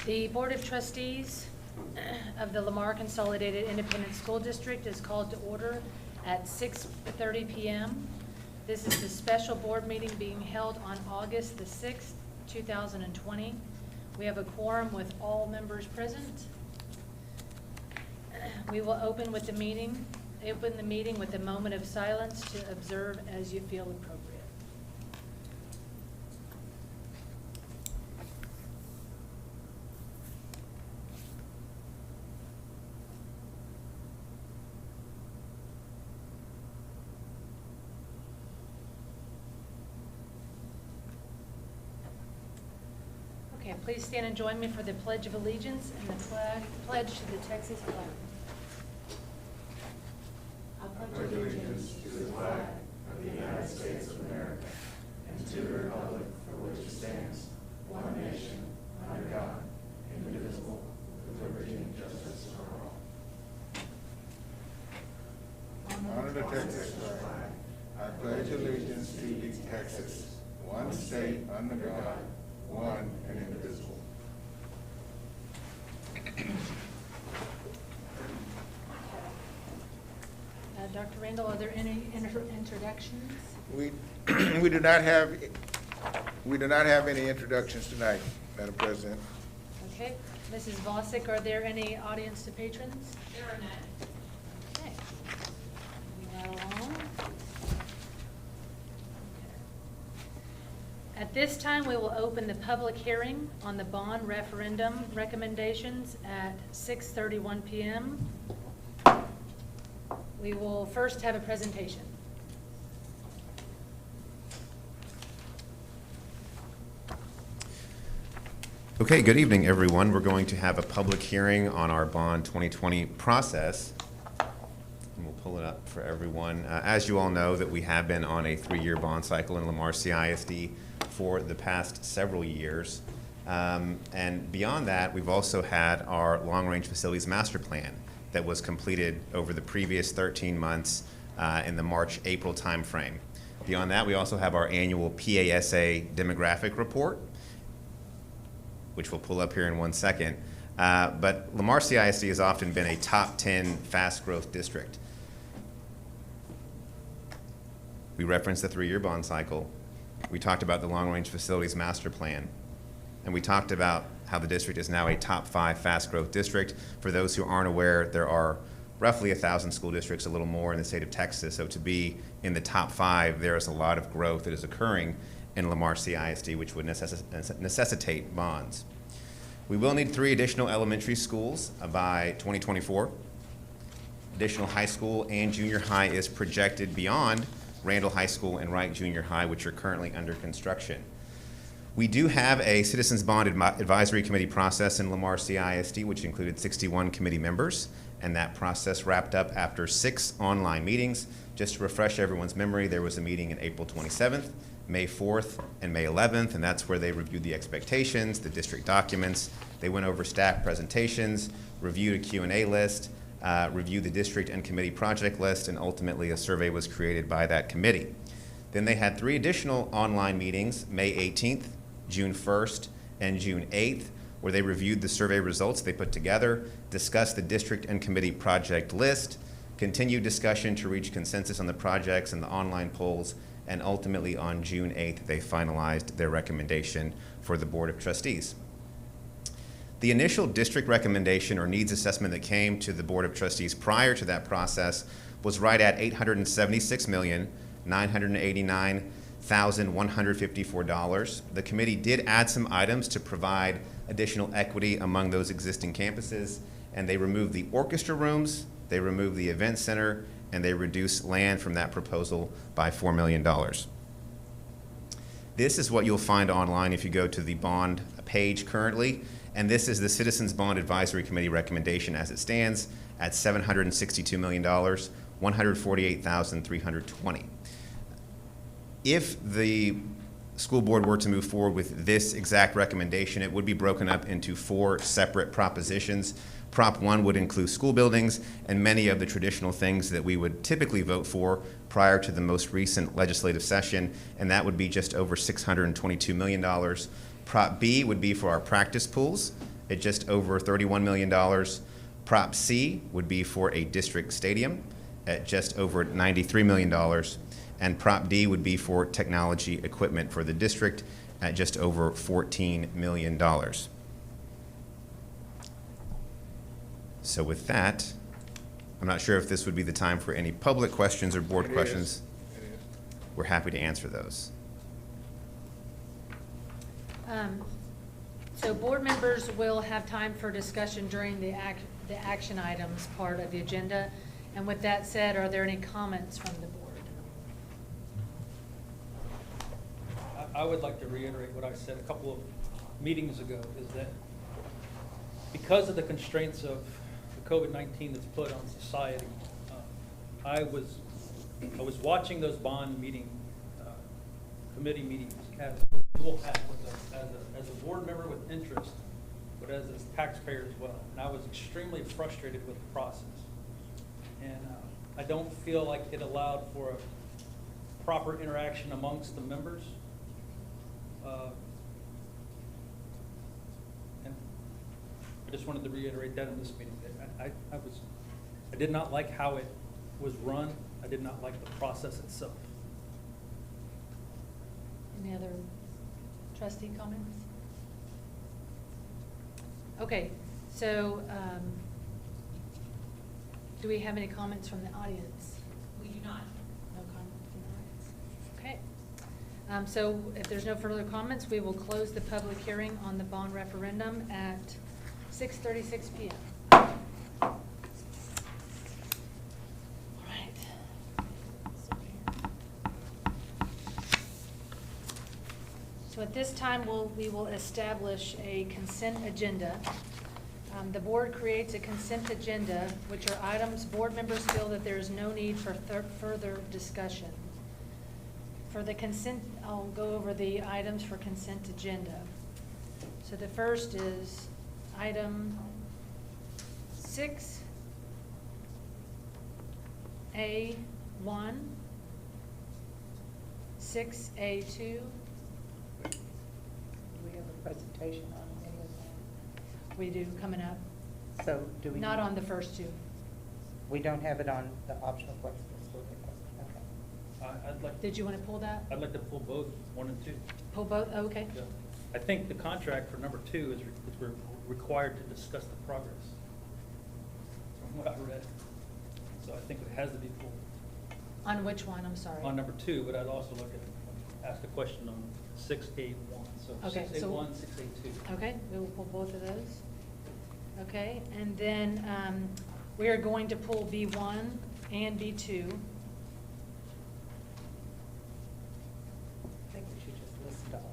The Board of Trustees of the Lamar Consolidated Independent School District is called to order at 6:30 p.m. This is the special board meeting being held on August the 6th, 2020. We have a quorum with all members present. We will open the meeting with a moment of silence to observe as you feel appropriate. Okay, please stand and join me for the Pledge of Allegiance and the pledge to the Texas flag. I pledge allegiance to the flag of the United States of America and to the republic for which it stands, one nation, under God, indivisible, with liberty and justice for all. Honor the Texas flag. I pledge allegiance to Texas, one state under God, one and indivisible. Dr. Randall, are there any introductions? We do not have any introductions tonight, Madam President. Okay. Mrs. Vosick, are there any audience to patrons? There are none. Okay. Moving right along. At this time, we will open the public hearing on the bond referendum recommendations at 6:31 p.m. We will first have a presentation. Okay, good evening, everyone. We're going to have a public hearing on our bond 2020 process. And we'll pull it up for everyone. As you all know, that we have been on a 3-year bond cycle in Lamar CISD for the past several years. And beyond that, we've also had our long-range facilities master plan that was completed over the previous 13 months in the March-April timeframe. Beyond that, we also have our annual PASA demographic report, which we'll pull up here in one second. But Lamar CISD has often been a top 10 fast growth district. We referenced the 3-year bond cycle. We talked about the long-range facilities master plan. And we talked about how the district is now a top 5 fast growth district. For those who aren't aware, there are roughly 1,000 school districts, a little more in the state of Texas. So to be in the top 5, there is a lot of growth that is occurring in Lamar CISD, which would necessitate bonds. We will need 3 additional elementary schools by 2024. Additional high school and junior high is projected beyond Randall High School and Wright Junior High, which are currently under construction. We do have a Citizens Bond Advisory Committee process in Lamar CISD, which included 61 committee members, and that process wrapped up after 6 online meetings. Just to refresh everyone's memory, there was a meeting on April 27th, May 4th, and May 11th, and that's where they reviewed the expectations, the district documents. They went over staff presentations, reviewed a Q&A list, reviewed the district and committee project list, and ultimately a survey was created by that committee. Then they had 3 additional online meetings, May 18th, June 1st, and June 8th, where they reviewed the survey results they put together, discussed the district and committee project list, continued discussion to reach consensus on the projects and the online polls, and ultimately on June 8th, they finalized their recommendation for the Board of Trustees. The initial district recommendation or needs assessment that came to the Board of Trustees prior to that process was right at $876,989,154. The committee did add some items to provide additional equity among those existing campuses, and they removed the orchestra rooms, they removed the event center, and they reduced land from that proposal by $4 million. This is what you'll find online if you go to the bond page currently, and this is the Citizens Bond Advisory Committee recommendation as it stands at $762 million, $148,320. If the school board were to move forward with this exact recommendation, it would be broken up into 4 separate propositions. Prop 1 would include school buildings and many of the traditional things that we would typically vote for prior to the most recent legislative session, and that would be just over $622 million. Prop B would be for our practice pools, at just over $31 million. Prop C would be for a district stadium at just over $93 million. And Prop D would be for technology equipment for the district at just over $14 million. So with that, I'm not sure if this would be the time for any public questions or board questions. It is. We're happy to answer those. So board members will have time for discussion during the action items part of the agenda. And with that said, are there any comments from the board? I would like to reiterate what I said a couple of meetings ago, is that because of the constraints of the COVID-19 that's put on society, I was watching those bond meeting, committee meetings as a dual hat, as a board member with interest, but as a taxpayer as well. And I was extremely frustrated with the process. And I don't feel like it allowed for a proper interaction amongst the members. And I just wanted to reiterate that in this meeting. I did not like how it was run. I did not like the process itself. Any other trustee comments? Okay, so do we have any comments from the audience? We do not. No comments from the audience. Okay. So if there's no further comments, we will close the public hearing on the bond referendum at 6:36 p.m. All right. So at this time, we will establish a consent agenda. The board creates a consent agenda, which are items board members feel that there is no need for further discussion. For the consent, I'll go over the items for consent agenda. So the first is item 6A1, 6A2. Do we have a presentation on any of that? We do coming up. So do we? Not on the first two. We don't have it on the optional questions. Okay. I'd like. Did you want to pull that? I'd like to pull both 1 and 2. Pull both? Oh, okay. Yeah. I think the contract for number 2 is we're required to discuss the progress, from what I read. So I think it has to be pulled. On which one? I'm sorry. On number 2, but I'd also look at, ask a question on 6A1. So Okay, 6A1, so- 6A2. Okay, we will pull both of those. Okay, and then we are going to pull B1 and B2. I think we should just list it all.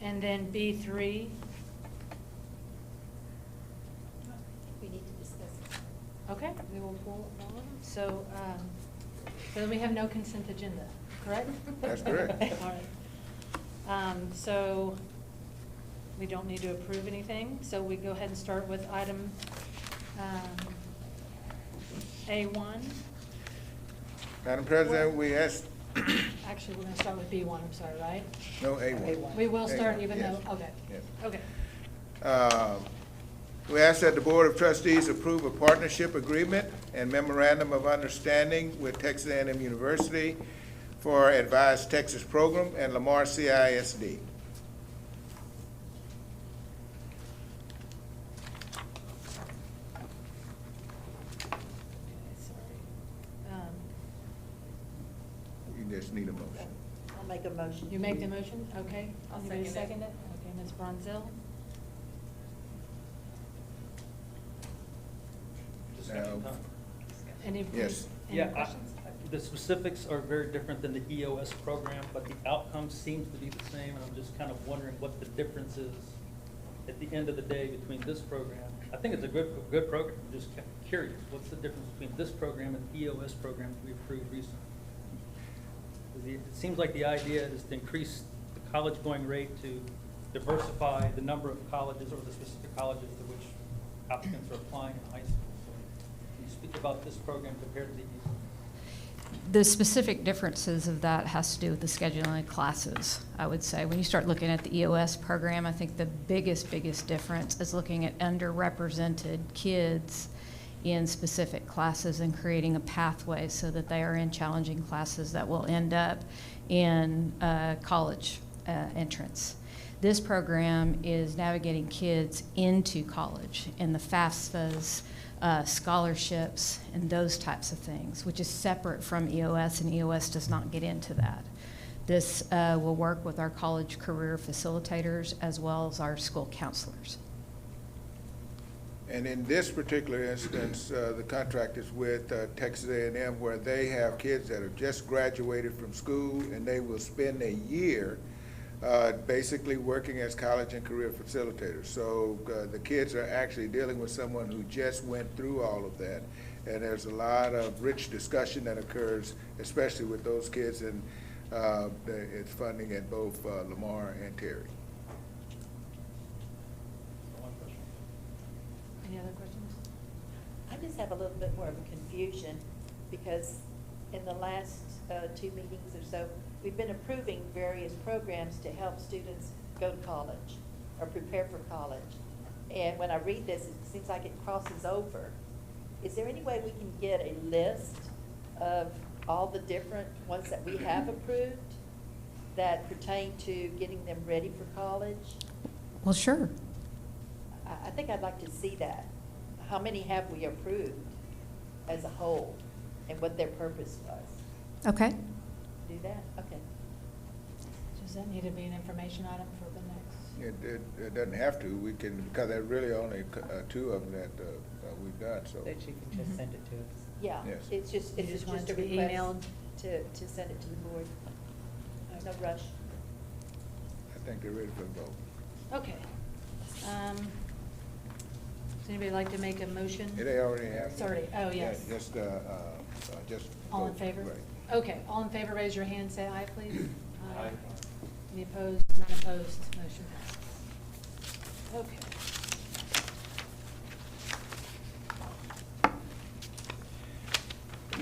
And then B3. We need to discuss it. Okay, we will pull all of them. So then we have no consent agenda, correct? That's correct. All right. So we don't need to approve anything. So we go ahead and start with item A1. Madam President, we ask, Actually, we're going to start with B1, I'm sorry, right? no, A1. We will start A1, even yes. though, okay. Yes. Okay. We ask that the Board of Trustees approve a partnership agreement and memorandum of understanding with Texas A&M University for Advised Texas Program and Lamar CISD. Sorry. You just need a motion. I'll make a motion. You make the motion? Okay. I'll Anybody second it. Okay, Ms. Bronzell? Discussion time. Any, Yes. any Yeah, questions? the specifics are very different than the EOS program, but the outcome seems to be the same, and I'm just kind of wondering what the difference is at the end of the day between this program. I think it's a good program. I'm just curious, what's the difference between this program and the EOS program that we approved recently? It seems like the idea is to increase the college-going rate to diversify the number of colleges or the specific colleges to which applicants are applying in high school. So can you speak about this program compared to the EOS? The specific differences of that has to do with the scheduling of classes, I would say. When you start looking at the EOS program, I think the biggest difference is looking at underrepresented kids in specific classes and creating a pathway so that they are in challenging classes that will end up in college entrance. This program is navigating kids into college and the FAFSAs, scholarships, and those types of things, which is separate from EOS, and EOS does not get into that. This will work with our college career facilitators as well as our school counselors. And in this particular instance, the contract is with Texas A&M, where they have kids that have just graduated from school, and they will spend a year basically working as college and career facilitators. So the kids are actually dealing with someone who just went through all of that. And there's a lot of rich discussion that occurs, especially with those kids, and it's funding at both Lamar and Terry. Any other questions? I just have a little bit more of a confusion because in the last 2 meetings or so, we've been approving various programs to help students go to college or prepare for college. And when I read this, it seems like it crosses over. Is there any way we can get a list of all the different ones that we have approved that pertain to getting them ready for college? Well, sure. I think I'd like to see that. How many have we approved as a whole and what their purpose was? Okay. Do that? Okay. Does that need to be an information item for the next? It doesn't have to. We can, because there are really only 2 of them that we've done, so. That you can just send it to us. Yeah, Yes. it's just, You it's just just want it a to be request emailed? to send it to the board. No rush. I think they're ready for the vote. Okay. Does anybody like to make a motion? They already have. It's already, oh, yes. Yeah, just. All in vote. favor? Right. Okay, all in favor, raise your hand, say aye, please. Aye. Any opposed? None opposed, motion passes. Okay.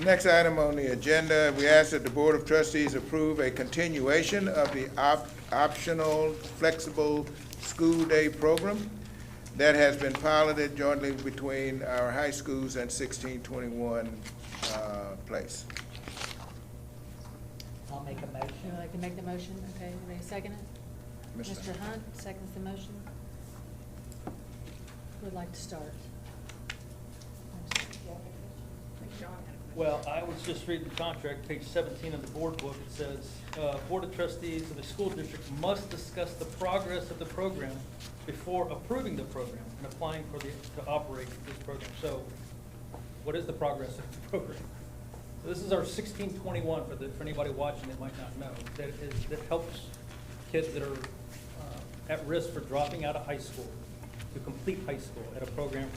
Next item on the agenda, we ask that the Board of Trustees approve a continuation of the optional flexible school day program that has been piloted jointly between our high schools and 1621 Place. I'll make a Would motion. you like to make the motion? Okay, anybody second it? Mr. Hunt seconds the motion. Who would like to start? Well, I was just reading the contract, page 17 of the board book. It says, Board of Trustees of the school district must discuss the progress of the program before approving the program and applying for to operate this program. So what is the progress of the program? So this is our 1621 for anybody watching that might not know. That helps kids that are at risk for dropping out of high school to complete high school at a program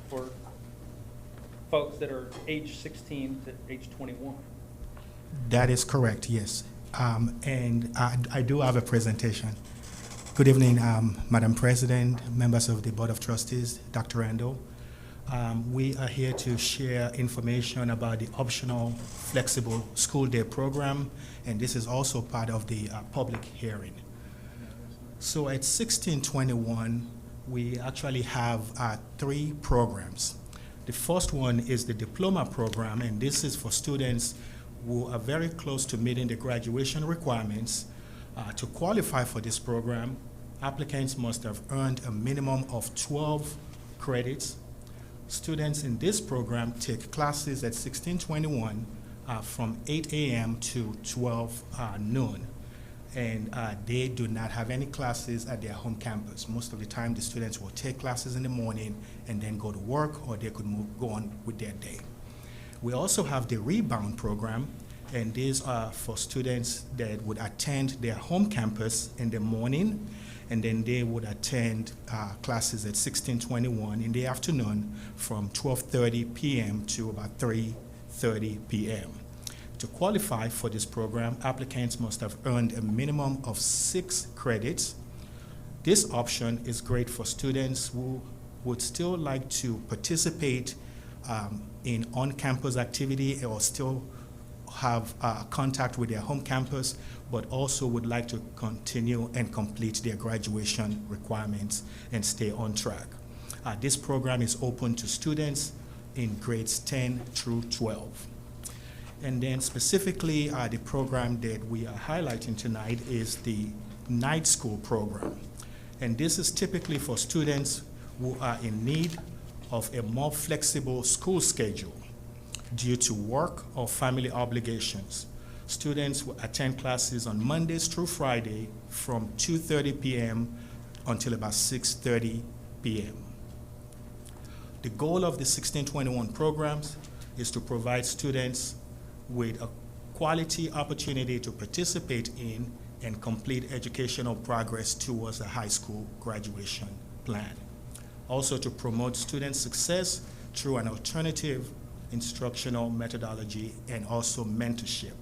for folks that are age 16 to age 21. That is correct, yes. And I do have a presentation. Good evening, Madam President, members of the Board of Trustees, Dr. Randall. We are here to share information about the optional flexible school day program, and this is also part of the public hearing. So at 1621, we actually have 3 programs. The first one is the diploma program, and this is for students who are very close to meeting the graduation requirements. To qualify for this program, applicants must have earned a minimum of 12 credits. Students in this program take classes at 1621 from 8 a.m. to 12 noon. And they do not have any classes at their home campus. Most of the time, the students will take classes in the morning and then go to work, or they could go on with their day. We also have the rebound program, and these are for students that would attend their home campus in the morning, and then they would attend classes at 1621 in the afternoon from 12:30 p.m. to about 3:30 p.m. To qualify for this program, applicants must have earned a minimum of 6 credits. This option is great for students who would still like to participate in on-campus activity or still have contact with their home campus, but also would like to continue and complete their graduation requirements and stay on track. This program is open to students in grades 10 through 12. And then specifically, the program that we are highlighting tonight is the night school program. And this is typically for students who are in need of a more flexible school schedule due to work or family obligations. Students will attend classes on Mondays through Friday from 2:30 p.m. until about 6:30 p.m. The goal of the 1621 programs is to provide students with a quality opportunity to participate in and complete educational progress towards a high school graduation plan. Also to promote student success through an alternative instructional methodology and also mentorship.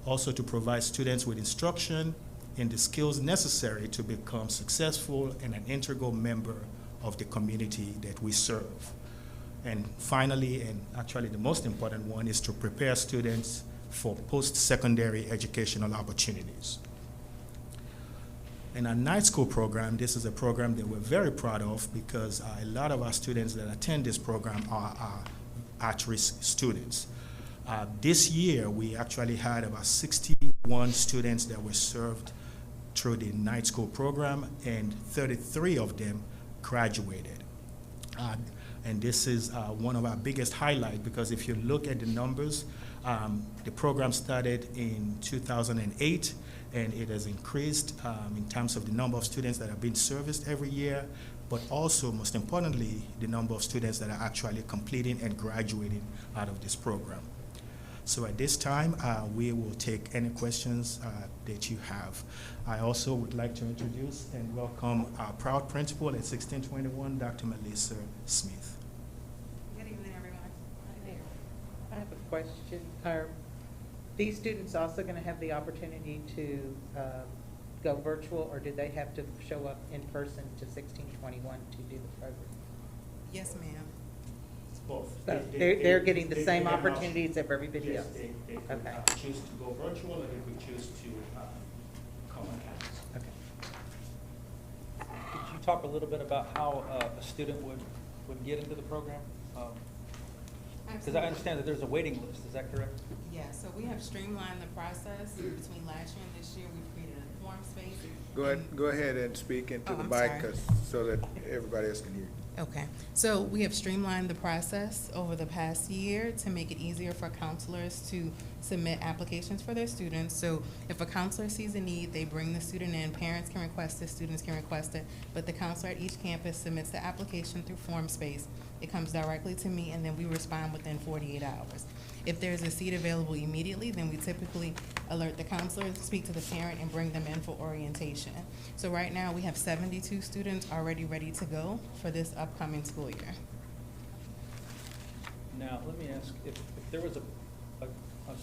Also to provide students with instruction in the skills necessary to become successful and an integral member of the community that we serve. And finally, and actually the most important one, is to prepare students for post-secondary educational opportunities. In our night school program, this is a program that we're very proud of because a lot of our students that attend this program are at-risk students. This year, we actually had about 61 students that were served through the night school program, and 33 of them graduated. And this is one of our biggest highlights because if you look at the numbers, the program started in 2008, and it has increased in terms of the number of students that are being serviced every year, but also, most importantly, the number of students that are actually completing and graduating out of this program. So at this time, we will take any questions that you have. I also would like to introduce and welcome our proud principal at 1621, Dr. Melissa Smith. Good evening, everyone. I have a question. Are these students also going to have the opportunity to go virtual, or did they have to show up in person to 1621 to do the program? Yes, ma'am. Both. So they're getting the same they can opportunities as everybody Yes, else? they could Okay. choose to go virtual, or they could choose to come on campus. Okay. Could you talk a little bit about how a student would get into the program? Because I understand that there's a waiting list, is that correct? Yeah, so we have streamlined the process between last year and this year. We've created a form space. Go ahead and speak into Oh, the I'm mic sorry. so that everybody else can hear you. Okay, so we have streamlined the process over the past year to make it easier for counselors to submit applications for their students. So if a counselor sees a need, they bring the student in, parents can request it, students can request it, but the counselor at each campus submits the application through FormSpace. It comes directly to me, and then we respond within 48 hours. If there's a seat available immediately, then we typically alert the counselor, speak to the parent, and bring them in for orientation. So right now, we have 72 students already ready to go for this upcoming school year. Now, let me ask, if there was a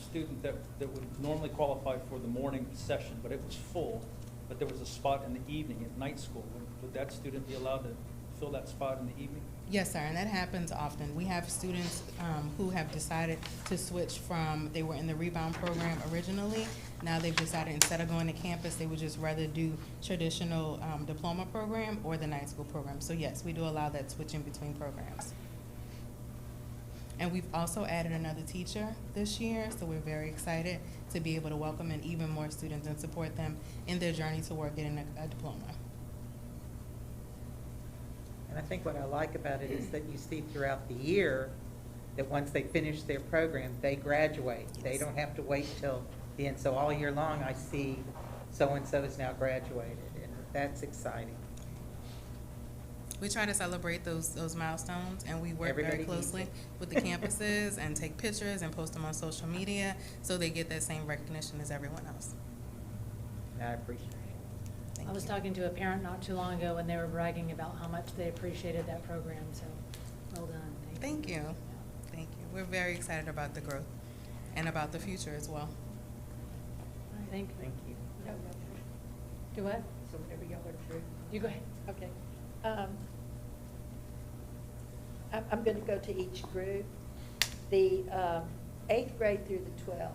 student that would normally qualify for the morning session, but it was full, but there was a spot in the evening at night school, would that student be allowed to fill that spot in the evening? Yes, sir, and that happens often. We have students who have decided to switch from, they were in the rebound program originally. Now they've decided instead of going to campus, they would just rather do traditional diploma program or the night school program. So yes, we do allow that switching between programs. And we've also added another teacher this year, so we're very excited to be able to welcome in even more students and support them in their journey toward getting a diploma. And I think what I like about it is that you see throughout the year that once they finish their program, they graduate. They don't have to wait till the end. So all year long, I see so-and-so is now graduated, and that's exciting. We try to celebrate those milestones, and we work Everybody very needs closely it. with the campuses and take pictures and post them on social media so they get that same recognition as everyone else. And I appreciate it. Thank I was you. talking to a parent not too long ago, and they were bragging about how much they appreciated that program, so well done. Thank you. Thank you. We're very excited about the growth and about the future as well. All right, thank you. Thank you. Do what? So whenever y'all are through. You go ahead. Okay. I'm going to go to each group. The 8th grade through the 12th.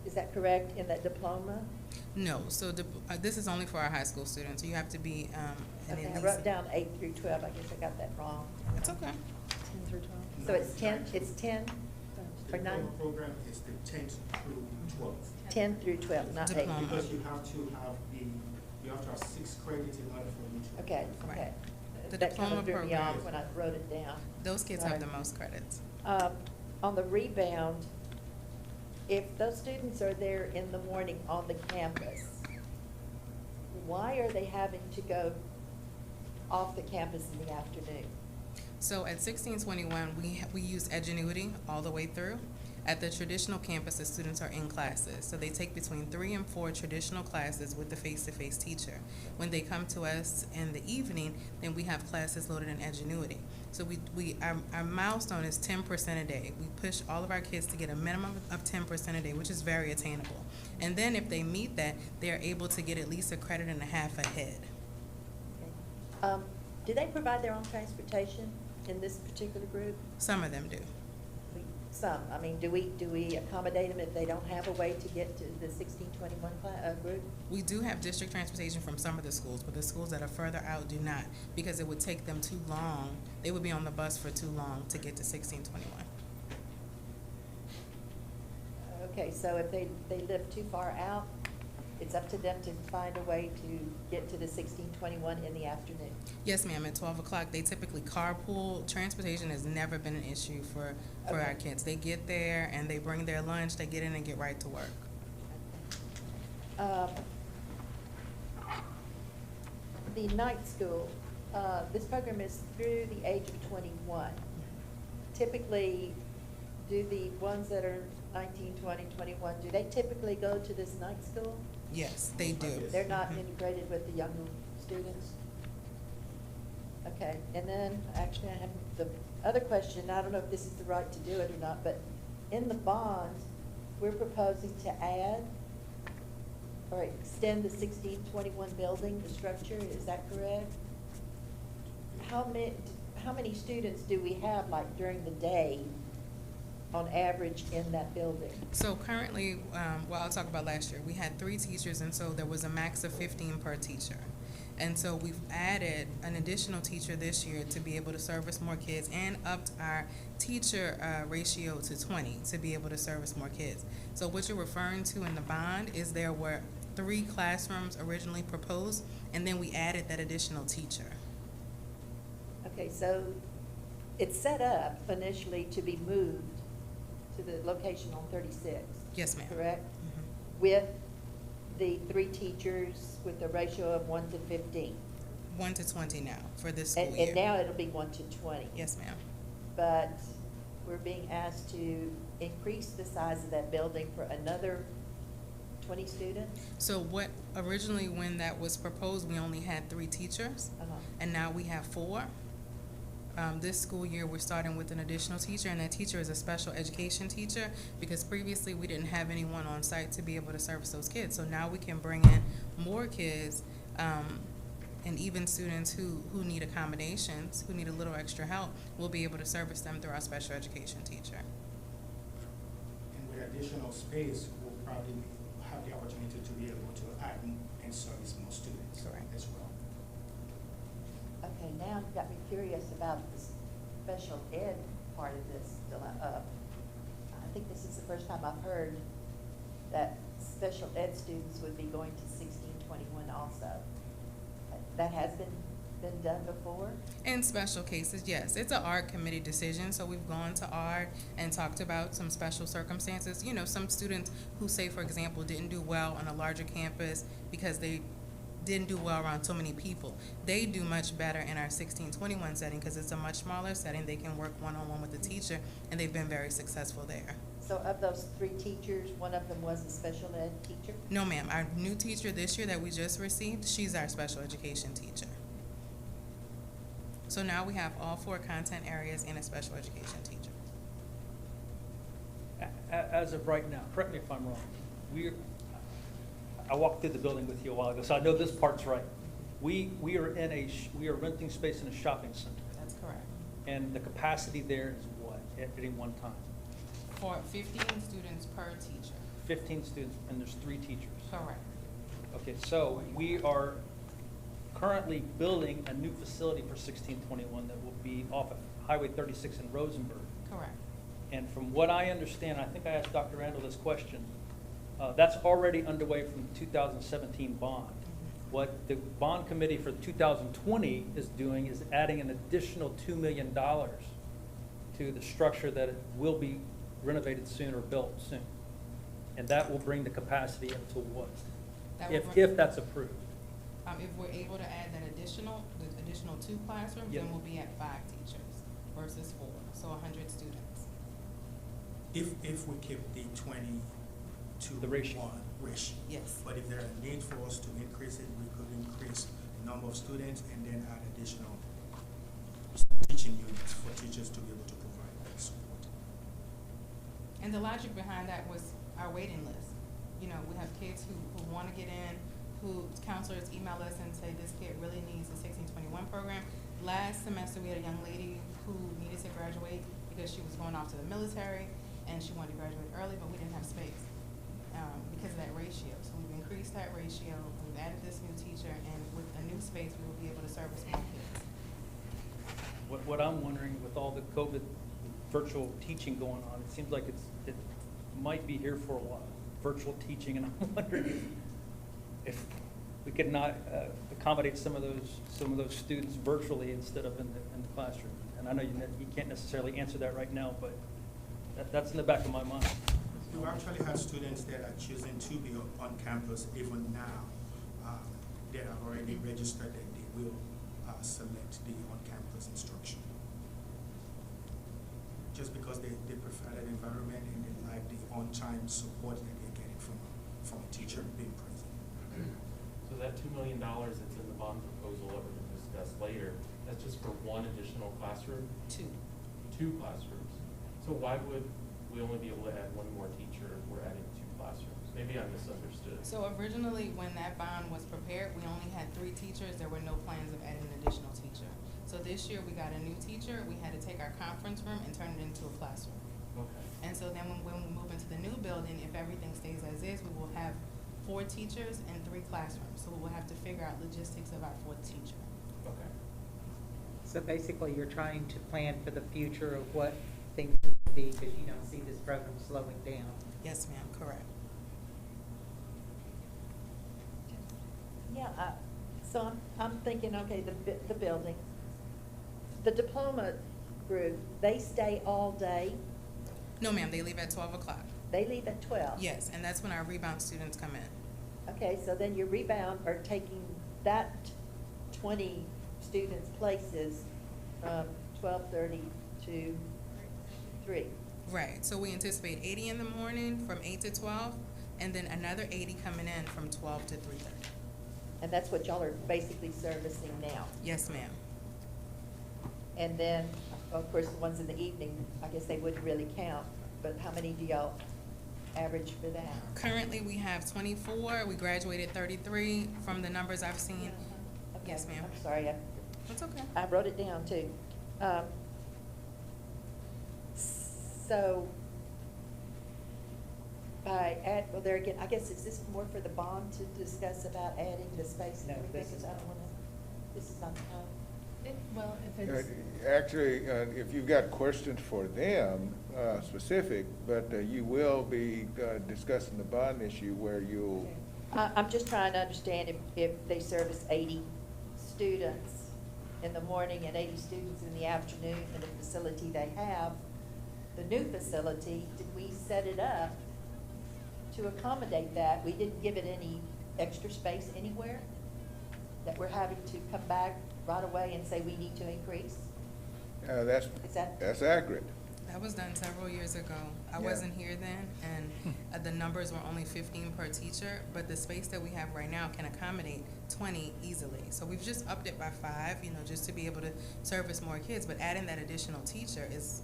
Is that correct in that diploma? No, so this is only for our high school students. You have to be an Okay, I elite. wrote down 8 through 12, I guess I got that wrong. It's okay. 10 through 12. So it's 10, it's 10 The or 9? diploma program is the 10th through 12th. 10 through 12, not 8 through Diploma. Because you have to have 6 credits in order for you to. Okay, Right. okay. The That kind diploma of threw me off program- when I wrote it down. Those kids have Right. the most credits. On the rebound, if those students are there in the morning on the campus, why are they having to go off the campus in the afternoon? So at 1621, we use Edgenuity all the way through. At the traditional campus, the students are in classes. So they take between 3 and 4 traditional classes with the face-to-face teacher. When they come to us in the evening, then we have classes loaded in Edgenuity. So our milestone is 10% a day. We push all of our kids to get a minimum of 10% a day, which is very attainable. And then if they meet that, they are able to get at least a credit and a half ahead. Okay. Do they provide their own transportation in this particular group? Some of them do. Some. I mean, do we accommodate them if they don't have a way to get to the 1621 group? We do have district transportation from some of the schools, but the schools that are further out do not, because it would take them too long. They would be on the bus for too long to get to 1621. Okay, so if they live too far out, it's up to them to find a way to get to the 1621 in the afternoon. Yes, ma'am, at 12 o'clock, they typically carpool. Transportation has never been an issue for Okay. our kids. They get there and they bring their lunch, they get in and get right to work. The night school, this program is through the age of 21. Typically, do the ones that are 19, 20, 21, do they typically go to this night school? Yes, they do. They're not Mhm. integrated with the younger students? Okay, and then, actually, I have the other question, I don't know if this is the right to do it or not, but in the bond, we're proposing to add or extend the 1621 building, the structure, is that correct? How many students do we have, like, during the day, on average, in that building? So currently, well, I'll talk about last year. We had 3 teachers, and so there was a max of 15 per teacher. And so we've added an additional teacher this year to be able to service more kids and upped our teacher ratio to 20 to be able to service more kids. So what you're referring to in the bond is there were 3 classrooms originally proposed, and then we added that additional teacher. Okay, so it's set up initially to be moved to the location on 36. Yes, ma'am. Correct? Mhm. With the 3 teachers with a ratio of 1 to 15. 1 to 20 now for this school And year. now it'll be 1 to 20. Yes, ma'am. But we're being asked to increase the size of that building for another 20 students? So what, originally when that was proposed, we only had 3 teachers, Uh-huh. and now we have 4. This school year, we're starting with an additional teacher, and that teacher is a special education teacher, because previously we didn't have anyone on site to be able to service those kids. So now we can bring in more kids, and even students who need accommodations, who need a little extra help, we'll be able to service them through our special education teacher. And with additional space, we'll probably have the opportunity to be able to add and service more students Correct. as well. Okay, now you've got me curious about the special ed part of this. I think this is the first time I've heard that special ed students would be going to 1621 also. That has been done before? In special cases, yes. It's an art committee decision, so we've gone to art and talked about some special circumstances. You know, some students who, say, for example, didn't do well on a larger campus because they didn't do well around so many people. They do much better in our 1621 setting because it's a much smaller setting. They can work one-on-one with the teacher, and they've been very successful there. So of those 3 teachers, one of them was a special ed teacher? No, ma'am. Our new teacher this year that we just received, she's our special education teacher. So now we have all 4 content areas and a special education teacher. As of right now, correct me if I'm wrong, I walked through the building with you a while ago, so I know this part's right. We are renting space in a shopping center, That's correct. and the capacity there is what, at any one time? For 15 students per teacher. 15 students, and there's 3 teachers. Correct. Okay, so we are currently building a new facility for 1621 that will be off of Highway 36 in Rosenberg. Correct. And from what I understand, I think I asked Dr. Randall this question, that's already underway from the 2017 bond. What the bond committee for 2020 is doing is adding an additional $2 million to the structure that it will be renovated soon or built soon. And that will bring the capacity up to what? That will If that's approved. If we're able to add that additional 2 classrooms, Yeah. then we'll be at 5 teachers versus 4, so 100 students. If we keep the 20 to The ratio. 1 ratio. Yes. But if there are need for us to increase it, we could increase the number of students and then add additional teaching units for teachers to be able to provide that support. And the logic behind that was our waiting list. You know, we have kids who want to get in, who counselors email us and say, this kid really needs the 1621 program. Last semester, we had a young lady who needed to graduate because she was going off to the military and she wanted to graduate early, but we didn't have space because of that ratio. So we've increased that ratio, we've added this new teacher, and with a new space, we will be able to service more kids. What I'm wondering, with all the COVID virtual teaching going on, it seems like it might be here for a while, virtual teaching, and I'm wondering if we could not accommodate some of those students virtually instead of in the classroom. And I know you can't necessarily answer that right now, but that's in the back of my mind. We actually have students that are choosing to be on campus even now, that are already registered that they will select the on-campus instruction. Just because they prefer that environment and they like the on-time support that they're getting from a teacher being present. So that $2 million that's in the bond proposal that we're gonna discuss later, that's just for 1 additional classroom? 2. 2 classrooms. So why would we only be able to add 1 more teacher if we're adding 2 classrooms? Maybe I misunderstood. So originally, when that bond was prepared, we only had 3 teachers. There were no plans of adding an additional teacher. So this year, we got a new teacher. We had to take our conference room and turn it into a classroom. Okay. And so then when we move into the new building, if everything stays as is, we will have 4 teachers and 3 classrooms. So we will have to figure out logistics of our 4th teacher. Okay. So basically, you're trying to plan for the future of what things will be, because you don't see this program slowing down. Yes, ma'am, correct. Yeah, so I'm thinking, okay, the building, the diploma group, they stay all day, No, ma'am, they leave at 12 o'clock. they leave at 12. Yes, and that's when our rebound students come in. Okay, so then your rebound are taking that 20 students' places from 12:30 to 3. Right, so we anticipate 80 in the morning from 8 to 12, and then another 80 coming in from 12 to 3:30. And that's what y'all are basically servicing now. Yes, ma'am. And then, of course, the ones in the evening, I guess they wouldn't really count, but how many do y'all average for that? Currently, we have 24. We graduated 33 from the numbers I've seen. Okay, Yes, ma'am. I'm sorry, That's okay. I wrote it down too. So, well, there again, I guess, is this more for the bond to discuss about adding the space and No, everything? this is 'Cause I don't wanna, this is not the time. Well, if it's, Actually, if you've got questions for them, specific, but you will be discussing the bond issue where you'll, I'm just trying to understand if they service 80 students in the morning and 80 students in the afternoon in the facility they have, the new facility, did we set it up to accommodate that? We didn't give it any extra space anywhere? That we're having to come back right away and say we need to increase? that's Is that? that's accurate. That was done several years ago. I Yeah. wasn't here then, and the numbers were only 15 per teacher, but the space that we have right now can accommodate 20 easily. So we've just upped it by 5, you know, just to be able to service more kids, but adding that additional teacher is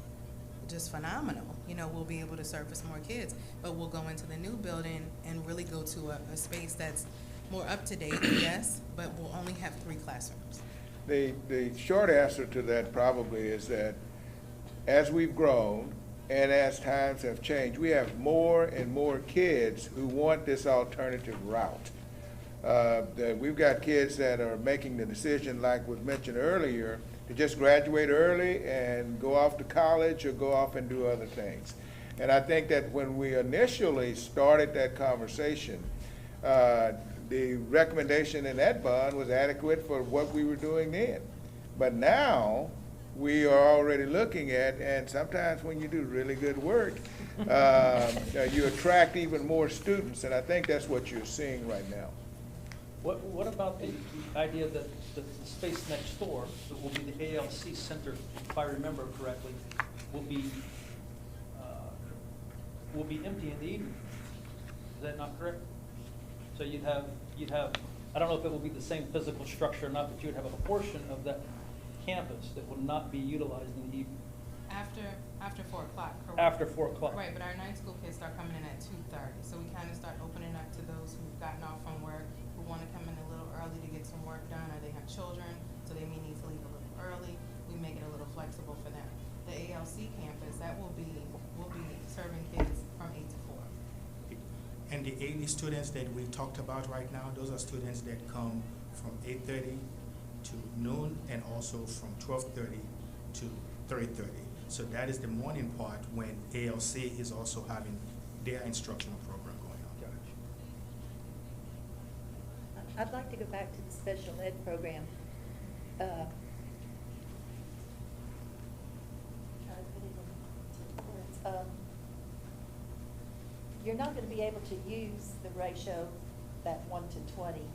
just phenomenal. You know, we'll be able to service more kids, but we'll go into the new building and really go to a space that's more up to date, yes, but we'll only have 3 classrooms. The short answer to that probably is that as we've grown, and as times have changed, we have more and more kids who want this alternative route. We've got kids that are making the decision, like was mentioned earlier, to just graduate early and go off to college or go off and do other things. And I think that when we initially started that conversation, the recommendation in that bond was adequate for what we were doing then. But now, we are already looking at, and sometimes when you do really good work, you attract even more students, and I think that's what you're seeing right now. What about the idea that the space next door, that will be the ALC Center, if I remember correctly, will be empty in the evening? Is that not correct? So you'd have, I don't know if it will be the same physical structure or not, but you would have a portion of that campus that will not be utilized in the evening. After 4 o'clock, correct? After 4 o'clock. Right, but our night school kids start coming in at 2:30, so we kind of start opening up to those who've gotten off from work, who want to come in a little early to get some work done, or they have children, so they may need to leave a little early. We make it a little flexible for them. The ALC campus, that will be serving kids from 8 to 4. And the 80 students that we talked about right now, those are students that come from 8:30 to noon and also from 12:30 to 3:30. So that is the morning part when ALC is also having their instructional program going on. I'd like to go back to the special ed program. Try to put it into words. You're not going to be able to use the ratio, that 1:20,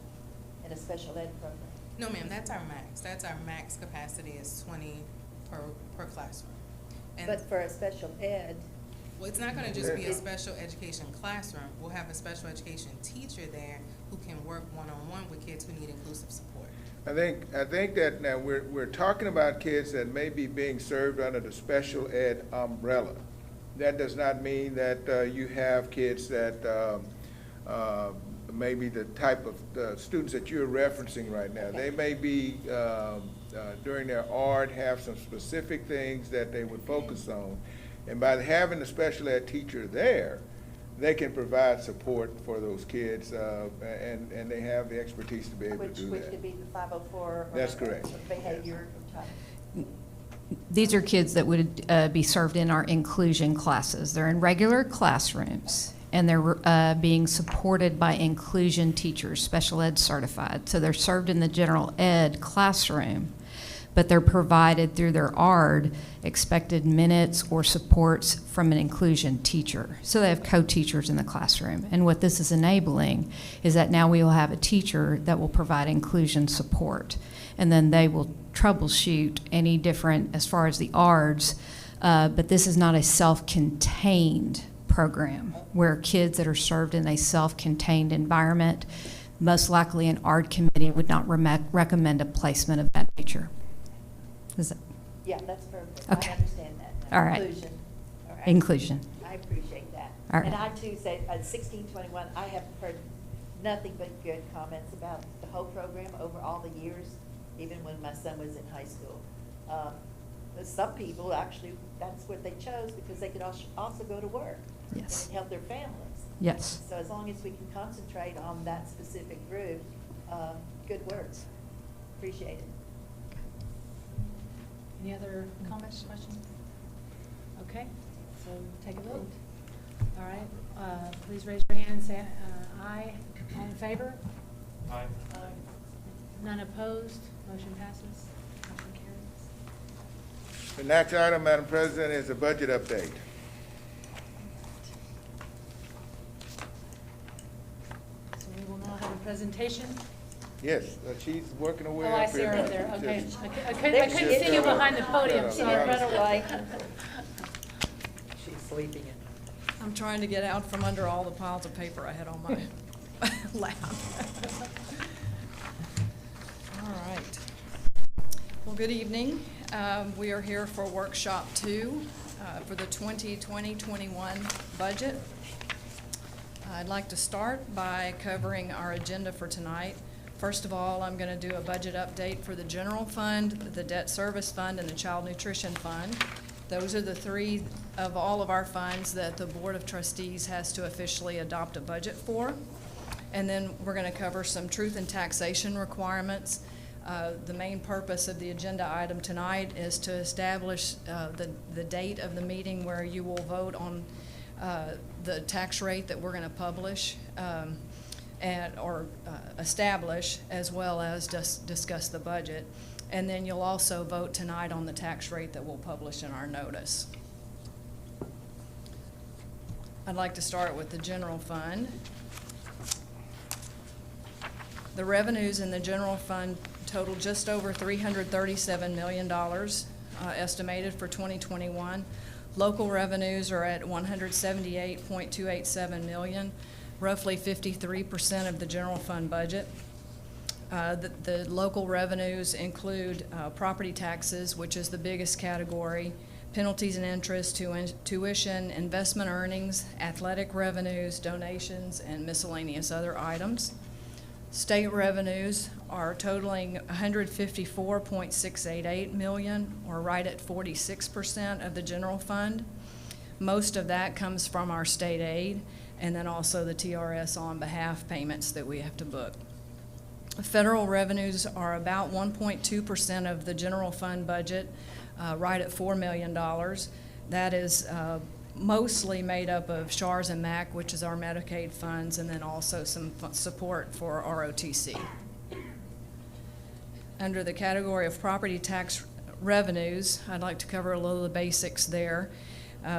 in a special ed program. No, ma'am, that's our max. That's our max capacity is 20 per classroom. And But for a special ed, well, it's not gonna just be a special education classroom. We'll have a special education teacher there who can work one-on-one with kids who need inclusive support. I think that now we're talking about kids that may be being served under the special ed umbrella. That does not mean that you have kids that maybe the type of students that you're referencing right now. They may be, during their art, have some specific things that they would focus on. And by having the special ed teacher there, they can provide support for those kids, and they have the expertise to be able to do which that. could be the 504. That's correct. Behavior type. These are kids that would be served in our inclusion classes. They're in regular classrooms, and they're being supported by inclusion teachers, special ed certified. So they're served in the general ed classroom, but they're provided through their ARD expected minutes or supports from an inclusion teacher. So they have co-teachers in the classroom. And what this is enabling is that now we will have a teacher that will provide inclusion support. And then they will troubleshoot any different as far as the ARDs, but this is not a self-contained program where kids that are served in a self-contained environment, most likely an ARD committee would not recommend a placement of that nature. Is that? Yeah, that's perfect. Okay. I understand that now. All right. Inclusion. All right. Inclusion. I appreciate that. All right. And I too say, 1621, I have heard nothing but good comments about the whole program over all the years, even when my son was in high school. Some people actually, that's what they chose because they could also go to work. Yes. And help their families. Yes. So as long as we can concentrate on that specific group, good work. Appreciate it. Any other comments, questions? Okay, so take a vote. All right, please raise your hand and say aye. All in favor? Aye. None opposed? Motion passes. Motion carries. The next item, Madam President, is a budget update. So we will now have a presentation. Yes, she's working her way Oh, up I here. see her now. over there, okay. Just- I couldn't see you behind the podium, She sorry. didn't run away. She's sleeping in. I'm trying to get out from under all the piles of paper I had on my lap. All right. Well, good evening. We are here for Workshop 2 for the 2020-21 budget. I'd like to start by covering our agenda for tonight. First of all, I'm going to do a budget update for the general fund, the debt service fund, and the child nutrition fund. Those are the three of all of our funds that the Board of Trustees has to officially adopt a budget for. And then we're going to cover some truth and taxation requirements. The main purpose of the agenda item tonight is to establish the date of the meeting where you will vote on the tax rate that we're going to publish or establish, as well as discuss the budget. And then you'll also vote tonight on the tax rate that we'll publish in our notice. I'd like to start with the general fund. The revenues in the general fund total just over $337 million estimated for 2021. Local revenues are at $178.287 million, roughly 53% of the general fund budget. The local revenues include property taxes, which is the biggest category, penalties and interest, tuition, investment earnings, athletic revenues, donations, and miscellaneous other items. State revenues are totaling $154.688 million, or right at 46% of the general fund. Most of that comes from our state aid, and then also the TRS on behalf payments that we have to book. Federal revenues are about 1.2% of the general fund budget, right at $4 million. That is mostly made up of SHARS and MAC, which is our Medicaid funds, and then also some support for ROTC. Under the category of property tax revenues, I'd like to cover a little of the basics there.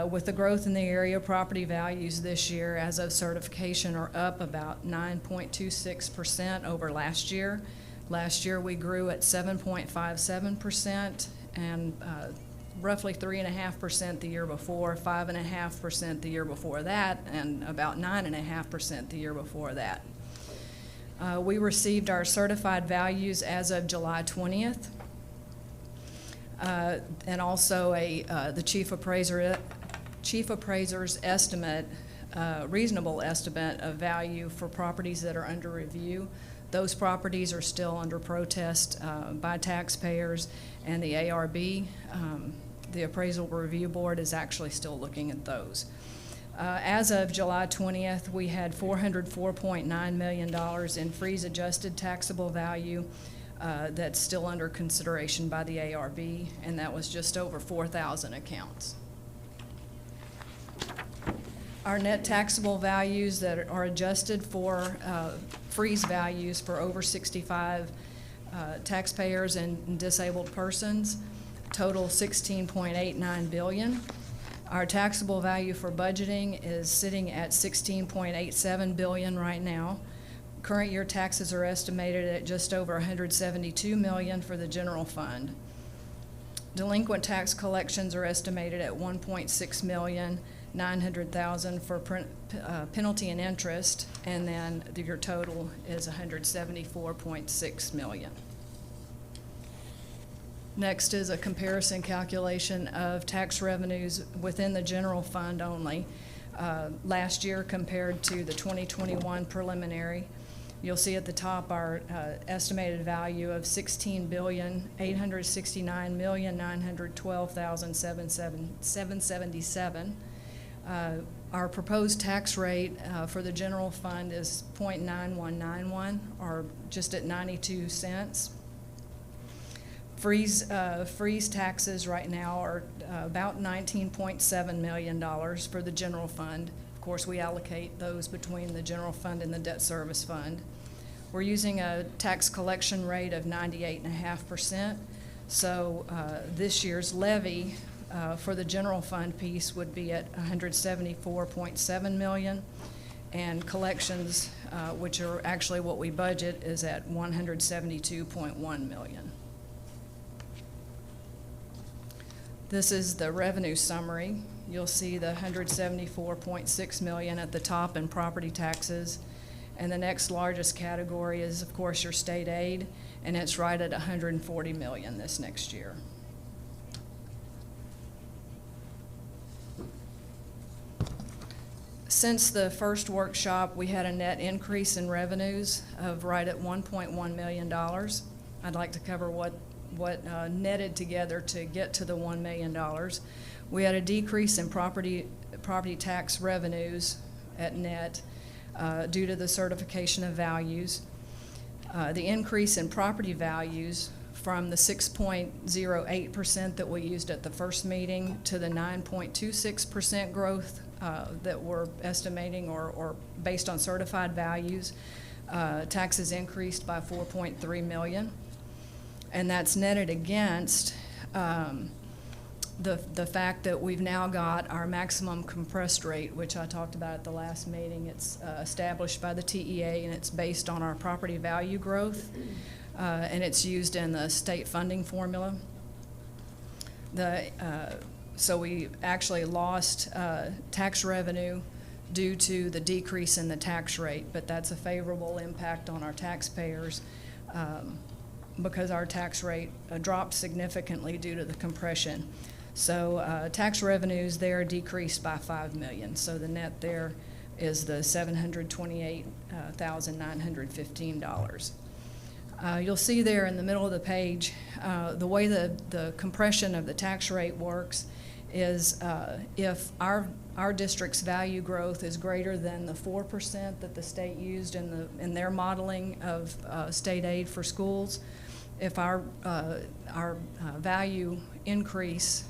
With the growth in the area, property values this year as of certification are up about 9.26% over last year. Last year we grew at 7.57% and roughly 3.5% the year before, 5.5% the year before that, and about 9.5% the year before that. We received our certified values as of July 20th. And also the chief appraiser's estimate, reasonable estimate of value for properties that are under review. Those properties are still under protest by taxpayers, and the ARB, the Appraisal Review Board, is actually still looking at those. As of July 20th, we had $404.9 million in freeze-adjusted taxable value. That's still under consideration by the ARB, and that was just over 4,000 accounts. Our net taxable values that are adjusted for freeze values for over 65 taxpayers and disabled persons total $16.89 billion. Our taxable value for budgeting is sitting at $16.87 billion right now. Current year taxes are estimated at just over $172 million for the general fund. Delinquent tax collections are estimated at $1.6 million, $900,000 for penalty and interest, and then your total is $174.6 million. Next is a comparison calculation of tax revenues within the general fund only. Last year compared to the 2021 preliminary. You'll see at the top our estimated value of $16,869,912,777. Our proposed tax rate for the general fund is 0.9191, or just at 92 cents. Freeze taxes right now are about $19.7 million for the general fund. Of course, we allocate those between the general fund and the debt service fund. We're using a tax collection rate of 98.5%. So this year's levy for the general fund piece would be at $174.7 million, and collections, which are actually what we budget, is at $172.1 million. This is the revenue summary. You'll see the $174.6 million at the top in property taxes. And the next largest category is, of course, your state aid, and it's right at $140 million this next year. Since the first workshop, we had a net increase in revenues of right at $1.1 million. I'd like to cover what what netted together to get to the $1 million. We had a decrease in property tax revenues at net due to the certification of values. The increase in property values from the 6.08% that we used at the first meeting to the 9.26% growth that we're estimating or based on certified values. Taxes increased by $4.3 million. And that's netted against the fact that we've now got our maximum compressed rate, which I talked about at the last meeting. It's established by the TEA, and it's based on our property value growth, and it's used in the state funding formula. So we actually lost tax revenue due to the decrease in the tax rate, but that's a favorable impact on our taxpayers because our tax rate dropped significantly due to the compression. So tax revenues there decreased by $5 million. So the net there is the $728,915. You'll see there in the middle of the page, the way the compression of the tax rate works is if our district's value growth is greater than the 4% that the state used in their modeling of state aid for schools, if our value increase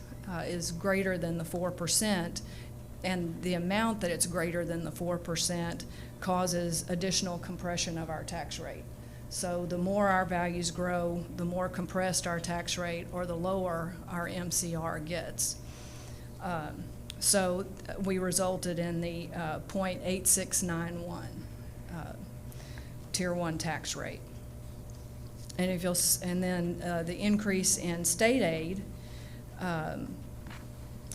is greater than the 4%, and the amount that it's greater than the 4% causes additional compression of our tax rate. So the more our values grow, the more compressed our tax rate, or the lower our MCR gets. So we resulted in the 0.8691 Tier 1 tax rate. And then the increase in state aid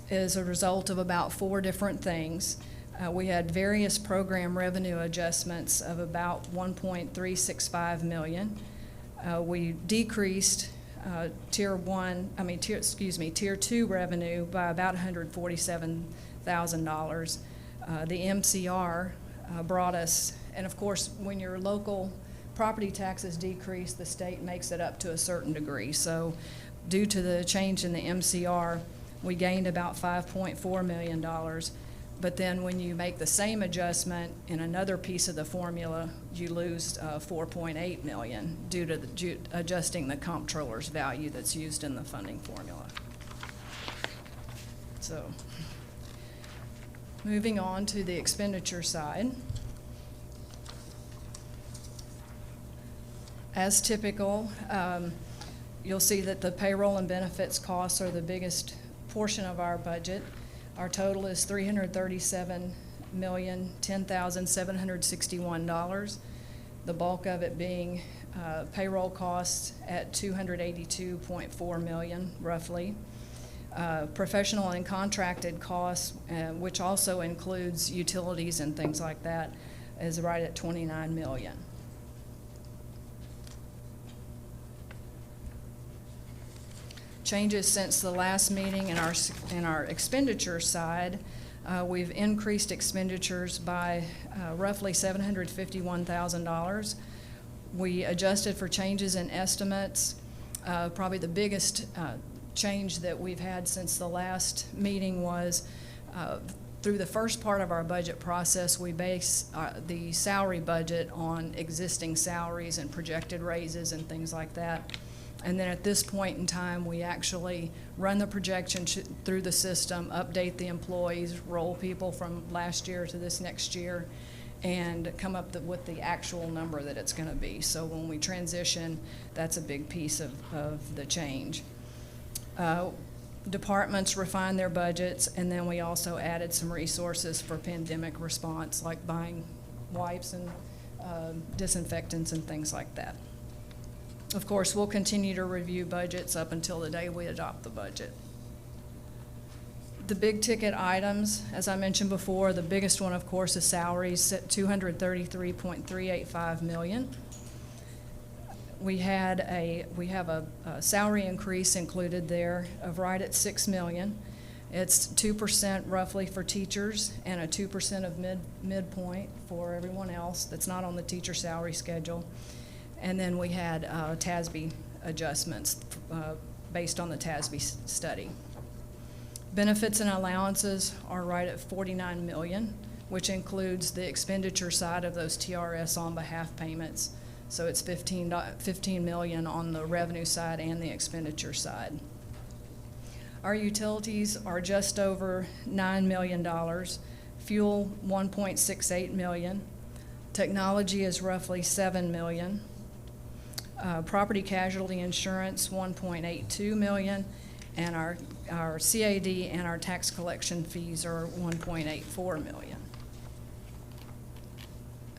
is a result of about 4 different things. We had various program revenue adjustments of about $1.365 million. We decreased Tier 2 revenue by about $147,000. The MCR brought us, and of course, when your local property taxes decrease, the state makes it up to a certain degree. So due to the change in the MCR, we gained about $5.4 million. But then when you make the same adjustment in another piece of the formula, you lose $4.8 million due to adjusting the comptroller's value that's used in the funding formula. So moving on to the expenditure side. As typical, you'll see that the payroll and benefits costs are the biggest portion of our budget. Our total is $337,010,761. The bulk of it being payroll costs at $282.4 million, roughly. Professional and contracted costs, which also includes utilities and things like that, is right at $29 million. Changes since the last meeting in our expenditure side, we've increased expenditures by roughly $751,000. We adjusted for changes in estimates. Probably the biggest change that we've had since the last meeting was through the first part of our budget process, we base the salary budget on existing salaries and projected raises and things like that. And then at this point in time, we actually run the projection through the system, update the employees, roll people from last year to this next year, and come up with the actual number that it's going to be. So when we transition, that's a big piece of the change. Departments refine their budgets, and then we also added some resources for pandemic response, like buying wipes and disinfectants and things like that. Of course, we'll continue to review budgets up until the day we adopt the budget. The big ticket items, as I mentioned before, the biggest one, of course, is salaries at $233.385 million. We have a salary increase included there of right at $6 million. It's 2% roughly for teachers and a 2% of midpoint for everyone else that's not on the teacher salary schedule. And then we had TASB adjustments based on the TASB study. Benefits and allowances are right at $49 million, which includes the expenditure side of those TRS on behalf payments. So it's $15 million on the revenue side and the expenditure side. Our utilities are just over $9 million. Fuel, $1.68 million. Technology is roughly $7 million. Property casualty insurance, $1.82 million. And our CAD and our tax collection fees are $1.84 million.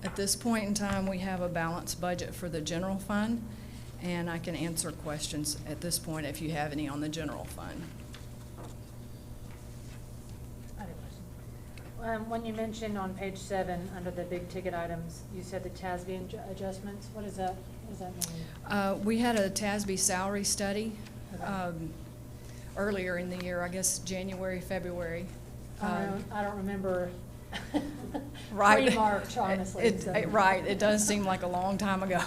At this point in time, we have a balanced budget for the general fund, and I can answer questions at this point if you have any on the general fund. I have a question. When you mentioned on page 7, under the big ticket items, you said the TASB adjustments. What does that mean? We had a TASB salary study earlier in the year, I guess January, February. I don't remember. Right. Pre-March, honestly. Right, it does seem like a long time ago.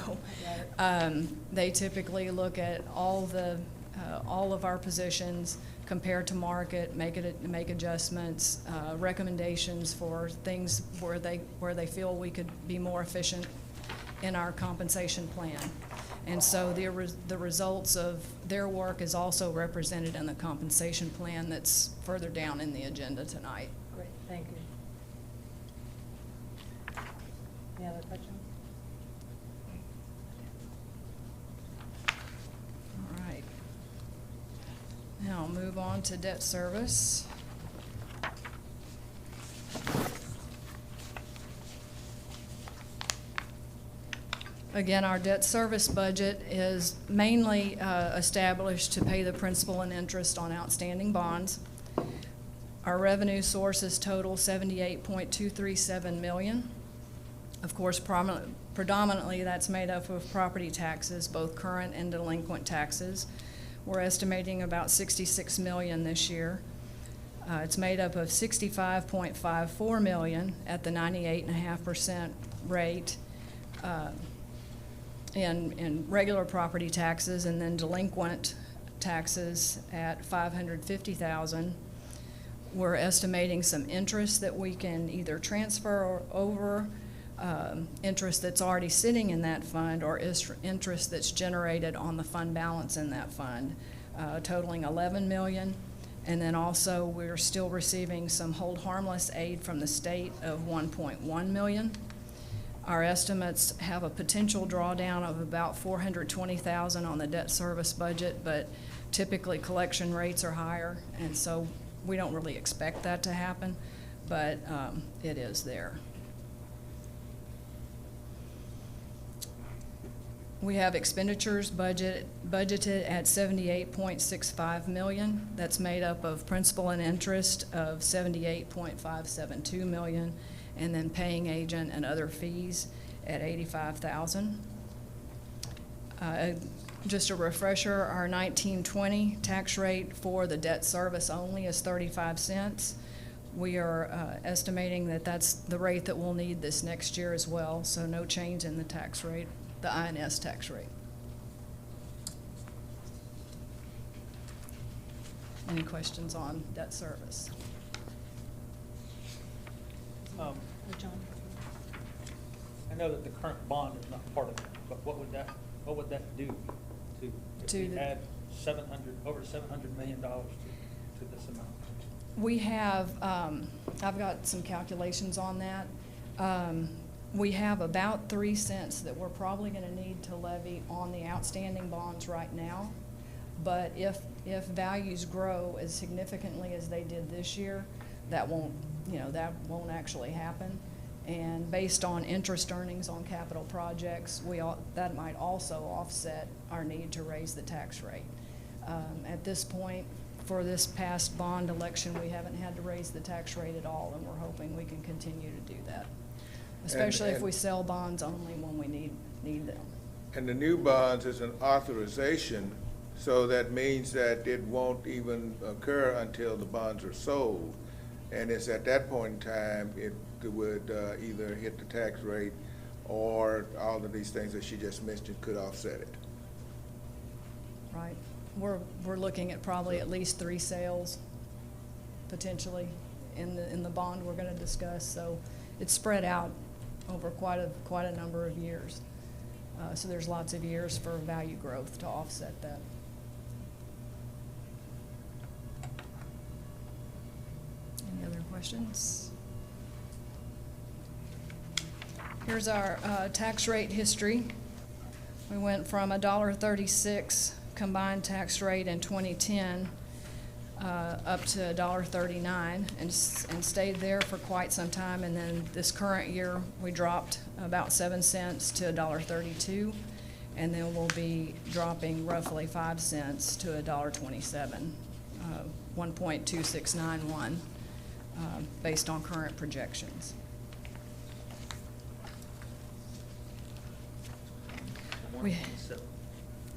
They typically look at all of our positions, compare to market, make adjustments, recommendations for things where they feel we could be more efficient in our compensation plan. And so the results of their work is also represented in the compensation plan that's further down in the agenda tonight. Great, thank you. Any other questions? All right. Now I'll move on to debt service. Again, our debt service budget is mainly established to pay the principal and interest on outstanding bonds. Our revenue sources total $78.237 million. Of course, predominantly that's made up of property taxes, both current and delinquent taxes. We're estimating about $66 million this year. It's made up of $65.54 million at the 98.5% rate in regular property taxes, and then delinquent taxes at $550,000. We're estimating some interest that we can either transfer or over, interest that's already sitting in that fund, or interest that's generated on the fund balance in that fund, totaling $11 million. And then also we're still receiving some hold harmless aid from the state of $1.1 million. Our estimates have a potential drawdown of about $420,000 on the debt service budget, but typically collection rates are higher, and so we don't really expect that to happen, but it is there. We have expenditures budgeted at $78.65 million. That's made up of principal and interest of $78.572 million, and then paying agent and other fees at $85,000. Just a refresher, our 1920 tax rate for the debt service only is 35 cents. We are estimating that that's the rate that we'll need this next year as well, so no change in the tax rate, the INS tax rate. Any questions on debt service? John? I know that the current bond is not part of that, but what would that do if we add over $700 million to this amount? We have, I've got some calculations on that. We have about 3 cents that we're probably going to need to levy on the outstanding bonds right now. But if values grow as significantly as they did this year, that won't actually happen. And based on interest earnings on capital projects, that might also offset our need to raise the tax rate. At this point, for this past bond election, we haven't had to raise the tax rate at all, and we're hoping we can continue to do that, especially if we sell bonds only when we need them. And the new bonds is an authorization, so that means that it won't even occur until the bonds are sold. And it's at that point in time, it would either hit the tax rate, or all of these things that she just mentioned could offset it. Right. And the new bonds is an authorization, so that means that it won't even occur until the bonds are sold. And it's at that point in time, it would either hit the tax rate, or all of these things that she just mentioned could offset it. right? We're looking at probably at least 3 sales, potentially, in the bond we're gonna discuss, so it's spread out over quite a number of years. So there's lots of years for value growth to offset that. Any other questions? Here's our tax rate history. We went from $1.36 combined tax rate in 2010 up to $1.39 and stayed there for quite some time. And then this current year, we dropped about 7 cents to $1.32, and then we'll be dropping roughly 5 cents to $1.27, 1.2691, based on current projections.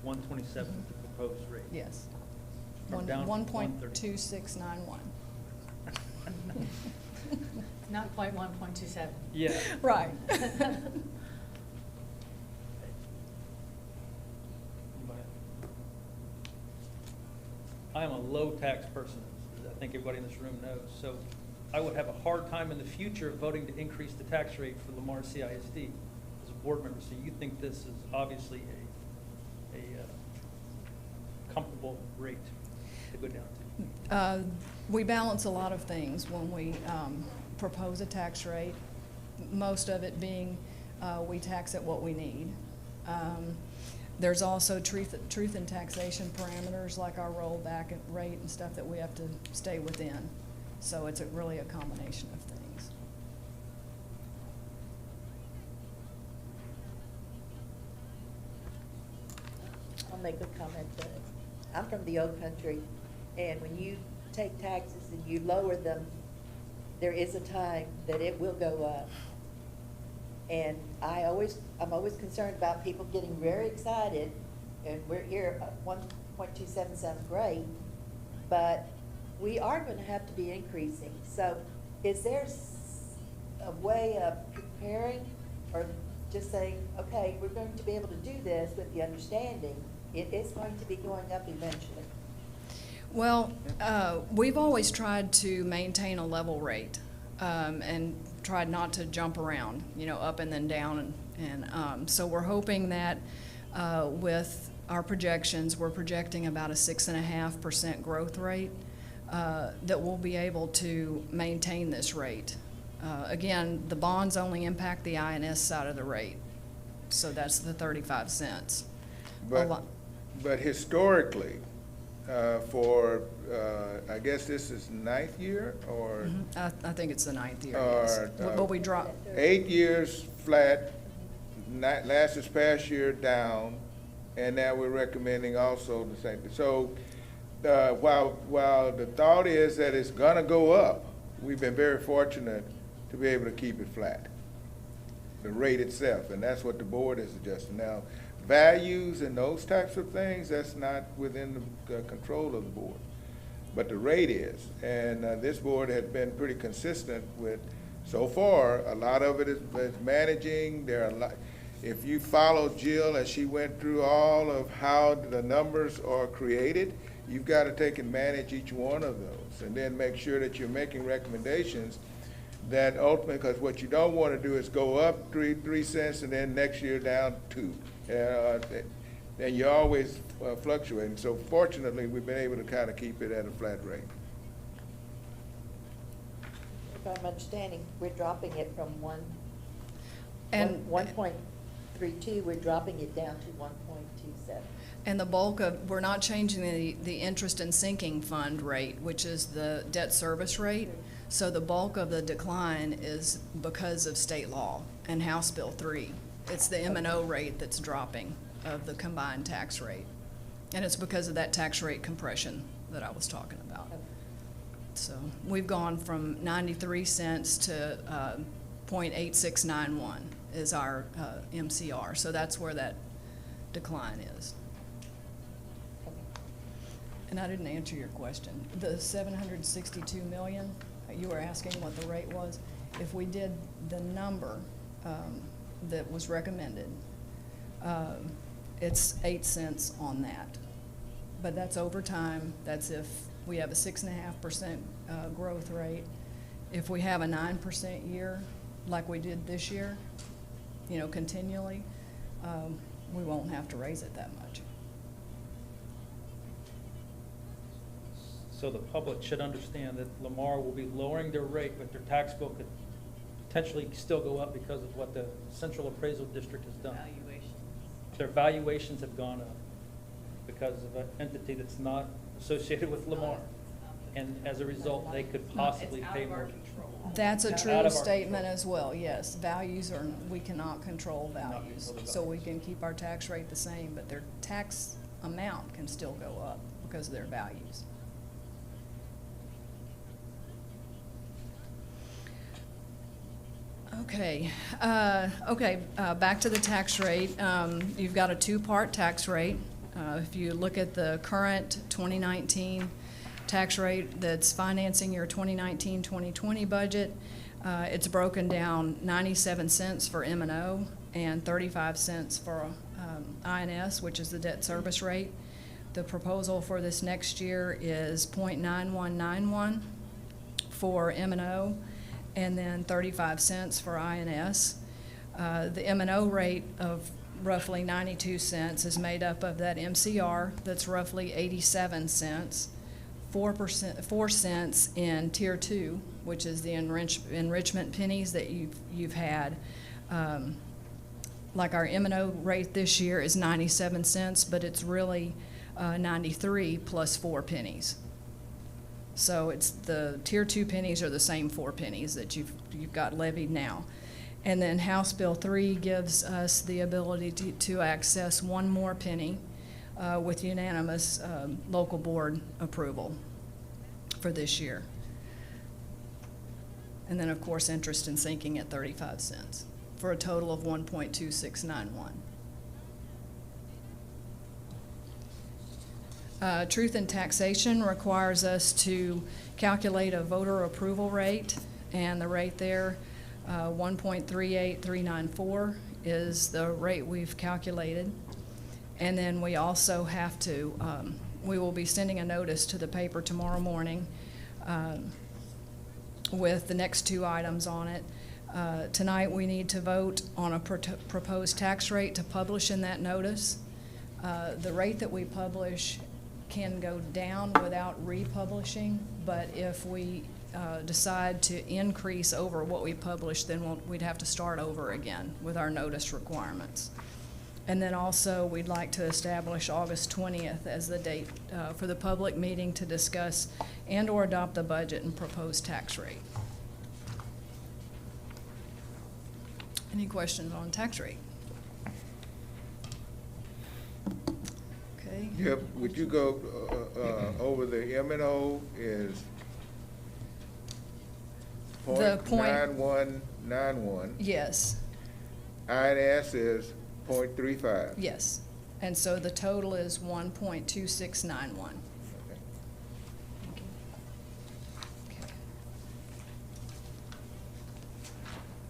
127 is the proposed rate. Yes. From down from 1.2691. Not quite 1.27. Yeah. Right. I am a low tax person, as I think everybody in this room knows, so I would have a hard time in the future voting to increase the tax rate for Lamar CISD as a board member. So you think this is obviously a comfortable rate to go down to? We balance a lot of things when we propose a tax rate, most of it being we tax at what we need. There's also truth in taxation parameters like our rollback rate and stuff that we have to stay within. So it's really a combination of things. I'll make a comment. I'm from the old country, and when you take taxes and you lower them, there is a time that it will go up. And I'm always concerned about people getting very excited, and we're here at 1.27 sounds great, but we are going to have to be increasing. So is there a way of preparing, or just saying, okay, we're going to be able to do this with the understanding it is going to be going up eventually? Well, we've always tried to maintain a level rate and tried not to jump around, up and then down. And so we're hoping that with our projections, we're projecting about a 6.5% growth rate, that we'll be able to maintain this rate. Again, the bonds only impact the INS side of the rate, so that's the 35 cents. But historically, I guess this is 9th year, or? I think it's the 9th year, yes. But we dropped. 8 years flat, this past year down, and now we're recommending also the same thing. So while the thought is that it's gonna go up, we've been very fortunate to be able to keep it flat, the rate itself, and that's what the board is adjusting. Now, values and those types of things, that's not within the control of the board, but the rate is. And this board has been pretty consistent with, so far, a lot of it is managing. There are a lot, if you follow Jill as she went through all of how the numbers are created, you've got to take and manage each one of those, and then make sure that you're making recommendations that ultimately, because what you don't want to do is go up 3 cents and then next year down 2. And you're always fluctuating. So fortunately, we've been able to kind of keep it at a flat rate. If I'm understanding, we're dropping it from 1.32, we're dropping it down to 1.27. And the bulk of, we're not changing the interest and sinking fund rate, which is the debt service rate. So the bulk of the decline is because of state law and House Bill 3. It's the M&O rate that's dropping of the combined tax rate. And it's because of that tax rate compression that I was talking about. So we've gone from 93 cents to 0.8691 is our MCR. So that's where that decline is. And I didn't answer your question. The 762 million, you were asking what the rate was. If we did the number that was recommended, it's 8 cents on that. but that's over time. That's if we have a 6.5% growth rate. If we have a 9% year, like we did this year, you know, continually, we won't have to raise it that much. So the public should understand that Lamar will be lowering their rate, but their tax bill could potentially still go up because of what the Central Appraisal District has done. Their valuations have gone up because of an entity that's not associated with Lamar. And as a result, they could possibly pay more. That's a Out true of our statement control. as well, yes. Values are, we cannot control values. control the So we values. can keep our tax rate the same, but their tax amount can still go up because of their values. Okay, back to the tax rate. You've got a two-part tax rate. If you look at the current 2019 tax rate that's financing your 2019-2020 budget, it's broken down 97 cents for M&O and 35 cents for INS, which is the debt service rate. The proposal for this next year is .9191 for M&O and then 35 cents for INS. The M&O rate of roughly 92 cents is made up of that MCR that's roughly 87 cents, 4 cents in Tier 2, which is the enrichment pennies that you've had. Like our M&O rate this year is 97 cents, but it's really 93 plus 4 pennies. So it's the Tier 2 pennies are the same 4 pennies that you've got levied now. And then House Bill 3 gives us the ability to access 1 more penny with unanimous local board approval for this year. And then, of course, interest and sinking at 35 cents for a total of 1.2691. Truth in Taxation requires us to calculate a voter approval rate, and the rate there, 1.38394, is the rate we've calculated. And then we also have to, we will be sending a notice to the paper tomorrow morning with the next 2 items on it. Tonight we need to vote on a proposed tax rate to publish in that notice. The rate that we publish can go down without republishing, but if we decide to increase over what we publish, then we'd have to start over again with our notice requirements. And then also, we'd like to establish August 20th as the date for the public meeting to discuss and/or adopt the budget and proposed tax rate. Any questions on tax rate? Okay. Yep, would you go over the M&O is The point- .9191. Yes, INS is .35. yes. And so the total is 1.2691. Okay.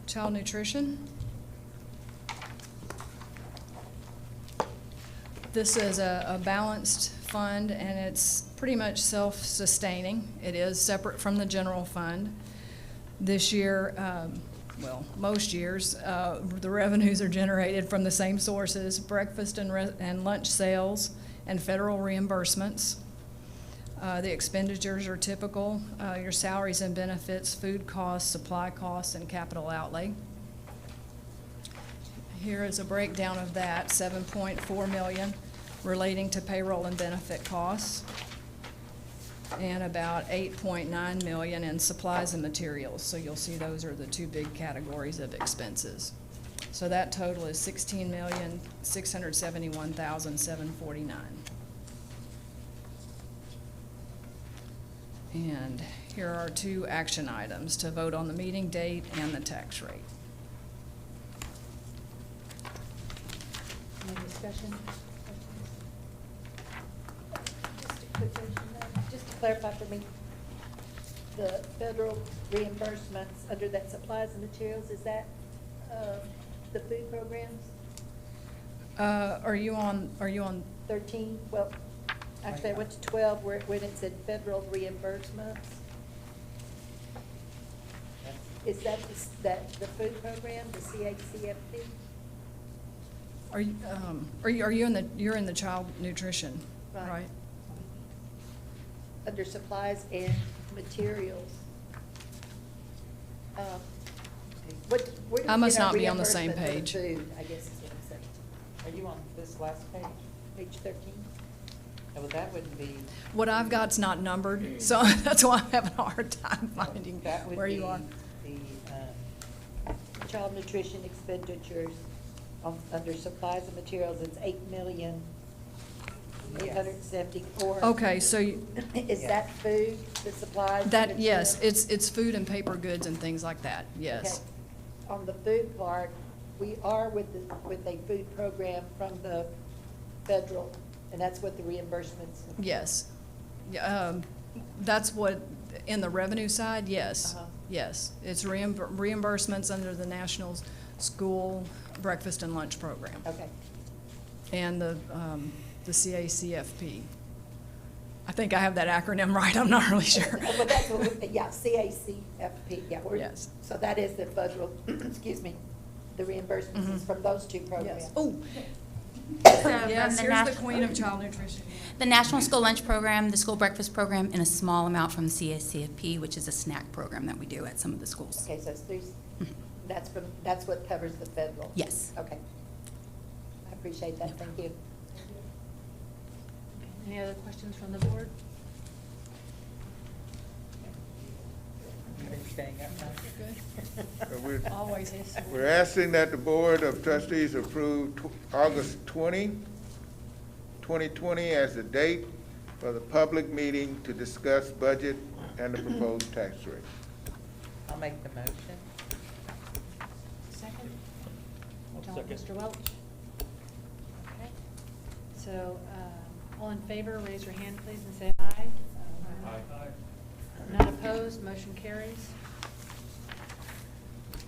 Child nutrition. This is a balanced fund, and it's pretty much self-sustaining. It is separate from the general fund. This year, well, most years, the revenues are generated from the same sources: breakfast and lunch sales and federal reimbursements. The expenditures are typical: your salaries and benefits, food costs, supply costs, and capital outlay. Here is a breakdown of that: 7.4 million relating to payroll and benefit costs, and about 8.9 million in supplies and materials. So you'll see those are the 2 big categories of expenses. So that total is $16,671,749. And here are 2 action items to vote on: the meeting date and the tax rate. Any discussion? Just a quick question, just to clarify for me, the federal reimbursements under that supplies and materials, is that the food programs? Are you on 13, well, Actually, I went to 12 where, when it said federal reimbursements. Is that, the food program, the CHCFP? Are you you're in the child nutrition, Right. right? Under supplies and materials. Where do I we must get our not be on the same reimbursement for the page. food, I guess is what I'm saying. Are you on this last page? Page 13? Well, that would be. What I've got's not numbered, so that's why I'm having a hard time finding That would where you be are. the, Child nutrition expenditures under supplies and materials, it's 8,874,000. Okay, so Is that food, the supplies? and that, yes, materials? it's food and paper goods and things like that, yes. Okay. On the food part, we are with a food program from the federal, and that's what the reimbursements. Yes. Yeah, that's what, in the revenue side, yes, Uh-huh. yes. It's reimbursements under the National School Breakfast and Lunch Program Okay. and the CACFP. I think I have that acronym right, I'm not really sure. But that's what, yeah, CACFP, yeah. Yes. So that is the federal, excuse me, the reimbursements is from those two programs. Yes. Oh, So yes, from here's the queen of child nutrition. the National School Lunch Program, the School Breakfast Program, and a small amount from the CACFP, which is a snack program that we do at some of the schools. Okay, so it's these, that's what covers the federal? Yes. Okay. I appreciate that, thank you. Any other questions from the board? you're staying up night. Always is. We're asking that the Board of Trustees approve August 20, 2020 as the date for the public meeting to discuss budget and the proposed tax rate. I'll make the motion. Second? I'll second. Mr. Welch? Okay. So, all in favor, raise your hand, please, and say aye. None opposed, motion carries.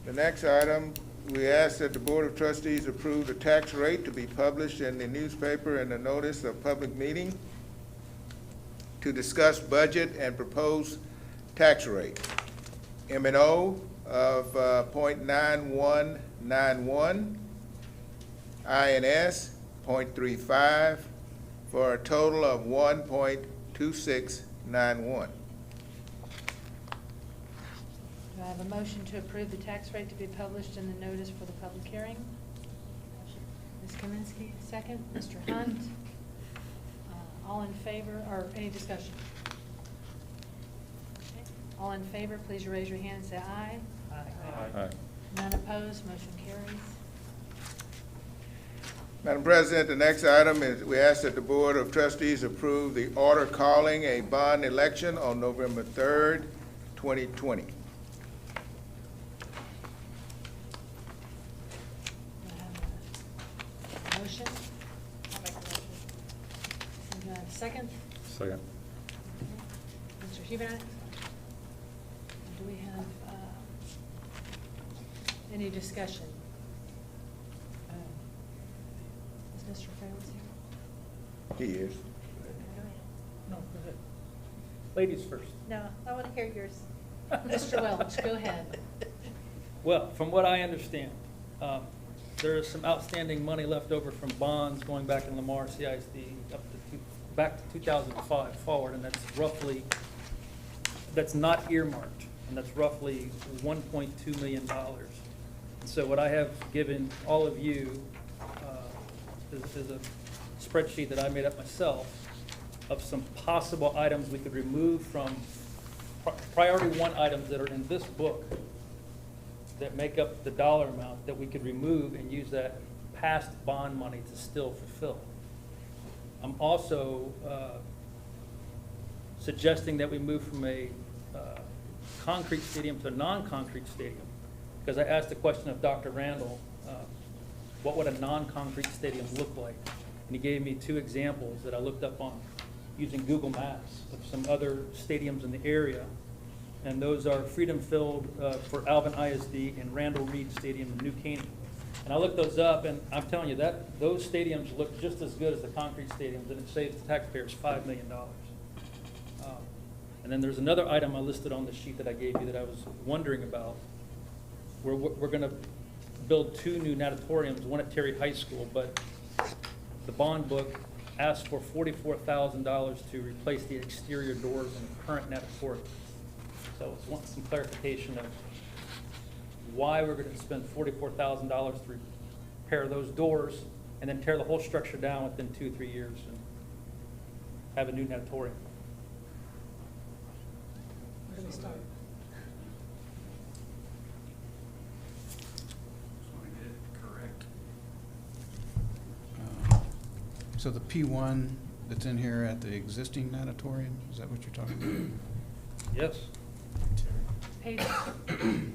The next item, we ask that the Board of Trustees approve the tax rate to be published in the newspaper and the notice of public meeting to discuss budget and proposed tax rate. M&O of .9191, INS .35, for a total of 1.2691. Do I have a motion to approve the tax rate to be published in the notice for the public hearing? Ms. Kaminsky, second. Mr. Hunt? All in favor, or any discussion? Okay. All in favor, please raise your hand and say aye. Aye. None opposed, motion carries. Madam President, the next item is we ask that the Board of Trustees approve the order calling a bond election on November 3rd, 2020. Do I have a motion? I'll make a motion. And do I have a second? Second. Mr. Hubenot? Do we have any discussion? Is Mr. Fairless here? He is. No, go ahead. Ladies first. No, I want to hear yours. Mr. Welch, go ahead. Well, from what I understand, there is some outstanding money left over from bonds going back in Lamar CISD back to 2005 forward, and that's not earmarked, and that's roughly $1.2 million. So what I have given all of you is a spreadsheet that I made up myself of some possible items we could remove from priority one items that are in this book that make up the dollar amount that we could remove and use that past bond money to still fulfill. I'm also suggesting that we move from a concrete stadium to a non-concrete stadium, because I asked the question of Dr. Randall, what would a non-concrete stadium look like? And he gave me two examples that I looked up on using Google Maps of some other stadiums in the area. And those are Freedom Field for Alvin ISD and Randall Reed Stadium in New Caney. And I looked those up, and I'm telling you, those stadiums look just as good as the concrete stadiums, and it saves the taxpayers $5 million. And then there's another item I listed on the sheet that I gave you that I was wondering about. We're gonna build 2 new natatoriums, one at Terry High School, but the bond book asked for $44,000 to replace the exterior doors in the current natatorium. So I want some clarification of why we're gonna spend $44,000 to repair those doors and then tear the whole structure down within 2-3 years and have a new natatorium. Where do we start? So the P1 that's in here at the existing natatorium, is that what you're talking about? Yes. Page,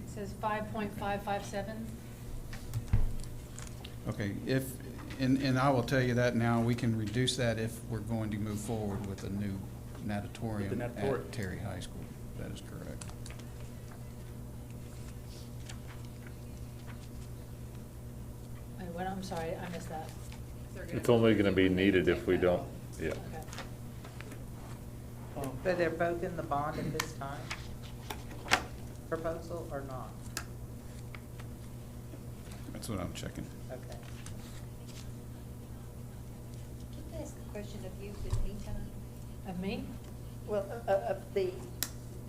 says 5.557. Okay, and I will tell you that now, we can reduce that if we're going to move forward with a new natatorium With the natatorium. at Terry High School. That is correct. Wait, what, I'm sorry, I missed that. It's only gonna be needed if we don't, yeah. Okay. So they're both in the bond at this time? Proposal or not? That's what I'm checking. Okay. Can I ask a question of you in the meantime? Of me? Well,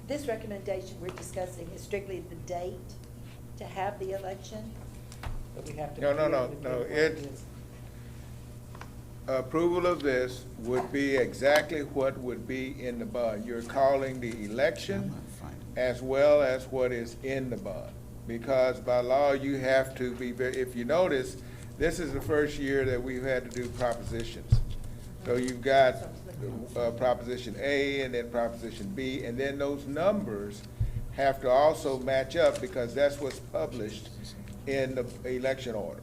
this recommendation we're discussing is strictly the date to have the election? But we have to. No, no, no, clear no, what it- Approval of this would be exactly what would be in the bond. You're calling the I'm election not finding it. as well as what is in the bond. Because by law, you have to be very, if you notice, this is the first year that we've had to do propositions. So you've got Proposition A and then Proposition B, and then those numbers have to also match up because that's what's published in the election order.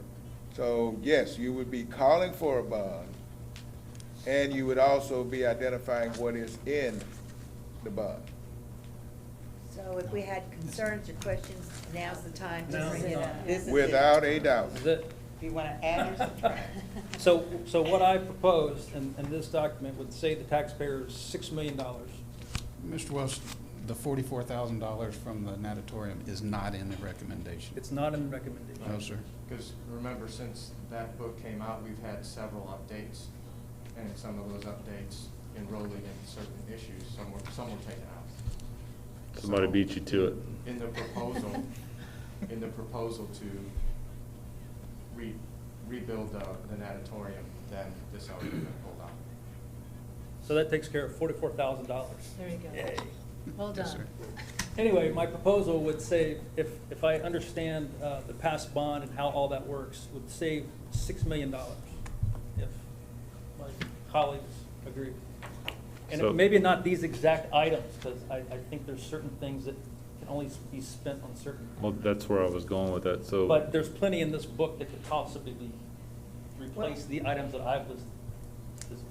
So yes, you would be calling for a bond, and you would also be identifying what is in the bond. So if we had concerns or questions, now's the time to Now's bring the it time. up. This is it. Without a doubt. Is it? Do you want to add or subtract? So what I proposed in this document would save the taxpayers $6 million. Mr. Welch, the $44,000 from the natatorium is not in the recommendation. It's not in the recommendation. No, sir. Because remember, since that book came out, we've had several updates, and some of those updates enrolling in certain issues, some were taken out. Somebody So, beat you to it. In the proposal to rebuild the natatorium, then this already been pulled out. So that takes care of $44,000. There you go. Well Yes, done. sir. Anyway, my proposal would save, if I understand the past bond and how all that works, would save $6 million, if my colleagues agree. And So- maybe not these exact items, because I think there's certain things that can only be spent on certain. Well, that's where I was going with that, so. But there's plenty in this book that could possibly be, replace the items that I've listed,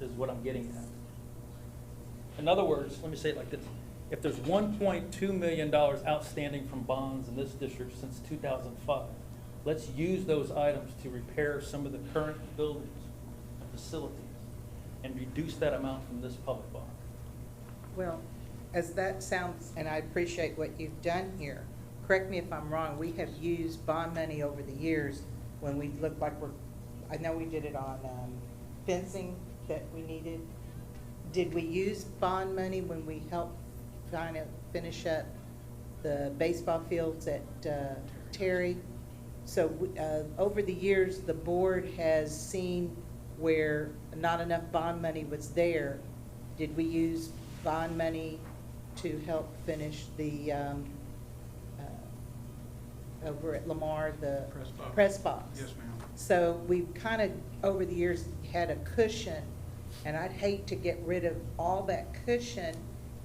is what I'm getting at. In other words, let me say it like this. If there's $1.2 million outstanding from bonds in this district since 2005, let's use those items to repair some of the current buildings and facilities and reduce that amount from this public bond. Well, as that sounds, and I appreciate what you've done here, correct me if I'm wrong, we have used bond money over the years when we look like I know we did it on fencing that we needed. Did we use bond money when we helped kind of finish up the baseball fields at Terry? So over the years, the board has seen where not enough bond money was there. Did we use bond money to help finish the, over at Lamar, the press box? Yes, ma'am. So we've kind of, over the years, had a cushion, and I'd hate to get rid of all that cushion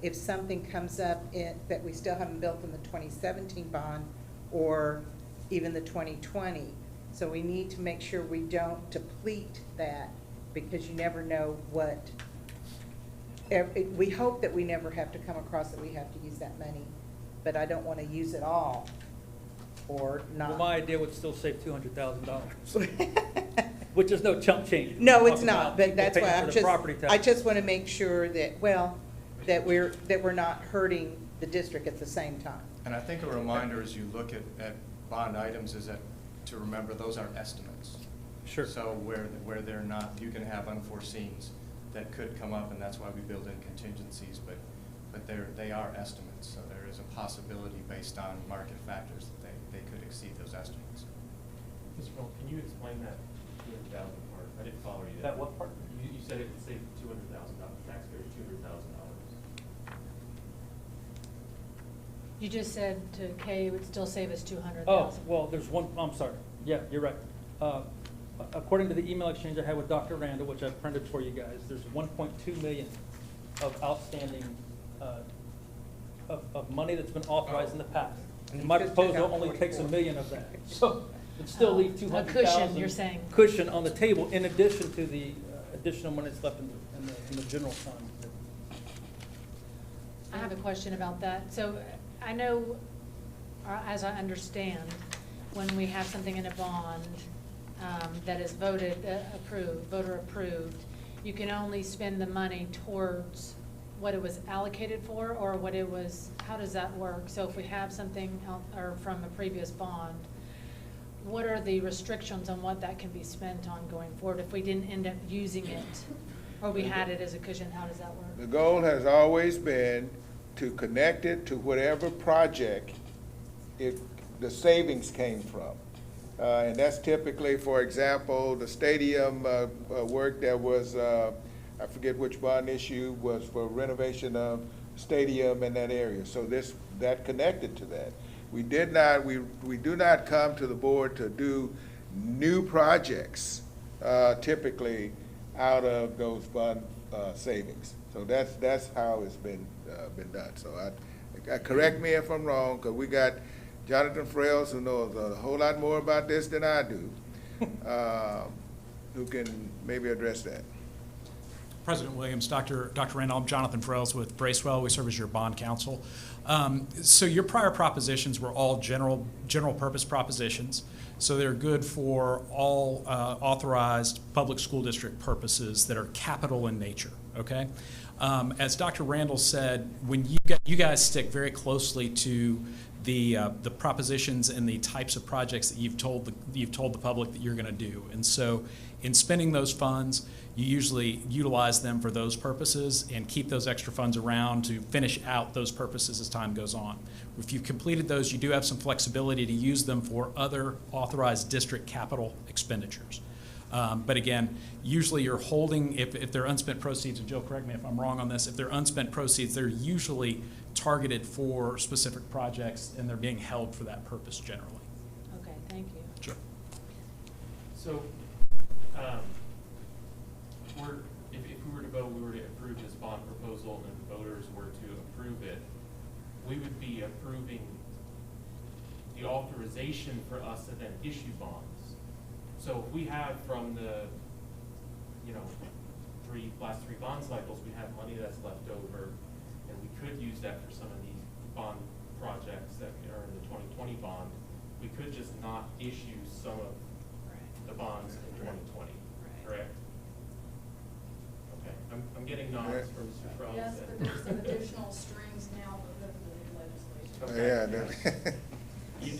if something comes up that we still haven't built in the 2017 bond or even the 2020. So we need to make sure we don't deplete that, because you never know what, we hope that we never have to come across that we have to use that money, but I don't want to use it all or not. Well, my idea would still save $200,000, which is no chump change. No, We're it's talking not, about but people that's paying why for the property I tax. just want to make sure that, well, that we're not hurting the district at the same time. And I think a reminder as you look at bond items is that, to remember, those are estimates. Sure. So where they're not, you can have unforeseens that could come up, and that's why we build in contingencies, but they are estimates. So there is a possibility based on market factors that they could exceed those estimates. Mr. Roll, can you explain that 200,000 part? I didn't follow you. That what part? You said it would save $200,000, taxpayers $200,000. You just said to Kay it would still save us $200,000. Oh, well, there's one, I'm sorry. Yeah, you're right. According to the email exchange I had with Dr. Randall, which I printed for you guys, there's 1.2 million of outstanding, of money that's been authorized in the past. And my Just took proposal out only takes 44. $1 million of that. So it'd still leave A 200,000. cushion, you're saying. Cushion on the table in addition to the additional money that's left in the general fund. I have a question about that. So I know, or as I understand, when we have something in a bond that is voter approved, you can only spend the money towards what it was allocated for or what it was, how does that work? So if we have something or from a previous bond, what are the restrictions on what that can be spent on going forward if we didn't end up using it? Or we had it as a cushion, how does that work? The goal has always been to connect it to whatever project the savings came from. And that's typically, for example, the stadium work that was, I forget which bond issue was for renovation of stadium in that area. So that connected to that. We do not come to the board to do new projects typically out of those bond savings. So that's how it's been done. So correct me if I'm wrong, because we got Jonathan Frails, who knows a whole lot more about this than I do, who can maybe address that. President Williams, Dr. Randall, I'm Jonathan Frails with Bracewell. We serve as your bond counsel. So your prior propositions were all general purpose propositions. So they're good for all authorized public school district purposes that are capital in nature, okay? As Dr. Randall said, when you guys stick very closely to the propositions and the types of projects that you've told the public that you're going to do. And so in spending those funds, you usually utilize them for those purposes and keep those extra funds around to finish out those purposes as time goes on. If you've completed those, you do have some flexibility to use them for other authorized district capital expenditures. But again, usually you're holding, if they're unspent proceeds, and Jill, correct me if I'm wrong on this, if they're unspent proceeds, they're usually targeted for specific projects and they're being held for that purpose generally. Okay, thank you. Sure. So, if we were to vote, we were to approve this bond proposal and the voters were to approve it, we would be approving the authorization for us to then issue bonds. So if we have from the, last three bond cycles, we have money that's left over, and we could use that for some of these bond projects that are in the 2020 bond, we could just not issue some of the bonds in 2020, correct? Okay, I'm getting nods from Mr. Frog. Yes, but there's some additional strings now because of the new legislation. Okay.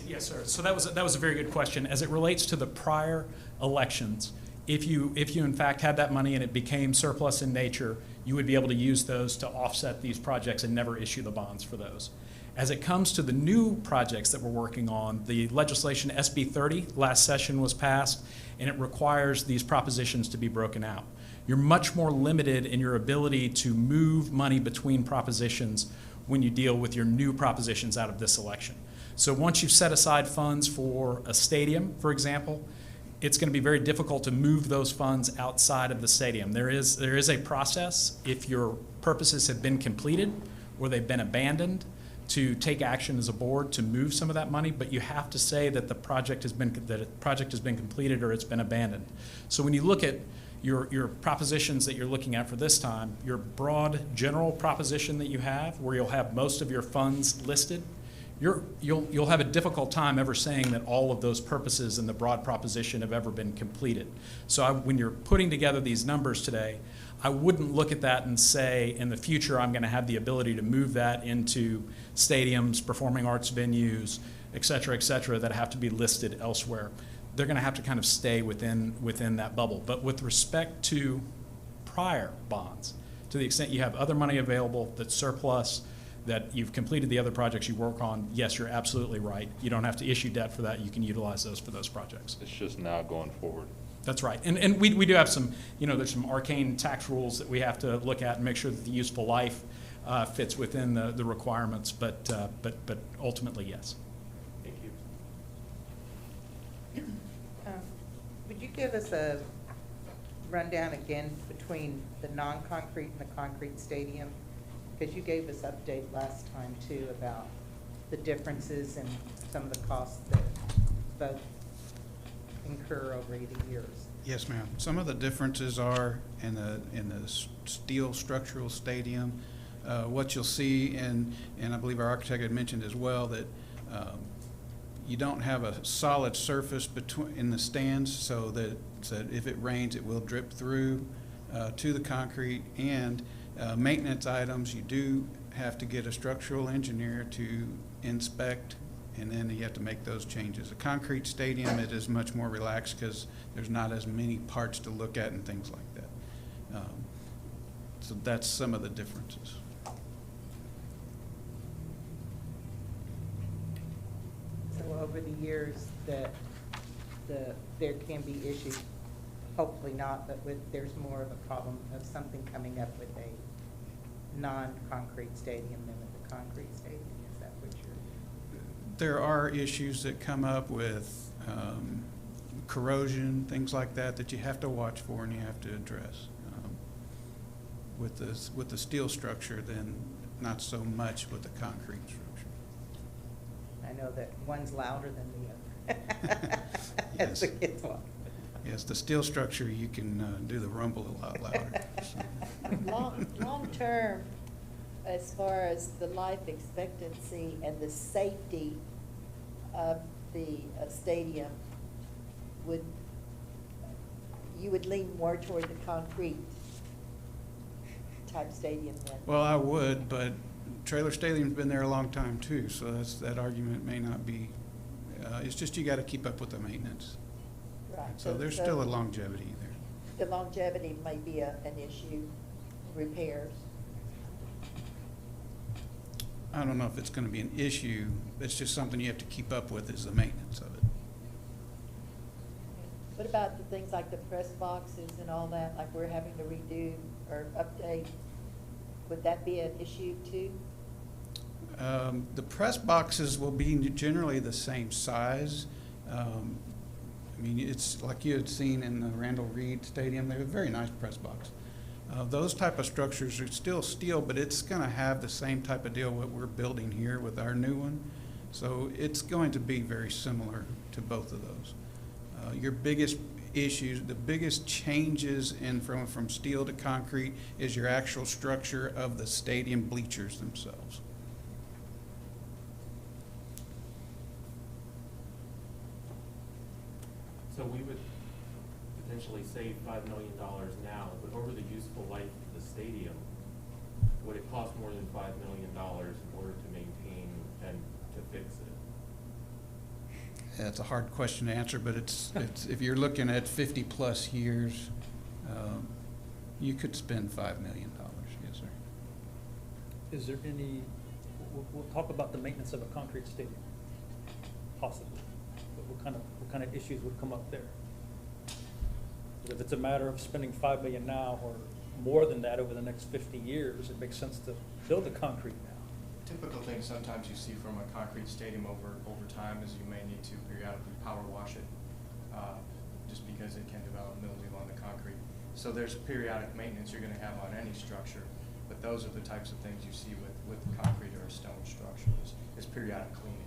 Yes, sir. So that was a very good question. As it relates to the prior elections, if you in fact had that money and it became surplus in nature, you would be able to use those to offset these projects and never issue the bonds for those. As it comes to the new projects that we're working on, the legislation SB 30 last session was passed, and it requires these propositions to be broken out. You're much more limited in your ability to move money between propositions when you deal with your new propositions out of this election. So once you've set aside funds for a stadium, for example, it's going to be very difficult to move those funds outside of the stadium. There is a process if your purposes have been completed or they've been abandoned to take action as a board to move some of that money, but you have to say that the project has been completed or it's been abandoned. So when you look at your propositions that you're looking at for this time, your broad general proposition that you have, where you'll have most of your funds listed, you'll have a difficult time ever saying that all of those purposes in the broad proposition have ever been completed. So when you're putting together these numbers today, I wouldn't look at that and say, in the future, I'm going to have the ability to move that into stadiums, performing arts venues, et cetera, that have to be listed elsewhere. They're going to have to kind of stay within that bubble. But with respect to prior bonds, to the extent you have other money available that's surplus, that you've completed the other projects you work on, yes, you're absolutely right. You don't have to issue debt for that. You can utilize those for those projects. It's just now going forward. That's right. And we do have some, there's some arcane tax rules that we have to look at and make sure that the useful life fits within the requirements, but ultimately, yes. Thank you. Would you give us a rundown again between the non-concrete and the concrete stadium? Because you gave us update last time too about the differences and some of the costs that both incur over the years. Yes, ma'am. Some of the differences are in the steel structural stadium. What you'll see, and I believe our architect had mentioned as well, that you don't have a solid surface in the stands, so that if it rains, it will drip through to the concrete. And maintenance items, you do have to get a structural engineer to inspect, and then you have to make those changes. A concrete stadium, it is much more relaxed because there's not as many parts to look at and things like that. So that's some of the differences. So over the years that there can be issues, hopefully not, but there's more of a problem of something coming up with a non-concrete stadium than with a concrete stadium. Is that what you're? There are issues that come up with corrosion, things like that, that you have to watch for and you have to address. With the steel structure, then not so much with the concrete structure. I know that one's louder than the other. As the kids walk. Yes, the steel structure, you can do the rumble a lot louder. So. Long term, as far as the life expectancy and the safety of the stadium, you would lean more toward the concrete type stadium then? Well, I would, but Trailer Stadium's been there a long time too, so that argument may not be. It's just you got to keep up with the maintenance. Right. So there's still a longevity there. The longevity may be an issue, repairs. I don't know if it's going to be an issue. It's just something you have to keep up with, is the maintenance of it. What about the things like the press boxes and all that, like we're having to redo or update? Would that be an issue too? The press boxes will be generally the same size. I mean, it's like you had seen in the Randall Reed Stadium. They're a very nice press box. Those type of structures are still steel, but it's going to have the same type of deal what we're building here with our new one. So it's going to be very similar to both of those. Your biggest issues, the biggest changes from steel to concrete is your actual structure of the stadium bleachers themselves. So we would potentially save $5 million now, but over the useful life of the stadium, would it cost more than $5 million in order to maintain and to fix it? That's a hard question to answer, but it's if you're looking at 50+ years, you could spend $5 million. Yes, sir. Is there any, we'll talk about the maintenance of a concrete stadium, possibly. But what kind of issues would come up there? If it's a matter of spending $5 million now or more than that over the next 50 years, it makes sense to build the concrete now. Typical thing sometimes you see from a concrete stadium over time is you may need to periodically power wash it, just because it can develop mildew on the concrete. So there's periodic maintenance you're going to have on any structure, but those are the types of things you see with concrete or a stone structure is periodic cleaning.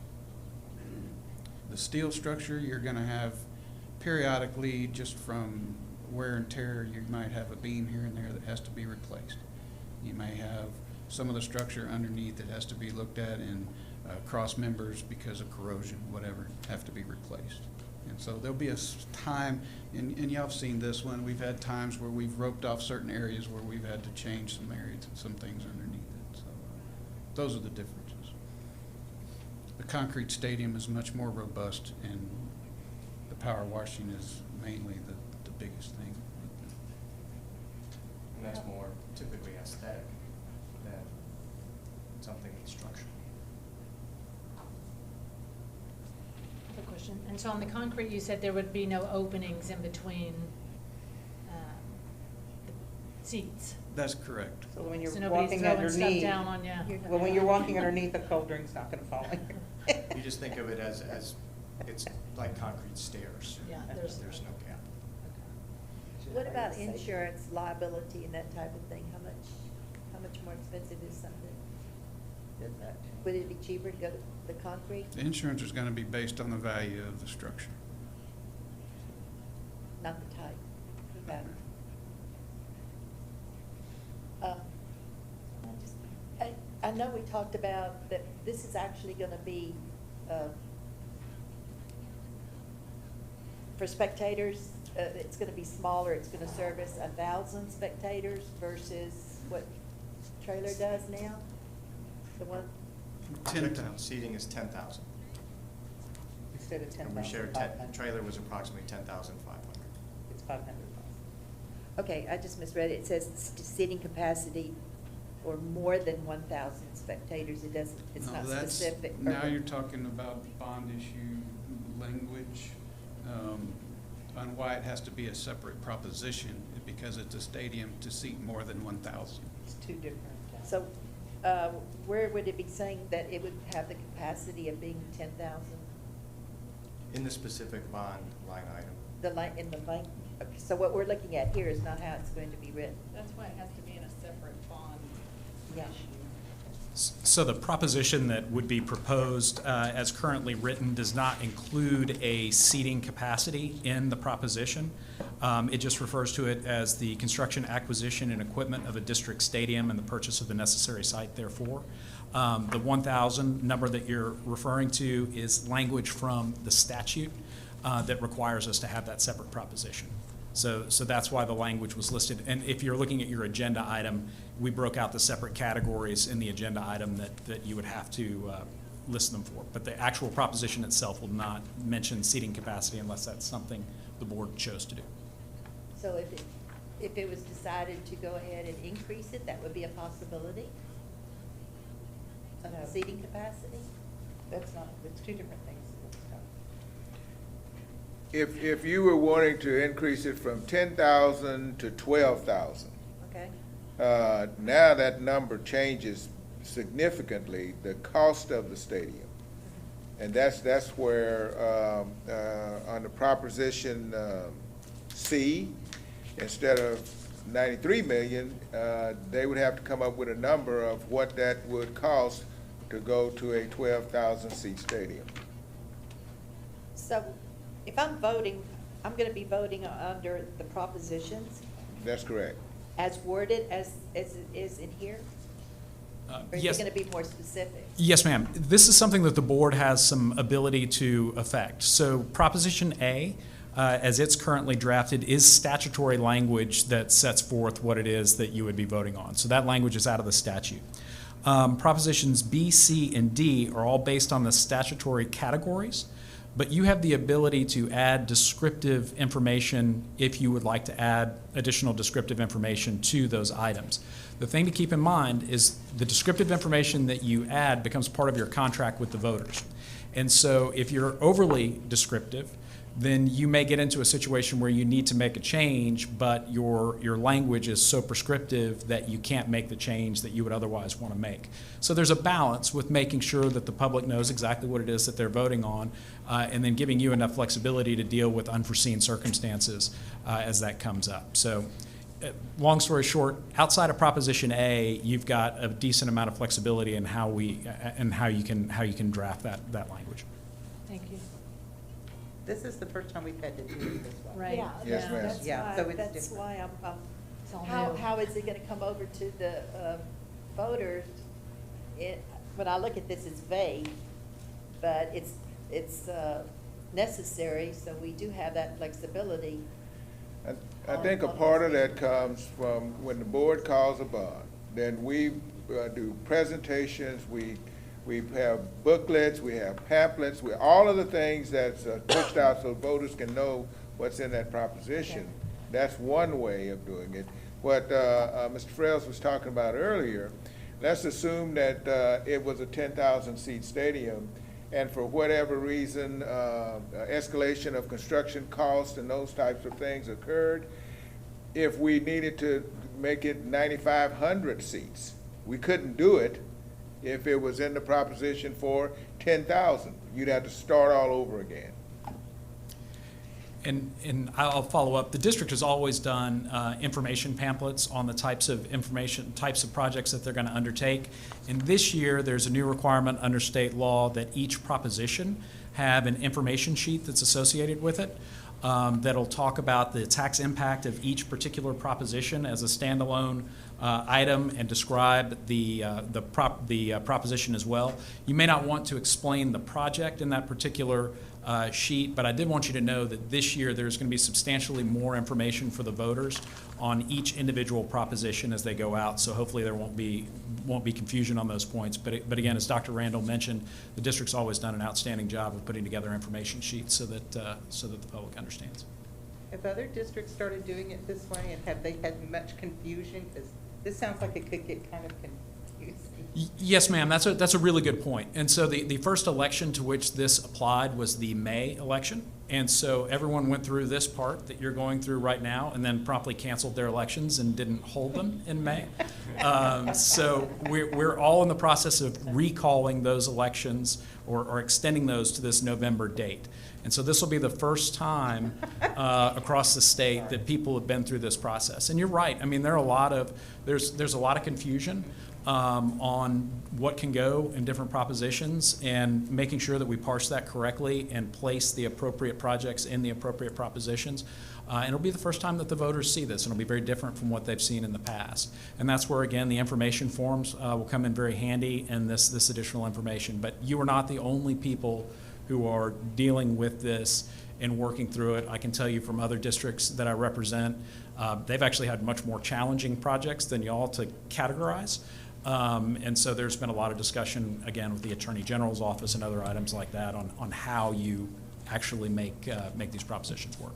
The steel structure, you're going to have periodically, just from wear and tear, you might have a beam here and there that has to be replaced. You may have some of the structure underneath that has to be looked at and cross members because of corrosion, whatever, have to be replaced. And so there'll be a time, and y'all have seen this one, we've had times where we've roped off certain areas where we've had to change some areas and some things underneath it. So those are the differences. The concrete stadium is much more robust, and the power washing is mainly the biggest thing. And that's more typically aesthetic than something that's structural. Good question. And so on the concrete, you said there would be no openings in between the seats. That's correct. So when you're So nobody's walking throwing stuff underneath, down on you. well, when you're walking underneath, the cold drink's not gonna fall in. You just think of it as it's like concrete stairs. Yeah, There's no gap. What about insurance, liability, and that type of thing? How much more expensive is something? Would it be cheaper to go to the concrete? The insurance is gonna be based on the value of the structure. Not the type? Okay. I know we talked about that this is actually gonna be, for spectators, it's gonna be smaller, it's gonna service 1,000 spectators versus what trailer does now? The one, 10,000. Seating is 10,000. Instead of 10,000. And we shared trailer was approximately 10,500. It's 500. okay, I just misread it. It says seating capacity or more than 1,000 spectators. It doesn't, it's No, not that's- specific. Now you're talking about bond issue language, on why it has to be a separate proposition, because it's a stadium to seat more than 1,000. It's two different. So, where would it be saying that it would have the capacity of being 10,000? In the specific bond line item. The line, in the line, okay, so what we're looking at here is not how it's going to be written. That's why it has to be in a separate bond Yeah. issue. So the proposition that would be proposed as currently written does not include a seating capacity in the proposition. It just refers to it as the construction, acquisition, and equipment of a district stadium and the purchase of the necessary site therefore. The 1,000 number that you're referring to is language from the statute that requires us to have that separate proposition. So that's why the language was listed. And if you're looking at your agenda item, we broke out the separate categories in the agenda item that you would have to list them for. But the actual proposition itself will not mention seating capacity unless that's something the board chose to do. So if it was decided to go ahead and increase it, that would be a possibility? Of the seating capacity? That's not, it's two different things. If you were wanting to increase it from 10,000 to 12,000, Okay. now that number changes significantly the cost of the stadium. And that's where, on the proposition C, instead of 93 million, they would have to come up with a number of what that would cost to go to a 12,000 seat stadium. So if I'm voting, I'm gonna be voting under the propositions That's correct. as worded as it is in here? Or is it Yes. gonna be more specific? Yes, ma'am. This is something that the board has some ability to affect. So Proposition A, as it's currently drafted, is statutory language that sets forth what it is that you would be voting on. So that language is out of the statute. Propositions B, C, and D are all based on the statutory categories, but you have the ability to add descriptive information if you would like to add additional descriptive information to those items. The thing to keep in mind is the descriptive information that you add becomes part of your contract with the voters. And so if you're overly descriptive, then you may get into a situation where you need to make a change, but your language is so prescriptive that you can't make the change that you would otherwise want to make. So there's a balance with making sure that the public knows exactly what it is that they're voting on, and then giving you enough flexibility to deal with unforeseen circumstances as that comes up. So long story short, outside of Proposition A, you've got a decent amount of flexibility in how you can draft that language. Thank you. This is the first time we've had to do it this way. Right. Yeah, Yes, yeah, ma'am. that's Yeah, why, so it's that's different. why It's all how new. is it gonna come over to the voters? when I look at this, it's vague, but it's necessary, so we do have that flexibility. I think a part of that comes from when the board calls a bond, then we do presentations, we have booklets, we have pamphlets, all of the things that's pushed out so voters can know what's in that proposition. Okay. That's one way of doing it. What Mr. Frails was talking about earlier, let's assume that it was a 10,000 seat stadium, and for whatever reason, escalation of construction costs and those types of things occurred. If we needed to make it 9,500 seats, we couldn't do it if it was in the proposition for 10,000. You'd have to start all over again. And I'll follow up. The district has always done information pamphlets on the types of projects that they're going to undertake. And this year, there's a new requirement under state law that each proposition have an information sheet that's associated with it that'll talk about the tax impact of each particular proposition as a standalone item and describe the proposition as well. You may not want to explain the project in that particular sheet, but I did want you to know that this year there's going to be substantially more information for the voters on each individual proposition as they go out. So hopefully there won't be confusion on those points. But again, as Dr. Randall mentioned, the district's always done an outstanding job of putting together information sheets so that the public understands. Have other districts started doing it this way, and have they had much confusion? Because this sounds like it could get kind of confusing. Yes, ma'am. That's a really good point. And so the first election to which this applied was the May election. And so everyone went through this part that you're going through right now and then promptly canceled their elections and didn't hold them in May. So we're all in the process of recalling those elections or extending those to this November date. And so this will be the first time across the state that people have been through this process. And you're right. I mean, there's a lot of confusion on what can go in different propositions, and making sure that we parse that correctly and place the appropriate projects in the appropriate propositions. And it'll be the first time that the voters see this, and it'll be very different from what they've seen in the past. And that's where, again, the information forms will come in very handy, and this additional information. But you are not the only people who are dealing with this and working through it. I can tell you from other districts that I represent, they've actually had much more challenging projects than y'all to categorize. And so there's been a lot of discussion, again, with the Attorney General's office and other items like that on how you actually make these propositions work.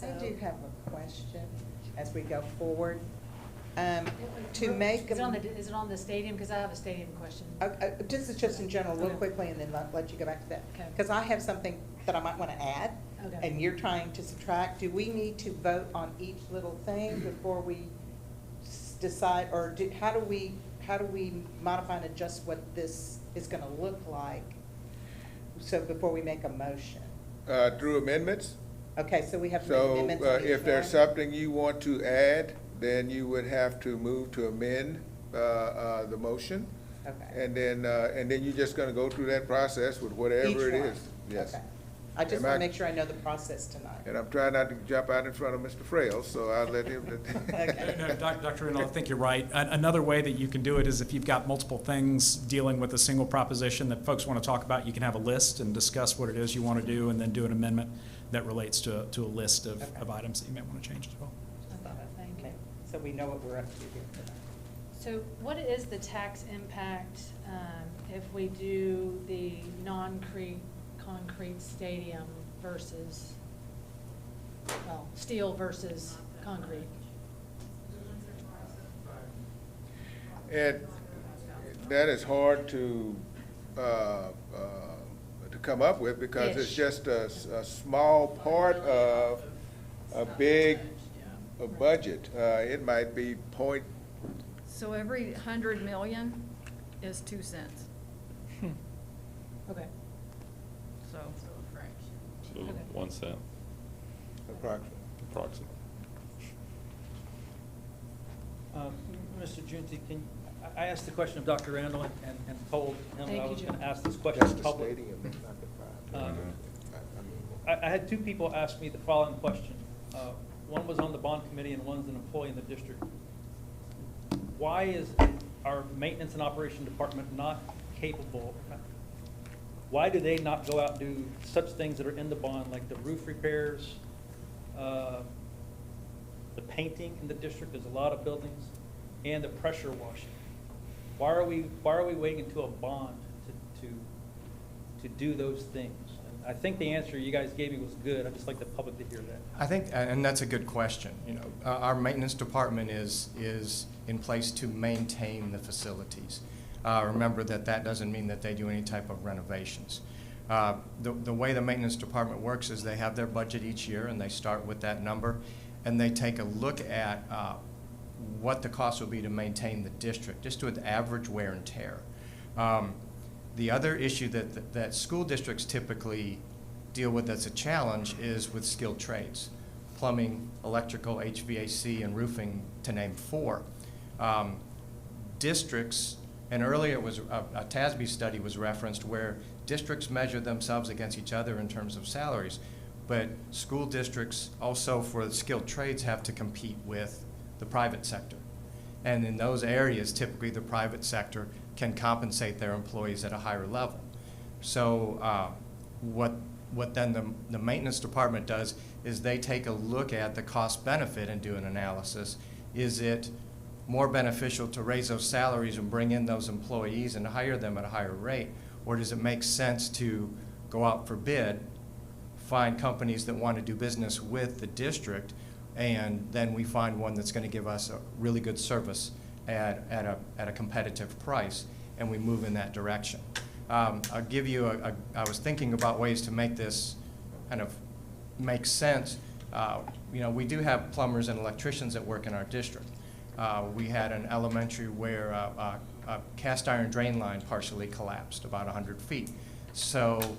I do have a question as we go forward. To make Is it on the stadium? Because I have a stadium question. This is just in general, real quickly, and then let you go back to that. Okay. Because I have something that I might want to add, Okay. and you're trying to subtract. Do we need to vote on each little thing before we decide, or how do we modify and adjust what this is going to look like? So before we make a motion. Through amendments. Okay, so we have to make So amendments on each if there's one? something you want to add, then you would have to move to amend the motion. Okay. And then you're just gonna go through that process with whatever it Each one? is. Yes. Okay. I just Am want to make sure I know the process tonight. And I'm trying not to jump out in front of Mr. Frail, so I'll let him. Okay. No, Dr. Randall, I think you're right. Another way that you can do it is if you've got multiple things dealing with a single proposition that folks want to talk about, you can have a list and discuss what it is you want to do, and then do an amendment that relates to a list of items that you may want to change as well. Okay, so we know what we're up to here tonight. So what is the tax impact if we do the concrete stadium versus, well, steel versus concrete? And that is hard to come up with, because it's just a small part of a big budget. It might be point. So every 100 million is 2 cents. Okay. So. So 1 cent approximately. Mr. Junti, I asked the question of Dr. Randall and told him that I was going to ask this question That's in the public. stadium, not the five. I had two people ask me the following question. One was on the bond committee and one's an employee in the district. Why our maintenance and operation department not capable? Why do they not go out and do such things that are in the bond, like the roof repairs, the painting in the district? There's a lot of buildings, and the pressure washing. Why are we waiting until a bond to do those things? And I think the answer you guys gave me was good. I'd just like the public to hear that. I think, and that's a good question. You know, our maintenance department is in place to maintain the facilities. Remember that doesn't mean that they do any type of renovations. The way the maintenance department works is they have their budget each year, and they start with that number, and they take a look at what the cost will be to maintain the district, just with average wear and tear. The other issue that school districts typically deal with as a challenge is with skilled trades: plumbing, electrical, HVAC, and roofing, to name 4. Districts, and earlier it was a TASB study was referenced where districts measure themselves against each other in terms of salaries, but school districts also for the skilled trades have to compete with the private sector. And in those areas, typically the private sector can compensate their employees at a higher level. So what then the maintenance department does is they take a look at the cost benefit and do an analysis. Is it more beneficial to raise those salaries and bring in those employees and hire them at a higher rate? Or does it make sense to go out for bid, find companies that want to do business with the district, and then we find one that's going to give us a really good service at a competitive price, and we move in that direction. I'll give you I was thinking about ways to make this kind of make sense. You know, we do have plumbers and electricians that work in our district. We had an elementary where a cast iron drain line partially collapsed about 100 feet. So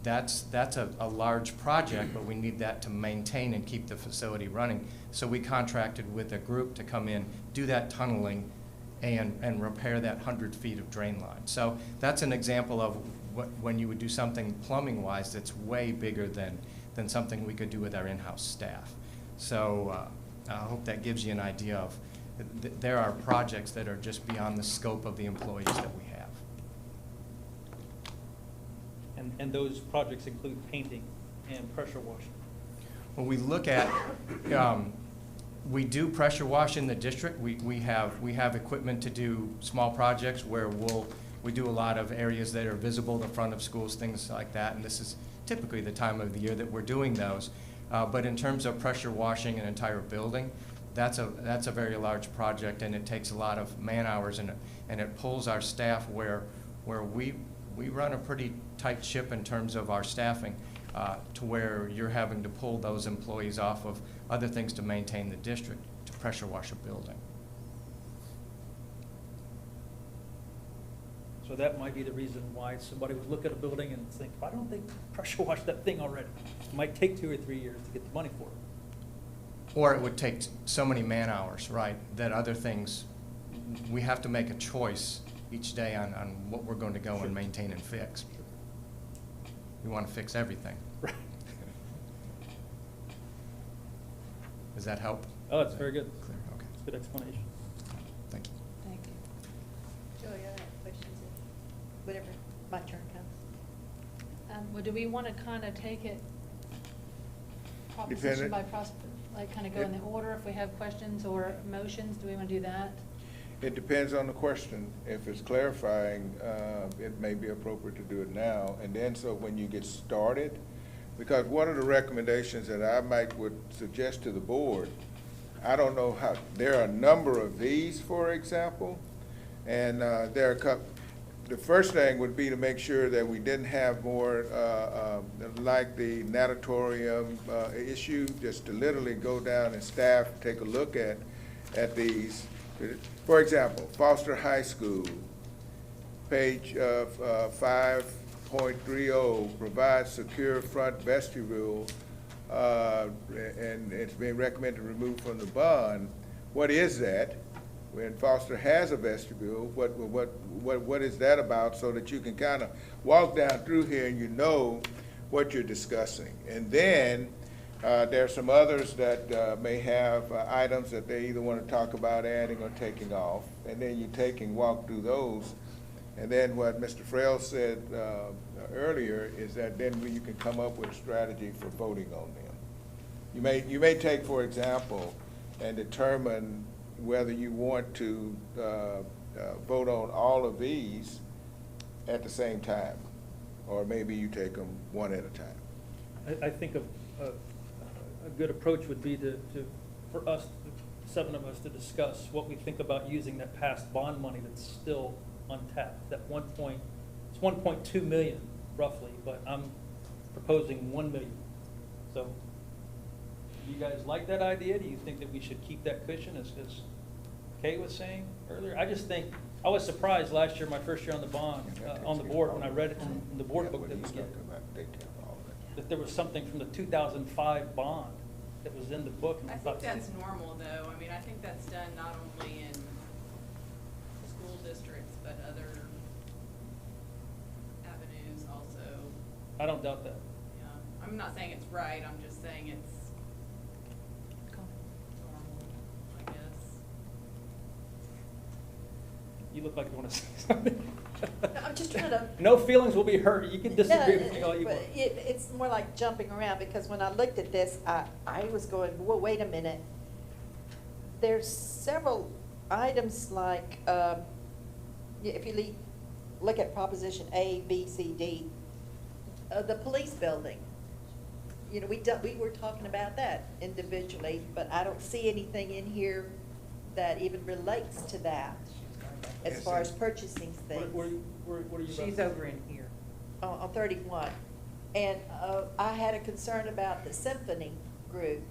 that's a large project, but we need that to maintain and keep the facility running. So we contracted with a group to come in, do that tunneling, and repair that 100 feet of drain line. So that's an example of when you would do something plumbing-wise that's way bigger than something we could do with our in-house staff. So I hope that gives you an idea of there are projects that are just beyond the scope of the employees that we have. And those projects include painting and pressure washing. When we look at, we do pressure wash in the district. We have equipment to do small projects where we do a lot of areas that are visible, the front of schools, things like that, and this is typically the time of the year that we're doing those. But in terms of pressure washing an entire building, that's a very large project, and it takes a lot of man hours, and it pulls our staff where we run a pretty tight ship in terms of our staffing, to where you're having to pull those employees off of other things to maintain the district to pressure wash a building. So that might be the reason why somebody would look at a building and think, why don't they pressure wash that thing already? It might take 2 or 3 years to get the money for it. Or it would take so many man hours, right, that other things, we have to make a choice each day on what we're going to go and maintain and fix. We want to fix everything. Right. Does that help? Oh, that's very good. Clear, okay. Good explanation. Thank you. Thank you. Joey, I have questions, whenever my turn comes. Well, do we want to kind of take it proposition Dependent. by proposition, like kind of go in the order if we have questions or motions? Do we want to do that? It depends on the question. If it's clarifying, it may be appropriate to do it now. And then, so when you get started, because one of the recommendations that I would suggest to the board, I don't know how, there are a number of these, for example, and there are the first thing would be to make sure that we didn't have more like the natatorium issue, just to literally go down and staff take a look at these. For example, Foster High School, page 5.30, provides secure front vestibule, and it's been recommended removed from the bond. What is that? When Foster has a vestibule, what is that about, so that you can kind of walk down through here and you know what you're discussing. And then There are some others that may have items that they either want to talk about adding or taking off, and then you take and walk through those. And then what Mr. Frail said earlier is that then you can come up with a strategy for voting on them. You may take, for example, and determine whether you want to vote on all of these at the same time, or maybe you take them one at a time. I think a good approach would be for us, 7 of us, to discuss what we think about using that past bond money that's still untapped. That it's 1.2 million roughly, but I'm proposing 1 million. So, do you guys like that idea? Do you think that we should keep that cushion, as Kay was saying earlier? I just think, I was surprised last year, my first year on the bond, on the board, when I read it in the board book that we get, that there was something from the 2005 bond that was in the book. And I think that's normal, though. I mean, I think that's done not only in school districts, but other avenues also. I don't doubt that. Yeah, I'm not saying it's right, I'm just saying it's normal, I guess. You look like you want to say something. No, I'm just trying to. No feelings will be hurt. You can disagree with me all you but want. it's more like jumping around, because when I looked at this, I was going, well, wait a minute. There's several items like, if you look at Proposition A, B, C, D, the police building. You know, we were talking about that individually, but I don't see anything in here that even relates to that as far as purchasing things. What are you She's over in here. On 31. And I had a concern about the symphony group,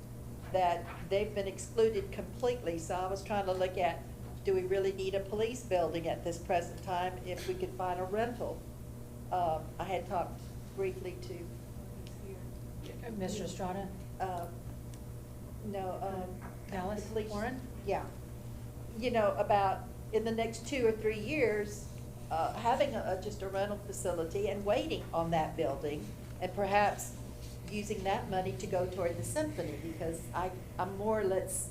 that they've been excluded completely. So I was trying to look at, do we really need a police building at this present time if we could find a rental? I had talked briefly to Mr. Estrada? Dallas? the police. Warren? Yeah. You know, about in the next 2 or 3 years, having just a rental facility and waiting on that building, and perhaps using that money to go toward the symphony, because I'm more or less,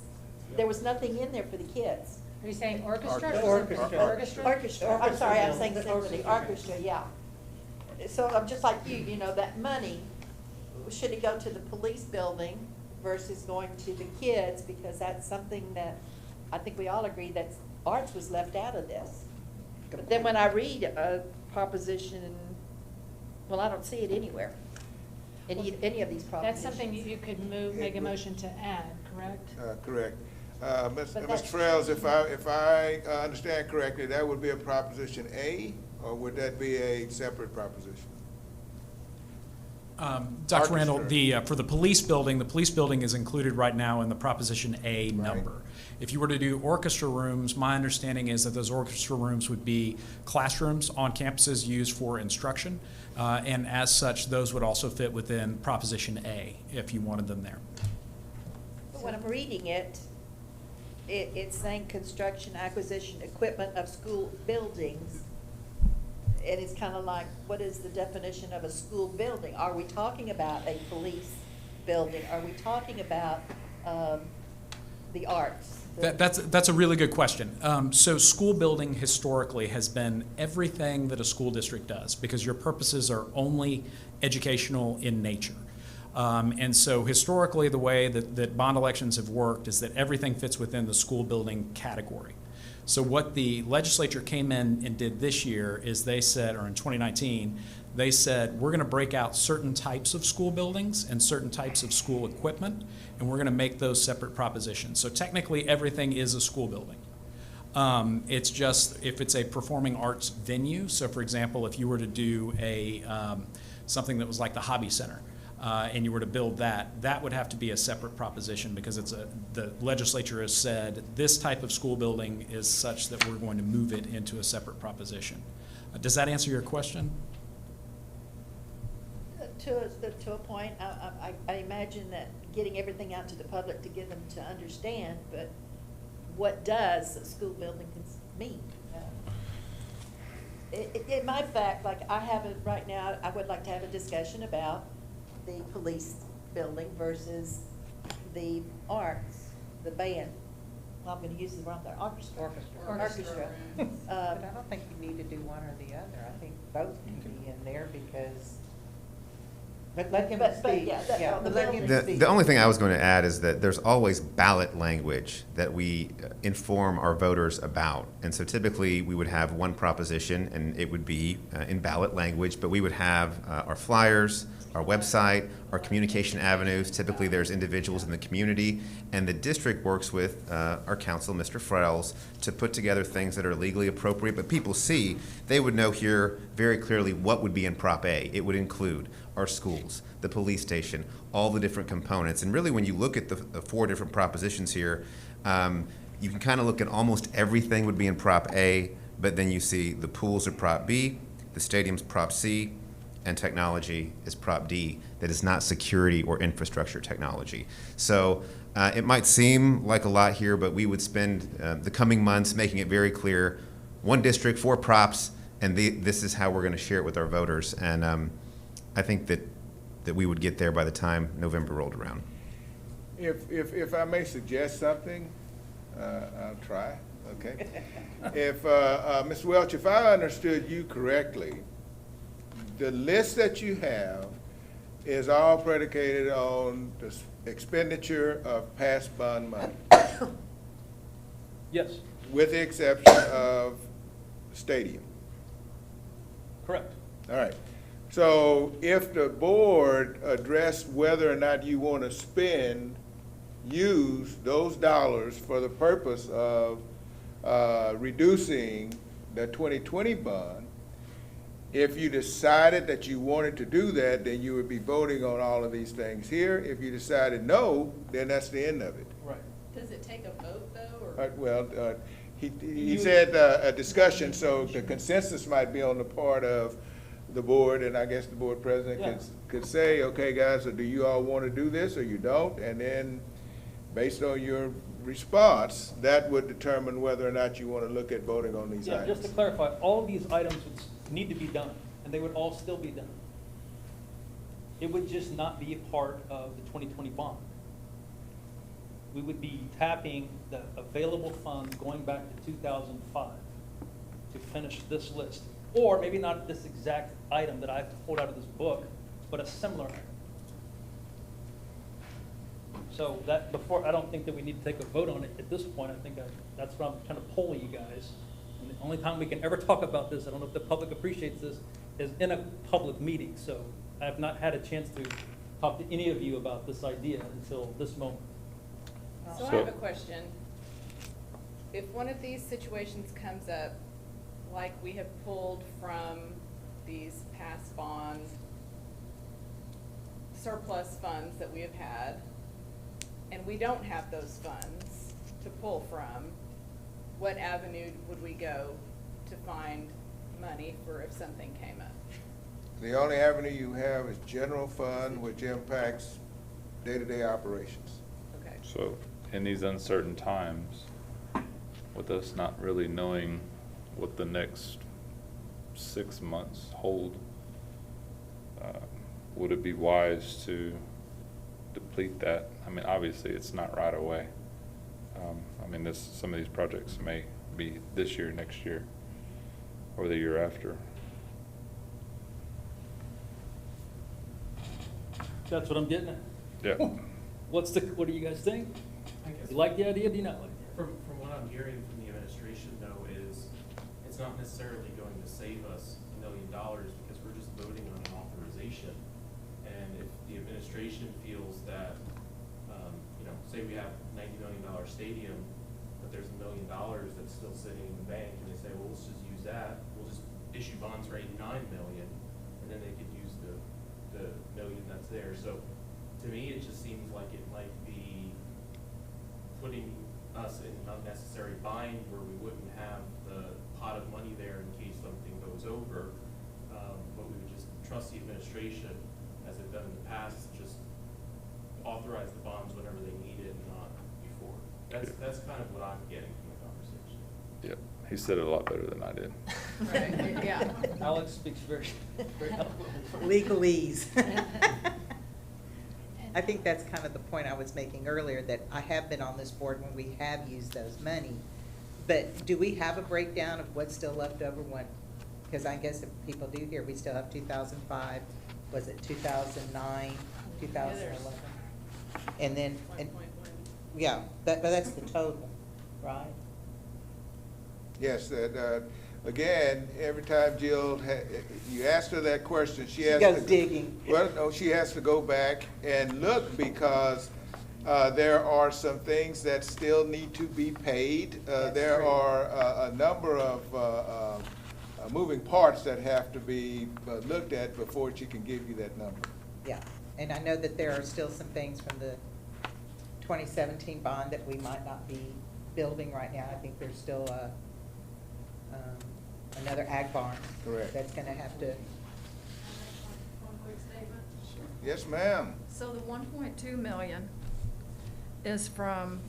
there was nothing in there for the kids. Are you saying orchestra? Orchestra. Orchestra? Orchestra, I'm sorry, I'm saying symphony, orchestra, yeah. So I'm just like you know, that money, should it go to the police building versus going to the kids, because that's something that I think we all agree that arts was left out of this. But then when I read a proposition, well, I don't see it anywhere, in any of these propositions. That's something you could make a motion to add, correct? Correct. But Mr. that's- Frails, if I understand correctly, that would be a Proposition A, or would that be a separate proposition? Dr. Randall, Orchestra. for the police building is included right now in the Proposition A number. If you were to do orchestra rooms, my understanding is that those orchestra rooms would be classrooms on campuses used for instruction, and as such, those would also fit within Proposition A if you wanted them there. But when I'm reading it, it's saying construction, acquisition, equipment of school buildings. And it's kind of like, what is the definition of a school building? Are we talking about a police building? Are we talking about the arts? That's a really good question. So school building historically has been everything that a school district does, because your purposes are only educational in nature. And so historically, the way that bond elections have worked is that everything fits within the school building category. So what the legislature came in and did this year is they said, or in 2019, they said, we're going to break out certain types of school buildings and certain types of school equipment, and we're going to make those separate propositions. So technically, everything is a school building. It's just if it's a performing arts venue. So for example, if you were to do something that was like the Hobby Center, and you were to build that would have to be a separate proposition, because the legislature has said this type of school building is such that we're going to move it into a separate proposition. Does that answer your question? To a point, I imagine that getting everything out to the public to get them to understand, but what does a school building mean? In my fact, like I have it right now, I would like to have a discussion about the police building versus the arts, the band. Well, I'm gonna use the wrong, the orchestra. Orchestra. Uh, But I don't think you need to do one or the other. I think both can be in there because, but let him But, speak. yeah, that- But let him The, speak. the only thing I was going to add is that there's always ballot language that we inform our voters about. And so typically, we would have one proposition, and it would be in ballot language, but we would have our flyers, our website, our communication avenues. Typically, there's individuals in the community, and the district works with our council, Mr. Frells, to put together things that are legally appropriate, but people see, they would know here very clearly what would be in Prop A. It would include our schools, the police station, all the different components. And really, when you look at the four different propositions here, you can kind of look at almost everything would be in Prop A, but then you see the pools are Prop B, the stadium's Prop C, and technology is Prop D, that is not security or infrastructure technology. So it might seem like a lot here, but we would spend the coming months making it very clear, one district, four props, and this is how we're going to share it with our voters. And I think that we would get there by the time November rolled around. If I may suggest something, I'll try, okay? If, Ms. Welch, if I understood you correctly, the list that you have is all predicated on the expenditure of past bond money, Yes, with the exception of stadium. correct. All right. So if the board addressed whether or not you want to use those dollars for the purpose of reducing the 2020 bond, if you decided that you wanted to do that, then you would be voting on all of these things here. If you decided no, then that's the end of it. Right. Does it take a vote, though, or? Well, he said a discussion, so the consensus might be on the part of the board, and I guess the board president could say, okay, guys, so do you all want to do this or you don't? And then, based on your response, that would determine whether or not you want to look at voting on these Yeah, items. just to clarify, all of these items would need to be done, and they would all still be done. It would just not be a part of the 2020 bond. We would be tapping the available funds going back to 2005 to finish this list. Or maybe not this exact item that I have to pull out of this book, but a similar item. So that before, I don't think that we need to take a vote on it at this point. I think that's what I'm trying to poll you guys. And the only time we can ever talk about this, I don't know if the public appreciates this, is in a public meeting. So I have not had a chance to talk to any of you about this idea until this moment. So I have a question. If one of these situations comes up, like we have pulled from these past bond surplus funds that we have had, and we don't have those funds to pull from, what avenue would we go to find money for if something came up? The only avenue you have is general fund, which impacts day-to-day operations. Okay. So in these uncertain times, with us not really knowing what the next 6 months hold, would it be wise to deplete that? I mean, obviously, it's not right away. I mean, some of these projects may be this year, next year, or the year after. That's what I'm getting at. Yeah. What do you guys think? You like the idea, do you not like it? From what I'm hearing from the administration, though, is it's not necessarily going to save us $1 million because we're just voting on an authorization. And if the administration feels that, say we have $90 million stadium, but there's $1 million that's still sitting in the bank, and they say, well, let's just use that. We'll just issue bonds for $89 million, and then they could use the million that's there. So to me, it just seems like it might be putting us in unnecessary bind where we wouldn't have the pot of money there in case something goes over, but we would just trust the administration, as they've done in the past, just authorize the bonds whenever they need it, not before. That's kind of what I'm getting from the conversation. Yep. He said it a lot better than I did. Right, yeah. Alex speaks very, very eloquently. Legalese. I think that's kind of the point I was making earlier, that I have been on this board when we have used those money. But do we have a breakdown of what's still left over when, because I guess if people do here, we still have 2005, was it 2009, 2011? And then, yeah, but that's the total, right? Yes, again, every time Jill, you asked her that question, she has goes to. digging. Well, no, she has to go back and look because there are some things that still need to be paid. There are a number of moving parts that have to be looked at before she can give you that number. Yeah, and I know that there are still some things from the 2017 bond that we might not be building right now. I think there's still another ag barn. Correct. That's gonna have to, One quick statement. Yes, ma'am. So the 1.2 million is from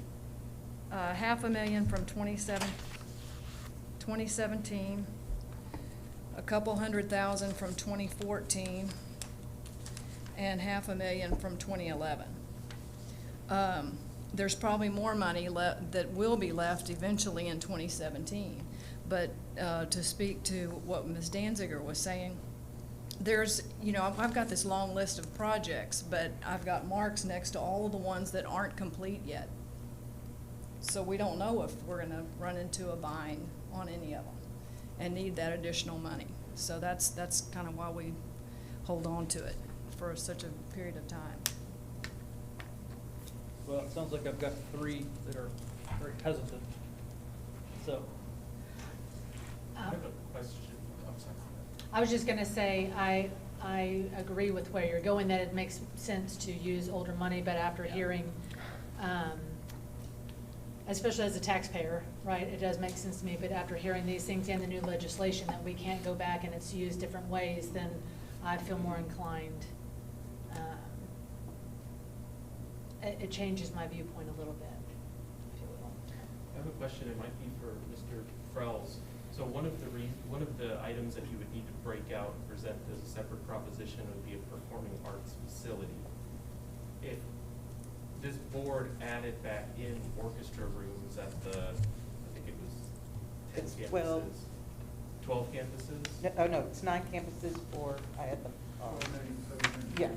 $500,000 from 2017, a couple $100,000 from 2014, and $500,000 from 2011. There's probably more money that will be left eventually in 2017. But to speak to what Ms. Danziger was saying, there's, I've got this long list of projects, but I've got marks next to all of the ones that aren't complete yet. So we don't know if we're gonna run into a bind on any of them and need that additional money. So that's kind of why we hold on to it for such a period of time. Well, it sounds like I've got three that are very hesitant, so. I have a question. I'm sorry. I was just gonna say, I agree with where you're going, that it makes sense to use older money, but after hearing, especially as a taxpayer, right, it does make sense to me, but after hearing these things and the new legislation that we can't go back and it's used different ways, then I feel more inclined. It changes my viewpoint a little bit, if you will. I have a question. It might be for Mr. Frells. So one of the items that you would need to break out and present as a separate proposition would be a performing arts facility. If this board added back in orchestra rooms at I think it was 10 It's campuses, 12 campuses? no, it's 9 campuses for, I had them, yeah.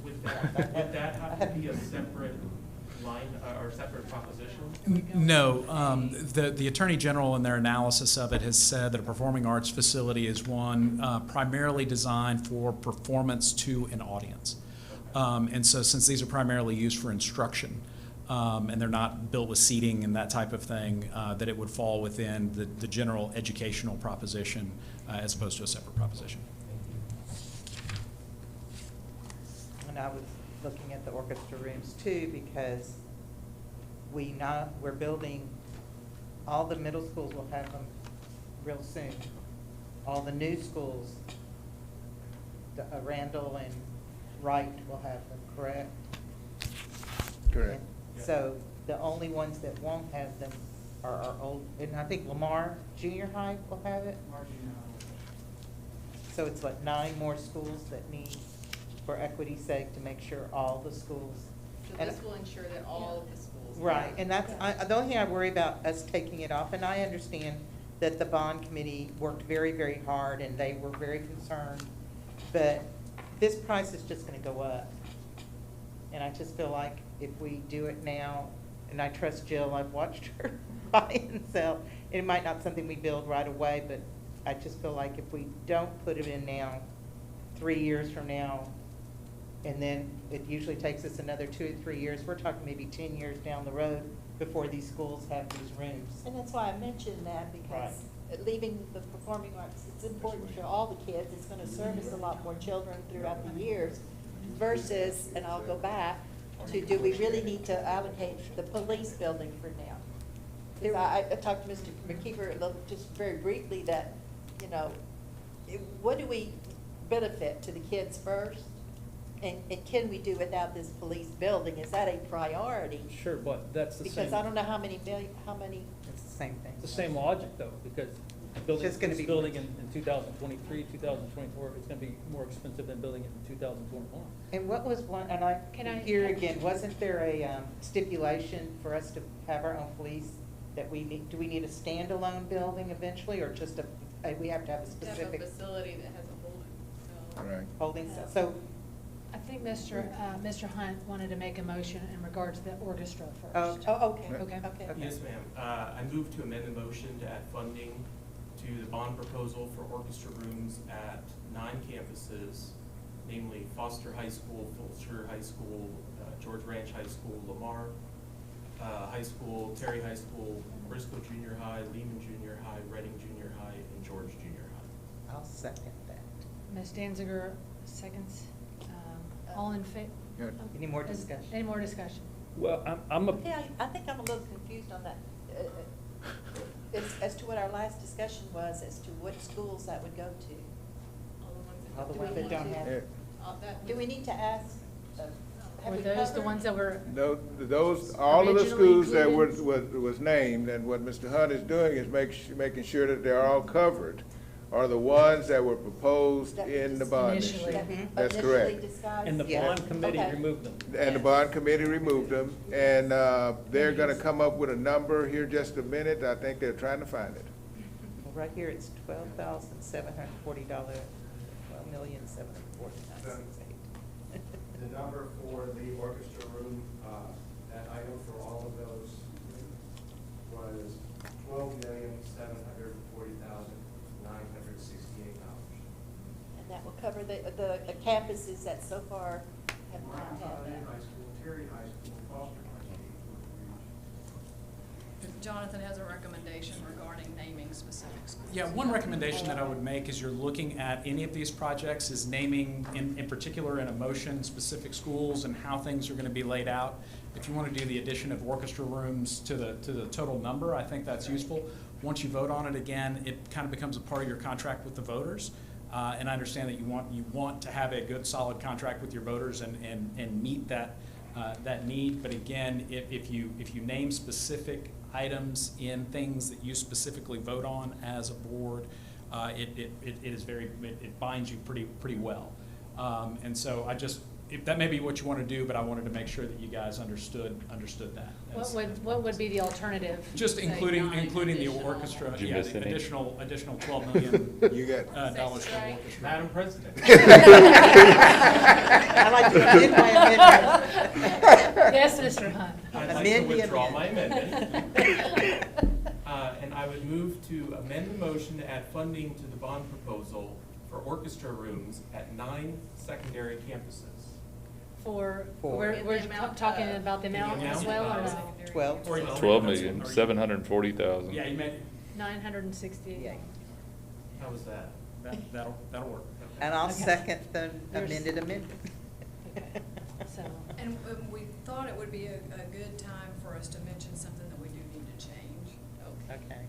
Would that have to be a separate line or separate proposition? No, the Attorney General in their analysis of it has said that a performing arts facility is one primarily designed for performance to an audience. And so since these are primarily used for instruction, and they're not built with seating and that type of thing, that it would fall within the general educational proposition as opposed to a separate proposition. And I was looking at the orchestra rooms too, because we're building, all the middle schools will have them real soon. All the new schools, Randall and Wright will have them, correct? Correct. And so the only ones that won't have them are our old, and I think Lamar Junior High will have it. So it's like 9 more schools that need, for equity's sake, to make sure all the schools. So and- this will ensure that all of the schools. Right, and that's, the only thing I worry about us taking it off, and I understand that the bond committee worked very, very hard and they were very concerned, but this price is just gonna go up. And I just feel like if we do it now, and I trust Jill, I've watched her buy and sell, it might not something we build right away, but I just feel like if we don't put it in now, 3 years from now, and then it usually takes us another 2 or 3 years, we're talking maybe 10 years down the road before these schools have these rooms. And that's why I mentioned that, because leaving the performing arts, it's important for all the kids. It's gonna service a lot more children throughout the years versus, and I'll go back to, do we really need to allocate the police building for now? Because I talked to Mr. McKeever just very briefly that, what do we benefit to the kids first? And can we do without this police building? Is that a priority? Sure, but that's the same. Because I don't know how many. It's the same thing. It's the same logic though, because building just gonna this be- building in 2023, 2024, it's gonna be more expensive than building it in 2021. And what was one, and I, Can I- here again, wasn't there a stipulation for us to have our own police? That we need, do we need a standalone building eventually, or just we have to have a To have a specific facility that has a holding cell. Right. holding cell? So, I think Mr. Hunt wanted to make a motion in regard to the orchestra oh, first. okay, Okay. okay. Yes, ma'am. I move to amend the motion to add funding to the bond proposal for orchestra rooms at 9 campuses, namely Foster High School, Fulcher High School, George Ranch High School, Lamar High School, Terry High School, Briscoe Junior High, Lehman Junior High, Reading Junior High, and George Junior High. I'll second that. Ms. Danziger, seconds. All in favor? Good. Any more discussion? Any more discussion? Well, I'm a, Yeah, I think I'm a little confused on that. As to what our last discussion was, as to what schools that would go to. All the Do we ones that need don't to- have. Do we need to ask? Have Were we those the covered? ones that were, Those, all of the Originally schools that included? was named, and what Mr. Hunt is doing is making sure that they're all covered, are the ones that were proposed That we in the just bond initially- issue. That we That's initially correct. discussed? and the Yeah. bond committee Okay. removed them. And the bond committee removed them, and they're gonna come up with a number here just a minute. I think they're trying to find it. Well, right here, it's $12,740, $12,740,968. The number for the orchestra room, that item for all of those was $12,740,968. And that will cover the campuses that so far have not had High that. School, Terry High School, Foster High School. Jonathan has a recommendation regarding naming specific schools. Yeah, one recommendation that I would make as you're looking at any of these projects is naming, in particular in a motion, specific schools and how things are going to be laid out. If you want to do the addition of orchestra rooms to the total number, I think that's useful. Once you vote on it again, it kind of becomes a part of your contract with the voters. And I understand that you want to have a good, solid contract with your voters and meet that need. But again, if you name specific items in things that you specifically vote on as a board, it binds you pretty well. And so if that may be what you want to do, but I wanted to make sure that you guys understood that. what would be the alternative? Just Say including nine the additional. orchestra, Did you yeah, miss the any? additional $12 million You got, dollars for the orchestra. Madam President. I like to amend my amendment. Yes, Mr. Hunt. I'd like to Amend the withdraw my amendment. amendment. And I would move to amend the motion to add funding to the bond proposal for orchestra rooms at 9 secondary campuses. Four. We're In the amount talking of- about the amount The as well, or amount no? of- 12. 12,740,000. Yeah, you may, 968. How was that? that'll work. And I'll Okay. second the Yours. amended amendment. Okay, so, And we thought it would be a good time for us to mention something that we do need to change. Okay.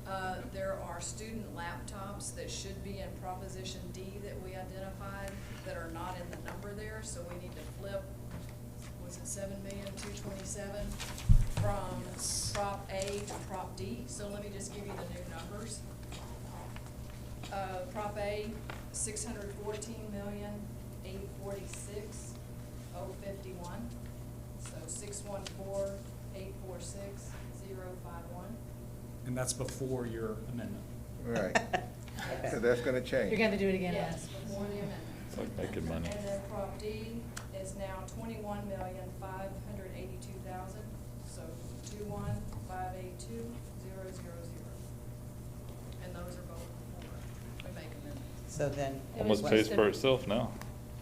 There are student laptops that should be in Proposition D that we identified that are not in the number there, so we need to flip, was it 7,227,000 from Prop A to Prop D? So let me just give you the new numbers. Prop A, 614,846,051. So 614,846,051. And that's before your amendment. right. So that's gonna change. you're going to do it again, Yes, yes. before the amendment. It's like making money. And then Prop D is now 21,582,000, so 21582,000. And those are both before we make amendments. So then. It was Almost pays just for a- itself now.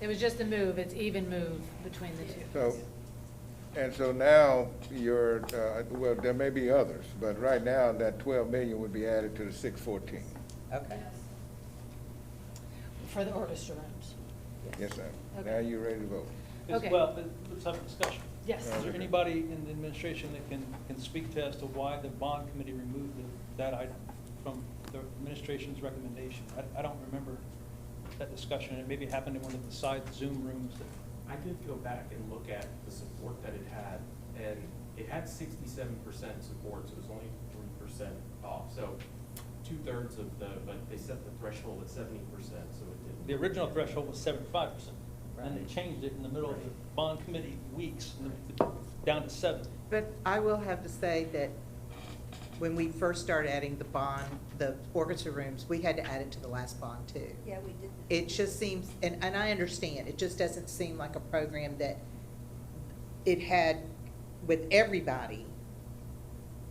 It was just a move, it's even move between the two. So now you're, well, there may be others, but right now that 12 million would be added to the 614. Okay. For the orchestra rooms. Yes, sir. Okay. Now you're ready to vote. As Okay. well, let's have a discussion. Yes. Is there anybody in the administration that can speak to as to why the bond committee removed that item from the administration's recommendation? I don't remember that discussion. It maybe happened in one of the side Zoom rooms. I did go back and look at the support that it had, and it had 67% support, so it was only 3% off. So 2/3 of but they set the threshold at 70%, so it didn't. The original threshold was 75%. And they changed it in the middle of the bond committee weeks, down to 7. But I will have to say that when we first started adding the orchestra rooms, we had to add it to the last bond too. Yeah, we did. It just seems, and I understand, it just doesn't seem like a program that it had, with everybody,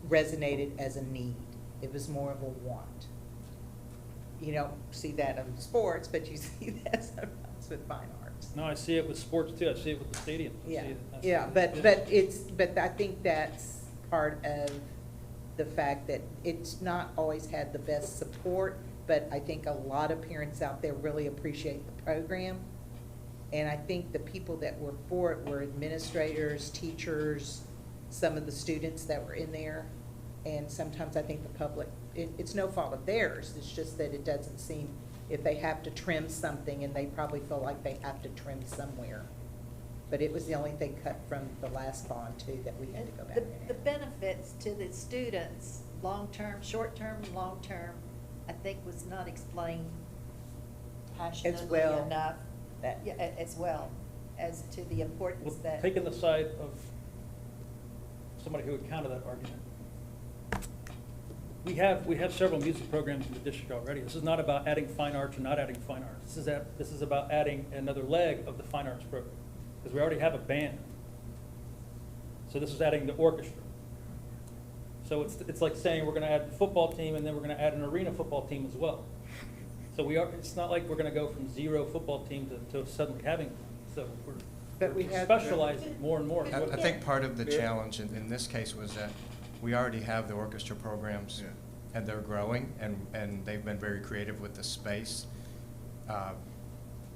resonated as a need. It was more of a want. You don't see that in sports, but you see that sometimes with fine arts. No, I see it with sports too. I see it with the stadium. I Yeah, see it- I see yeah, it. but I think that's part of the fact that it's not always had the best support, but I think a lot of parents out there really appreciate the program. And I think the people that were for it were administrators, teachers, some of the students that were in there. And sometimes I think the public, it's no fault of theirs, it's just that it doesn't seem, if they have to trim something, and they probably feel like they have to trim somewhere. But it was the only thing cut from the last bond too, that we had to go back The, and the add. benefits to the students, long-term, short-term, long-term, I think was not explained passionately well. enough. Yeah, as well, as to the importance Well, that. taking the side of somebody who would counter that argument, we have several music programs in the district already. This is not about adding fine arts or not adding fine arts. This is about adding another leg of the fine arts program, because we already have a band. So this is adding the orchestra. So it's like saying we're going to add the football team, and then we're going to add an arena football team as well. So it's not like we're going to go from 0 football team to suddenly having one. So But we we're have- specializing more and more. I think part of the challenge in this case was that we already have the orchestra programs, and they're growing, and they've been very creative with the space.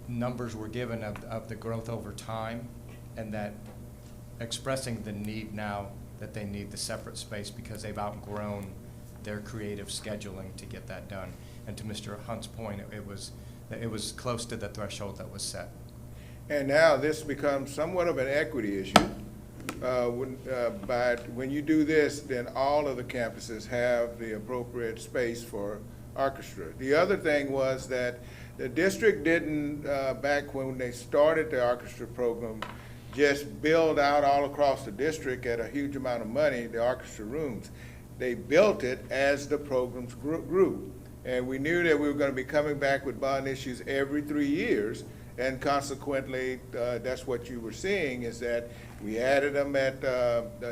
Numbers were given of the growth over time, and that expressing the need now that they need the separate space because they've outgrown their creative scheduling to get that done. And to Mr. Hunt's point, it was close to the threshold that was set. And now this becomes somewhat of an equity issue. When you do this, then all of the campuses have the appropriate space for orchestra. The other thing was that the district didn't, back when they started the orchestra program, just build out all across the district at a huge amount of money, the orchestra rooms. They built it as the programs grew. And we knew that we were going to be coming back with bond issues every 3 years. And consequently, that's what you were seeing, is that we added them at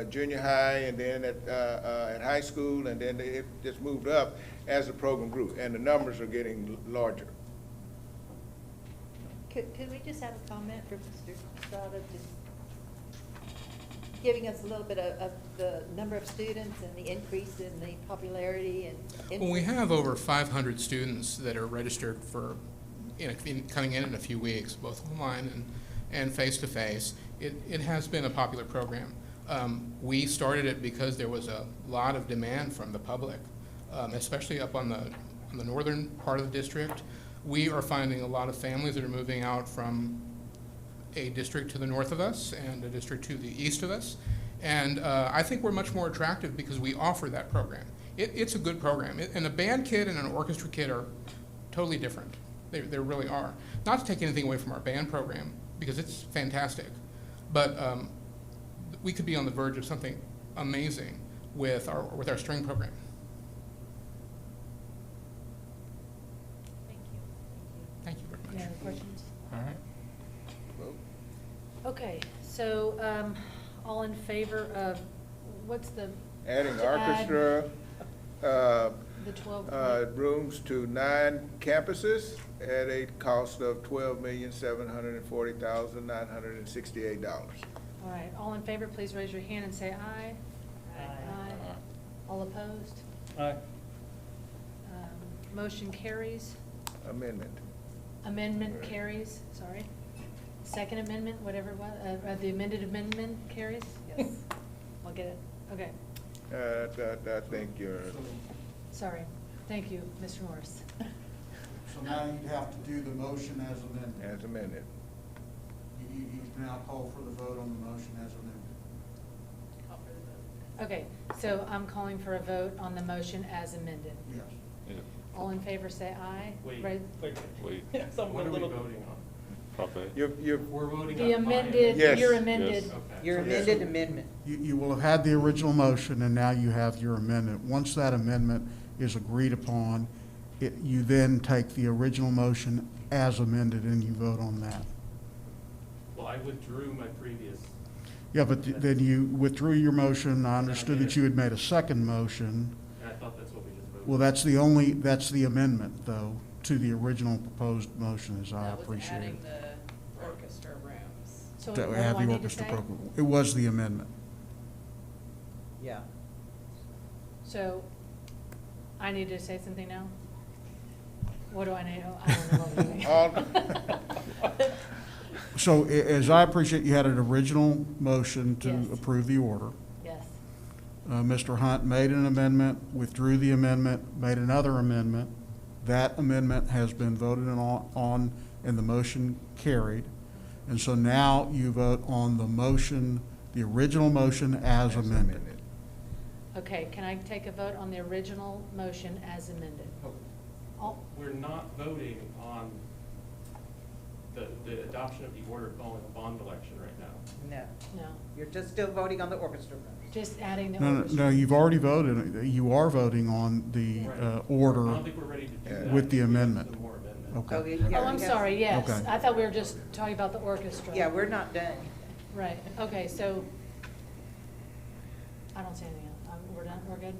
junior high, and then at high school, and then it just moved up as the program grew, and the numbers are getting larger. Could we just have a comment from Mr. Estrada, just giving us a little bit of the number of students and the increase in the popularity and. Well, we have over 500 students that are registered for coming in a few weeks, both online and face-to-face. It has been a popular program. We started it because there was a lot of demand from the public, especially up on the northern part of the district. We are finding a lot of families that are moving out from a district to the north of us and a district to the east of us. And I think we're much more attractive because we offer that program. It's a good program. And a band kid and an orchestra kid are totally different. They really are. Not to take anything away from our band program, because it's fantastic, but we could be on the verge of something amazing with our string program. Thank you. Thank you very much. Any other questions? All right. Okay, so all in favor of, what's the? Adding to add orchestra The 12. rooms to 9 campuses at a cost of $12,740,968. All right, all in favor, please raise your hand and say aye. Aye. All opposed? Aye. Motion carries. Amendment. Amendment carries, sorry. Second amendment, whatever it was, the amended amendment carries? Yes. I'll get it, okay. I think you're, Sorry, thank you, Mr. Morris. So now you have to do the motion as amended. as amended. You now call for the vote on the motion as amended. Okay, so I'm calling for a vote on the motion as amended. Yes. Yeah. All in favor, say aye. Wait. Right. Wait. What are we voting on? Prop A. We're voting The on my amended, Yes. your amended. Yes. Okay. Your amended amendment. You will have had the original motion, and now you have your amendment. Once that amendment is agreed upon, you then take the original motion as amended and you vote on that. Well, I withdrew my previous. Yeah, but then you withdrew your motion. I understood that you had made a second motion. And I thought that's what we just voted. Well, that's the amendment, though, to the original proposed motion, as I appreciate it. the orchestra rooms. So To what do have I the need to orchestra say? program. It was the amendment. Yeah. So, I need to say something now? What do I need? Oh, I don't know what we're doing. So as I appreciate, you had an original motion to Yes. approve the order. Yes. Mr. Hunt made an amendment, withdrew the amendment, made another amendment. That amendment has been voted on and the motion carried. And so now you vote on the motion, the original motion as amended. Okay, can I take a vote on the original motion as amended? All- We're not voting on the adoption of the order calling a bond election right now. No. No, You're just still voting on the orchestra rooms. just adding the No, orchestra. no, you've already voted, you are voting on the Right. I order don't think we're ready to do that. with the I think we have amendment. some more amendments. Okay. yeah, Oh, I'm we have- sorry, yes. Okay. I thought we were just talking about the orchestra. Yeah, we're not done. Right, okay, so, I don't see anything else. We're done, we're good?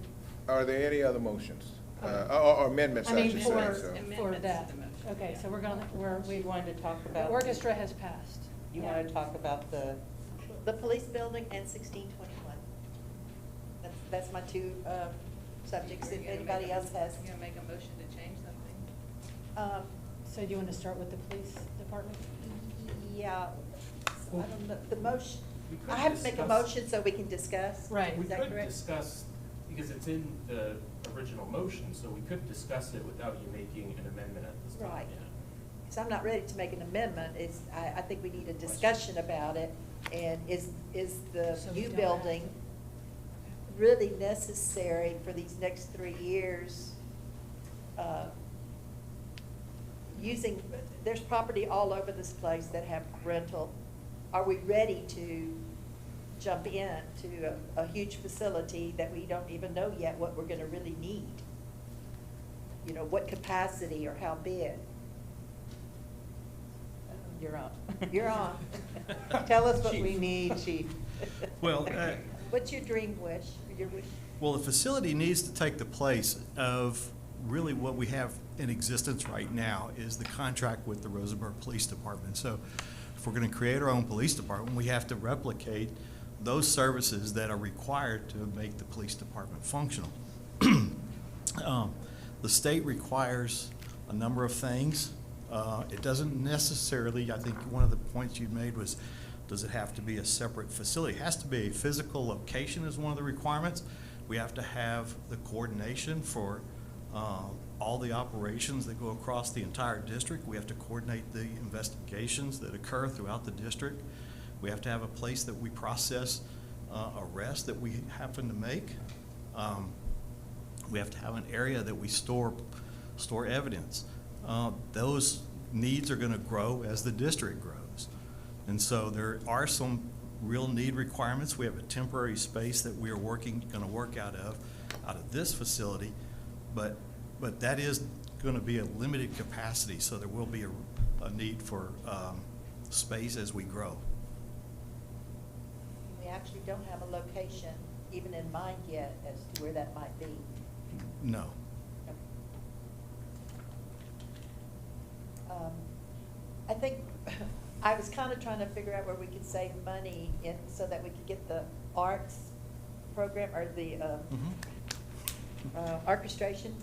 Are there any other motions? Okay. Or amendments, I I mean, should for, say, so. for Amendments that. to the motion, Okay, yeah. so we're gonna, We wanted to talk the about. orchestra has passed. You want to talk about The police building and 1621. That's my two subjects, if anybody else has. You gonna make a motion to change something? So do you want to start with the police department? Yeah, so I don't know, the motion, We could I have to make a discuss- motion so we can discuss. Right. We Is that could correct? discuss, because it's in the original motion, so we could discuss it without you making an amendment at this time. Right. yeah. So I'm not ready to make an amendment, I think we need a discussion about it, and is the So we new don't building really necessary for these next 3 years? There's property all over this place that have rental. Are we ready to jump in to a huge facility that we don't even know yet what we're gonna really need? You know, what capacity or how big? You're on. You're on. Tell us what we need, chief. Well, What's your dream wish, your wish? well, the facility needs to take the place of really what we have in existence right now is the contract with the Rosenberg Police Department. So if we're going to create our own police department, we have to replicate those services that are required to make the police department functional. The state requires a number of things. It doesn't necessarily, I think one of the points you made was, does it have to be a separate facility? It has to be a physical location is one of the requirements. We have to have the coordination for all the operations that go across the entire district. We have to coordinate the investigations that occur throughout the district. We have to have a place that we process arrests that we happen to make. We have to have an area that we store evidence. Those needs are going to grow as the district grows. And so there are some real need requirements. We have a temporary space that we are going to work out of this facility, but that is going to be a limited capacity, so there will be a need for space as we grow. We actually don't have a location even in mind yet as to where that might be. No. I think, I was kind of trying to figure out where we could save money in, so that we could get the arts program, or the orchestration.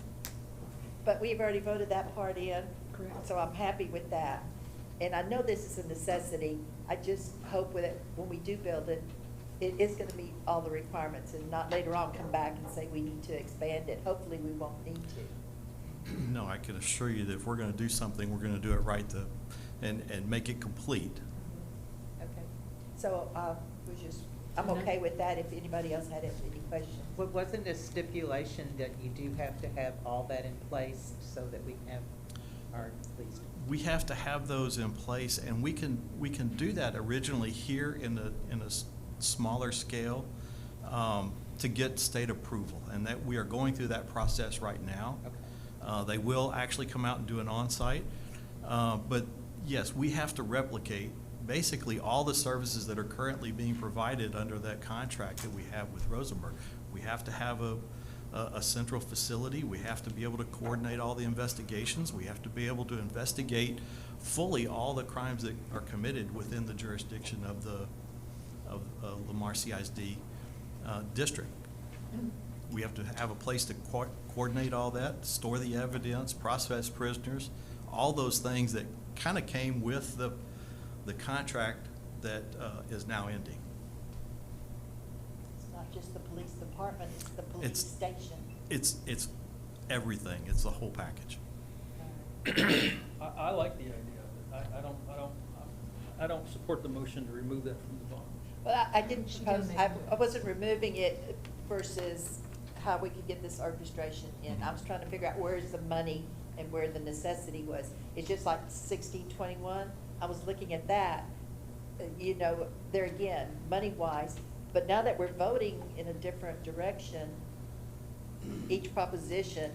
But we've already voted that part in. Correct. So I'm happy with that. And I know this is a necessity. I just hope with it, when we do build it, it is gonna meet all the requirements and not later on come back and say we need to expand it. Hopefully, we won't need to. No, I can assure you that if we're going to do something, we're going to do it right and make it complete. Okay. So, we just I'm okay with that if anybody else had any questions. Wasn't a stipulation that you do have to have all that in place so that we can have our police? We have to have those in place, and we can do that originally here in a smaller scale to get state approval, and that we are going through that process right now. Okay. They will actually come out and do an on-site, but yes, we have to replicate basically all the services that are currently being provided under that contract that we have with Rosenberg. We have to have a central facility. We have to be able to coordinate all the investigations. We have to be able to investigate fully all the crimes that are committed within the jurisdiction of the Lamar CISD district. We have to have a place to coordinate all that, store the evidence, process prisoners, all those things that kind of came with the contract that is now ending. It's not just the police department, it's the police station. It's everything. It's the whole package. I like the idea of it. I don't support the motion to remove that from the bond. Well, I didn't suppose, I wasn't removing it versus how we could get this orchestration in. I was trying to figure out where's the money and where the necessity was. It's just like 1621. I was looking at that, you know, there again, money-wise. But now that we're voting in a different direction, each proposition,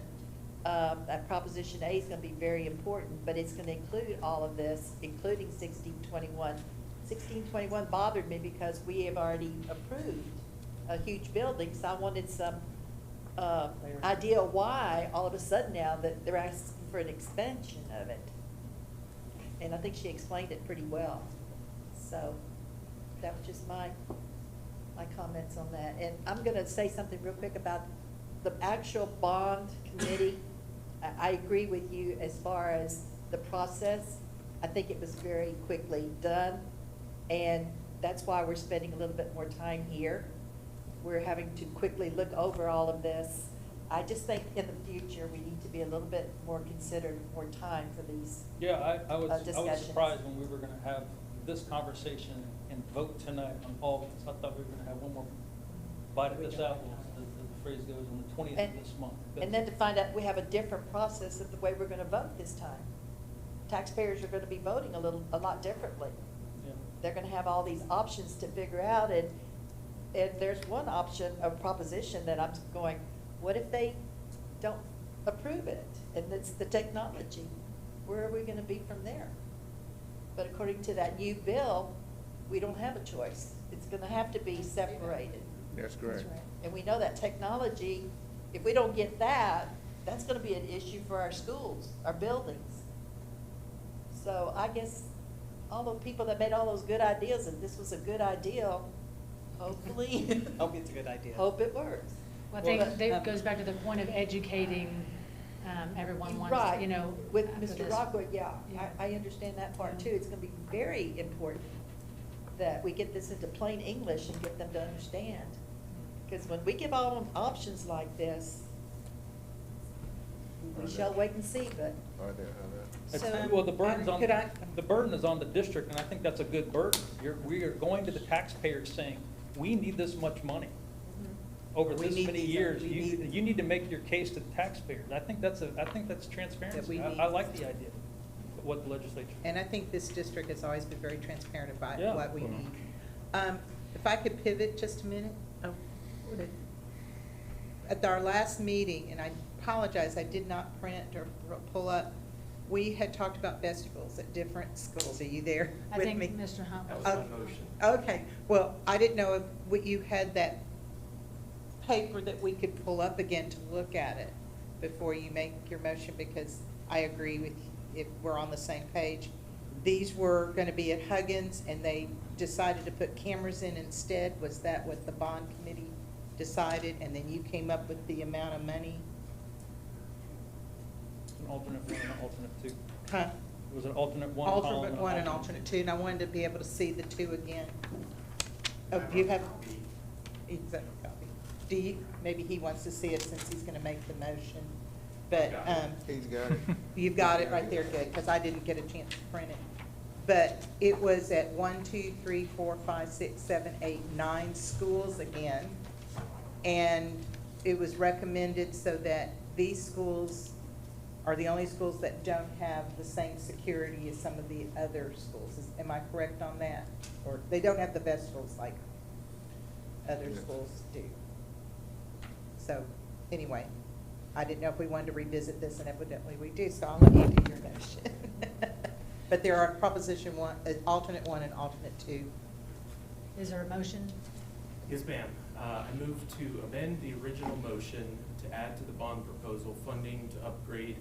Proposition A is going to be very important, but it's going to include all of this, including 1621. 1621 bothered me because we have already approved a huge building, so I wanted some idea why all of a sudden now that they're asking for an expansion of it. And I think she explained it pretty well. So that was just my comments on that. And I'm going to say something real quick about the actual bond committee. I agree with you as far as the process. I think it was very quickly done, and that's why we're spending a little bit more time here. We're having to quickly look over all of this. I just think in the future, we need to be a little bit more considered, more time for these Yeah, I was discussions. surprised when we were gonna have this conversation and vote tonight on all this. I thought we were gonna have one more bite at this apple, as the phrase goes, on the 20th of this month. And then to find out we have a different process of the way we're gonna vote this time. Taxpayers are gonna be voting a lot differently. Yeah. They're gonna have all these options to figure out, and there's one option, a proposition that I'm going, what if they don't approve it? And it's the technology. Where are we gonna be from there? But according to that new bill, we don't have a choice. It's gonna have to be separated. That's correct. And we know that technology, if we don't get that, that's gonna be an issue for our schools, our buildings. So I guess all the people that made all those good ideas, and this was a good idea, hopefully. Hope it's a good idea. Hope it works. Well, I think that goes back to the point of educating everyone once, Right. you know. With after Mr. this. Rockwood, yeah, Yeah. I understand that part too. It's gonna be very important that we get this into plain English and get them to understand. Because when we give all them options like this, we shall wait and see, but. Well, the burden's on, could I- the burden is on the district, and I think that's a good burden. We are going to the taxpayers saying, we need this much money. Over We this need many these- years, we you need- need to make your case to the taxpayers. I think that's transparency. we need- I like the idea, of what the legislature. And I think this district has always been very transparent about Yeah. what we need. If I could pivot just a minute. Oh, at our last meeting, and I apologize, I did not print or pull up, we had talked about vegetables at different schools. Are you there I with think me? Mr. Hunt That was. was my motion. Okay, well, I didn't know if you had that paper that we could pull up again to look at it before you make your motion, because I agree with you, if we're on the same page. These were gonna be at Huggins, and they decided to put cameras in instead. Was that what the bond committee decided, and then you came up with the amount of money? An alternate one and an alternate two. Huh? It was an alternate one column Alternate and an one and alternate two, and I wanted to be able to see the two again. Oh, do you have? Exactly. Do you, maybe he wants to see it since he's gonna make the motion, but, He's got it. you've got it right there, good, because I didn't get a chance to print it. but it was at 1, 2, 3, 4, 5, 6, 7, 8, 9 schools again. And it was recommended so that these schools are the only schools that don't have the same security as some of the other schools. Am I correct on that? Or they don't have the vestals like other schools do. So, anyway, I didn't know if we wanted to revisit this, and evidently we do, so I'll let you do your motion. But there are proposition one, alternate one and alternate two. Is there a motion? Yes, ma'am. I move to amend the original motion to add to the bond proposal funding to upgrade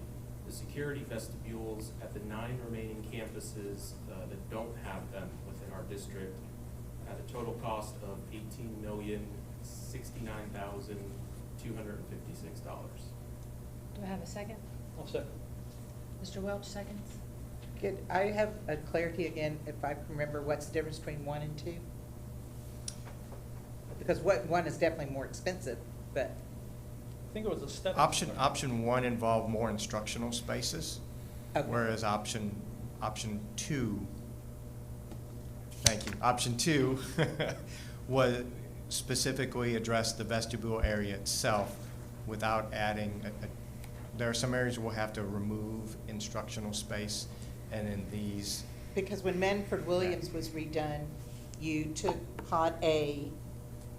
the security vestibules at the 9 remaining campuses that don't have them within our district at a total cost of $18,069,256. Do I have a second? I'll second. Mr. Welch, seconds. Could I have a clarity again, if I can remember, what's the difference between 1 and 2? Because one is definitely more expensive, but. I think it was a step. Option 1 involved more instructional spaces, Okay. whereas option 2, thank you, option 2 was specifically addressed the vestibule area itself without adding, there are some areas we'll have to remove instructional space, and in these. Because when Manford Williams was redone, you took Pod A,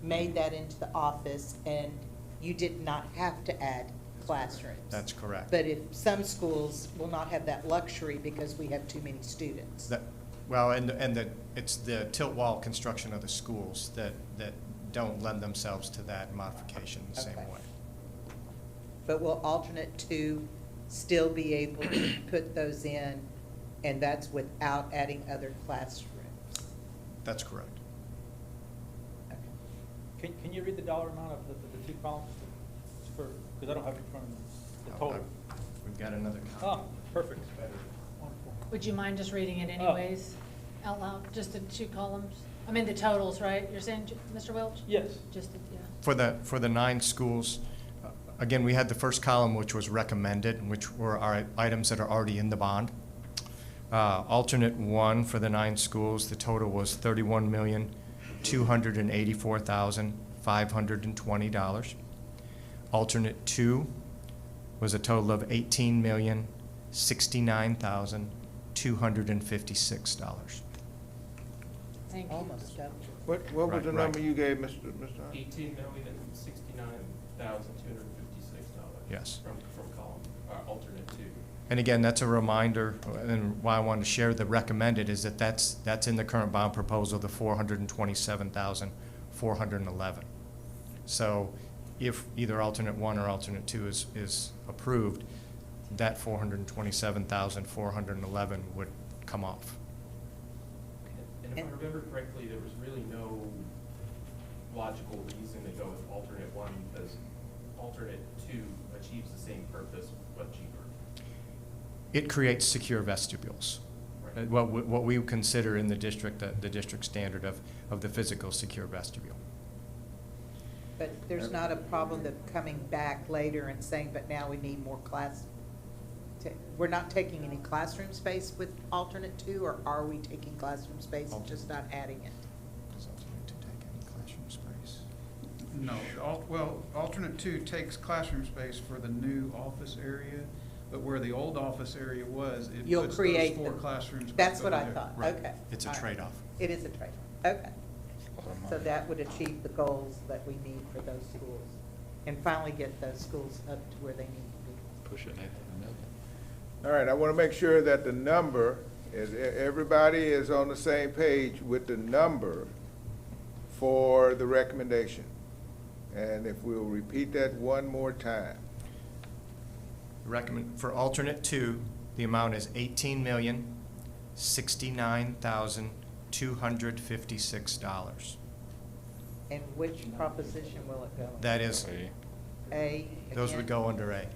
made that into the office, and you did not have to add classrooms. That's correct. But if some schools will not have that luxury because we have too many students. Well, it's the tilt wall construction of the schools that don't lend themselves to that modification the same Okay. way. But will alternate 2 still be able to put those in, and that's without adding other classrooms? That's correct. Can you read the dollar amount of the 2 columns? Because I don't have it in front of me, the total. We've got another column. Oh, perfect. Wonderful. Would you mind just reading it anyways, out loud, just the 2 columns? I mean, the totals, right? You're saying, Mr. Welch? Yes. Just, yeah. For the 9 schools, again, we had the first column, which was recommended, which were our items that are already in the bond. Alternate 1 for the 9 schools, the total was $31,284,520. Alternate 2 was a total of $18,069,256. Thank you. Almost double. What was Right, the right. number you gave, Mr. Hunt? $18,069,256. Yes. From column, alternate 2. And again, that's a reminder, and why I wanted to share the recommended is that's in the current bond proposal, the $427,411. So if either alternate 1 or alternate 2 is approved, that $427,411 would come off. And if I remember correctly, there was really no logical reason to go with alternate 1 because alternate 2 achieves the same purpose but cheaper. It creates secure vestibules. Right. What we consider in the district standard of the physical secure vestibule. But there's not a problem of coming back later and saying, but now we need more class. We're not taking any classroom space with alternate 2, or are we taking classroom space and just not adding it? Does alternate 2 take any classroom space? No, alternate 2 takes classroom space for the new office area, but where the old office area was, it You'll puts create those 4 them. classrooms. That's back what over I there. thought, Right. okay. It's a All right. trade-off. It is a trade-off, okay. So that would achieve the goals that we need for those schools, and finally get those schools up to where they need to be. Push it, Nathan. All right, I want to make sure that the number is, everybody is on the same page with the number for the recommendation. And if we'll repeat that one more time. For alternate 2, the amount is $18,069,256. And which proposition will it go in? That is, A? those would again? go under A.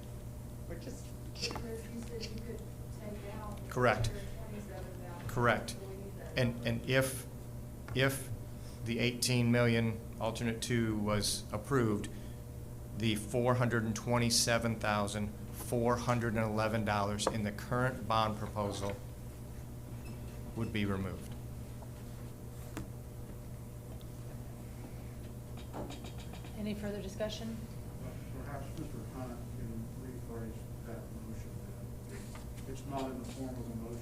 We're just. Correct. Correct. And if the 18 million alternate 2 was approved, the $427,411 in the current bond proposal would be removed. Any further discussion? Perhaps Mr. Hunt can rephrase that motion. It's not in the form of a motion.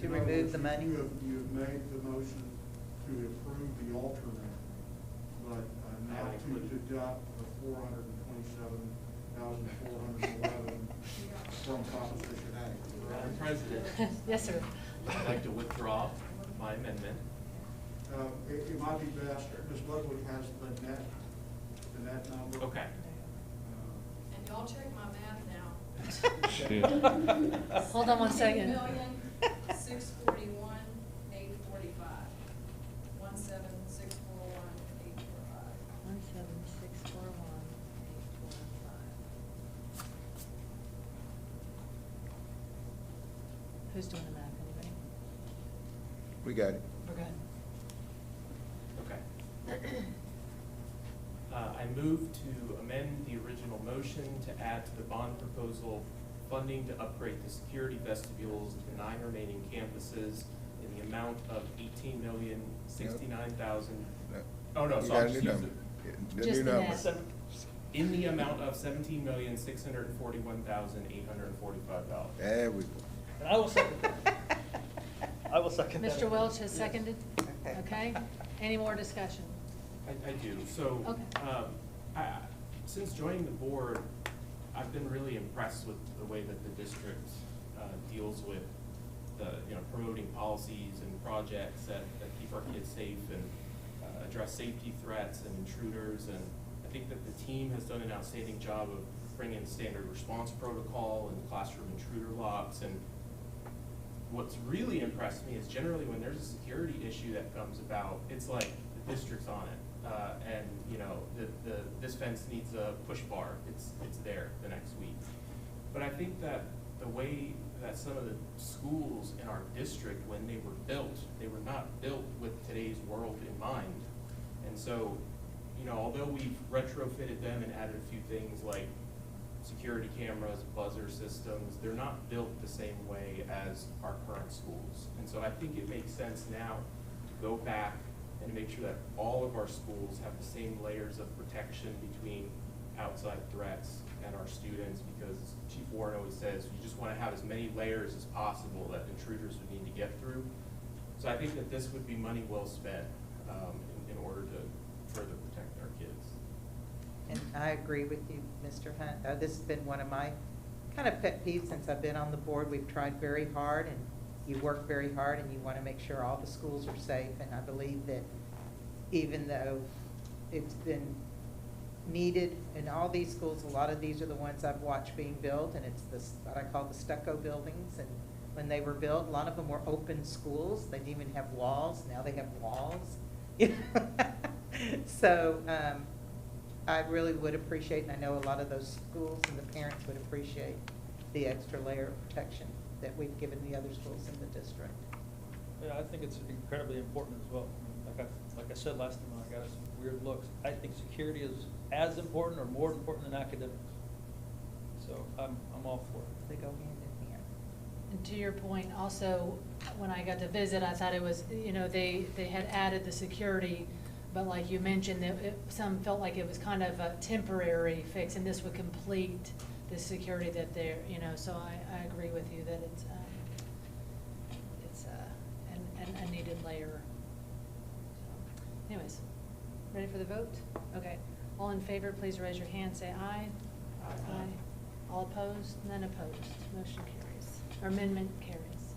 To remove the money? You have made the motion to approve the alternate, but not to deduct the $427,411 from Proposition A. Madam President. Yes, sir. I'd like to withdraw my amendment. It might be best, Ms. Ludwig has the net number. Okay. And y'all check my math now. Hold on 1 second. 1,641,845. 1,7,641,845. 1,7641845. Who's doing the math, anybody? We got it. We're good. Okay. I move to amend the original motion to add to the bond proposal funding to upgrade the security vestibules to the 9 remaining campuses in the amount of $18,069,000. Oh, no, You so got I'll a just new use number. it. The new number. In the amount of $17,641,845. There we go. And I will second that. I will second that. Mr. Welch has seconded? Okay. Any more discussion? I do. So, Okay. Since joining the board, I've been really impressed with the way that the district deals with promoting policies and projects that keep our kids safe and address safety threats and intruders. And I think that the team has done an outstanding job of bringing standard response protocol and classroom intruder locks. And what's really impressed me is generally when there's a security issue that comes about, it's like the district's on it. And this fence needs a push bar. It's there the next week. But I think that the way that some of the schools in our district, when they were not built with today's world in mind. And so, although we've retrofitted them and added a few things like security cameras, buzzer systems, they're not built the same way as our current schools. And so I think it makes sense now to go back and make sure that all of our schools have the same layers of protection between outside threats and our students, because Chief Warren always says you just want to have as many layers as possible that intruders would need to get through. So I think that this would be money well spent in order to further protect our kids. And I agree with you, Mr. Hunt. This has been one of my kind of pet peeves since I've been on the board. We've tried very hard, and you work very hard, and you want to make sure all the schools are safe. And I believe that even though it's been needed in all these schools, a lot of these are the ones I've watched being built, and it's what I call the stucco buildings. And when they were built, a lot of them were open schools. They didn't even have walls. Now they have walls. So I really would appreciate, and I know a lot of those schools and the parents would appreciate the extra layer of protection that we've given the other schools in the district. Yeah, I think it's incredibly important as well. Like I said last time, I got some weird looks. I think security is as important or more important than academics. So I'm all for it. They go hand in hand. And to your point, also, when I got to visit, I thought it was, they had added the security, but like you mentioned, some felt like it was kind of a temporary fix, and this would complete the security that they're, so I agree with you that it's a needed layer. So, anyways, ready for the vote? Okay. All in favor, please raise your hand, say aye. Aye. All opposed? None opposed. Motion carries. Or amendment carries.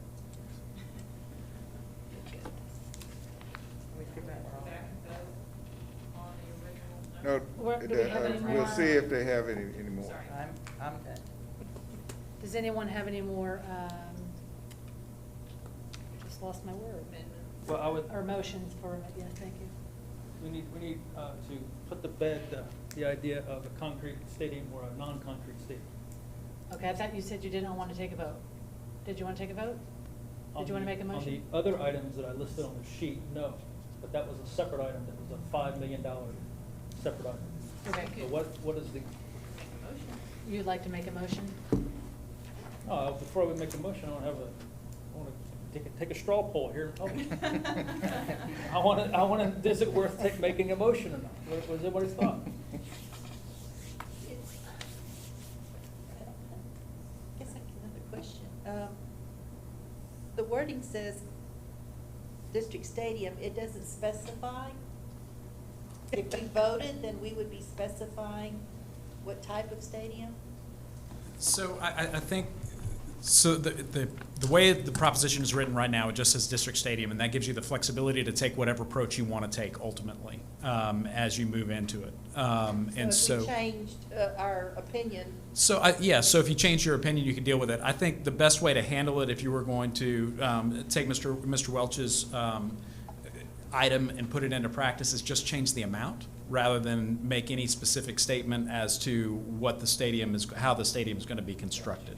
Good. We figured out all Back that. and vote on the original. No, Do we have any we'll more? see if they have any more. Sorry. I'm done. Does anyone have any more, just lost my word. Well, I would. Or motions for, yeah, thank you. We need to put to bed the idea of a concrete stadium or a non-concrete stadium. Okay, I thought you said you didn't want to take a vote. Did you want to take a vote? Did you want to make a motion? On the other items that I listed on the sheet, no. But that was a separate item. That was a $5 million separate item. Okay. So what is the? You'd like to make a motion? Before we make a motion, I don't have want to take a straw poll here in public. I want to, is it worth making a motion or not? What was everybody's thought? I guess I have another question. The wording says district stadium, it doesn't specify. If we voted, then we would be specifying what type of stadium? So I think, so the way the proposition is written right now, it just says district stadium, and that gives you the flexibility to take whatever approach you want to take ultimately as you move into it. So if we changed our opinion. So, yeah, so if you change your opinion, you can deal with it. I think the best way to handle it, if you were going to take Mr. Welch's item and put it into practice, is just change the amount rather than make any specific statement as to what the stadium is, how the stadium is going to be constructed,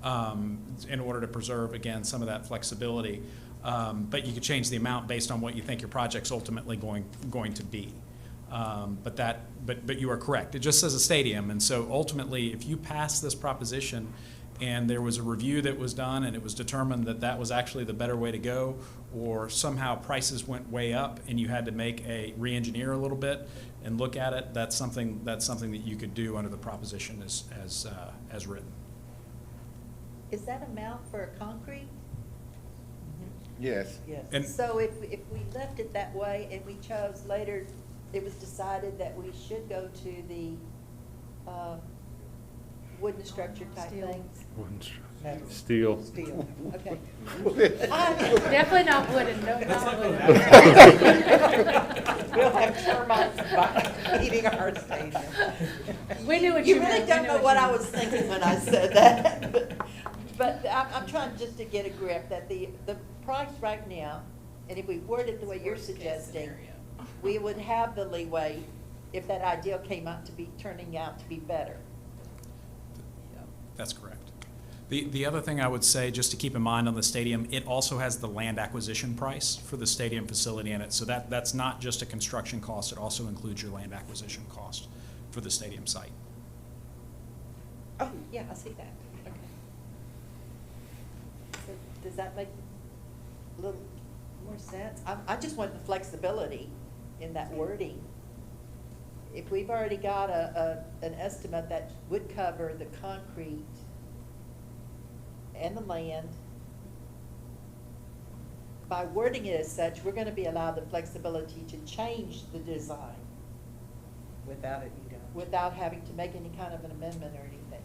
in order to preserve, again, some of that flexibility. But you could change the amount based on what you think your project's ultimately going to be. But you are correct. It just says a stadium, and so ultimately, if you pass this proposition and there was a review that was done and it was determined that that was actually the better way to go, or somehow prices went way up and you had to re-engineer a little bit and look at it, that's something that you could do under the proposition as written. Is that amount for concrete? Yes. Yes. And- So if we left it that way and we chose later, it was decided that we should go to the wooden structure type Steel. things? Steel. Steel, okay. Definitely not wooden, no, not wooden. We'll have termites eating our stadium. We knew what you meant. really We don't knew know what what you I meant. was thinking when I said that. But I'm trying just to get a grip that the price right now, and if we word it the way you're suggesting, we would have the leeway if that ideal came out to be, turning out to be better. That's correct. The other thing I would say, just to keep in mind on the stadium, it also has the land acquisition price for the stadium facility in it. So that's not just a construction cost, it also includes your land acquisition cost for the stadium site. Oh, yeah, I see that, okay. So does that make a little more sense? I just want the flexibility in that wording. If we've already got an estimate that would cover the concrete and the land, by wording it as such, we're gonna be allowed the flexibility to change the design Without it, you don't. without having to make any kind of an amendment or anything.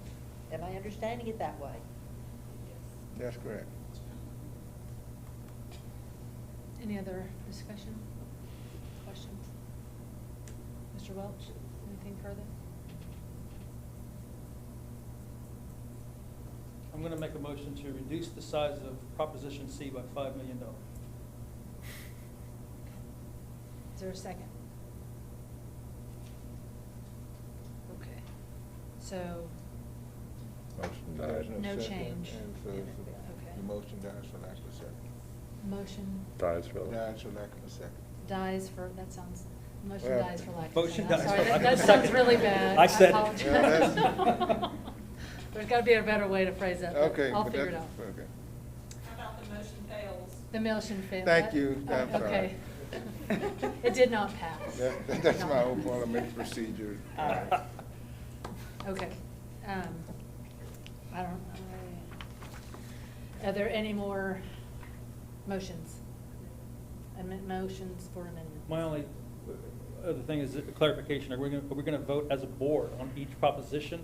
Am I understanding it that way? That's correct. Any other discussion, questions? Mr. Welch, anything further? I'm going to make a motion to reduce the size of Proposition C by $5 million. Is there a second? Okay, so, Motion dies. No change. And so Okay. the motion dies for lack of a second. motion Dies for Dies for lack of a second. dies for, that sounds, motion Well, dies for lack of. Motion I'm dies sorry, for lack that of a sounds second. really bad. I said it. apologize. Yeah, There's gotta be a better way to phrase that, but Okay. I'll but figure it that- out. Okay. How about the motion fails? The motion failed. Thank you. I'm sorry. Okay. It did not pass. That's my own parliamentary procedure. Okay. I don't, are there any more motions? Motions for amendment? My only other thing is a clarification. Are we going to vote as a board on each proposition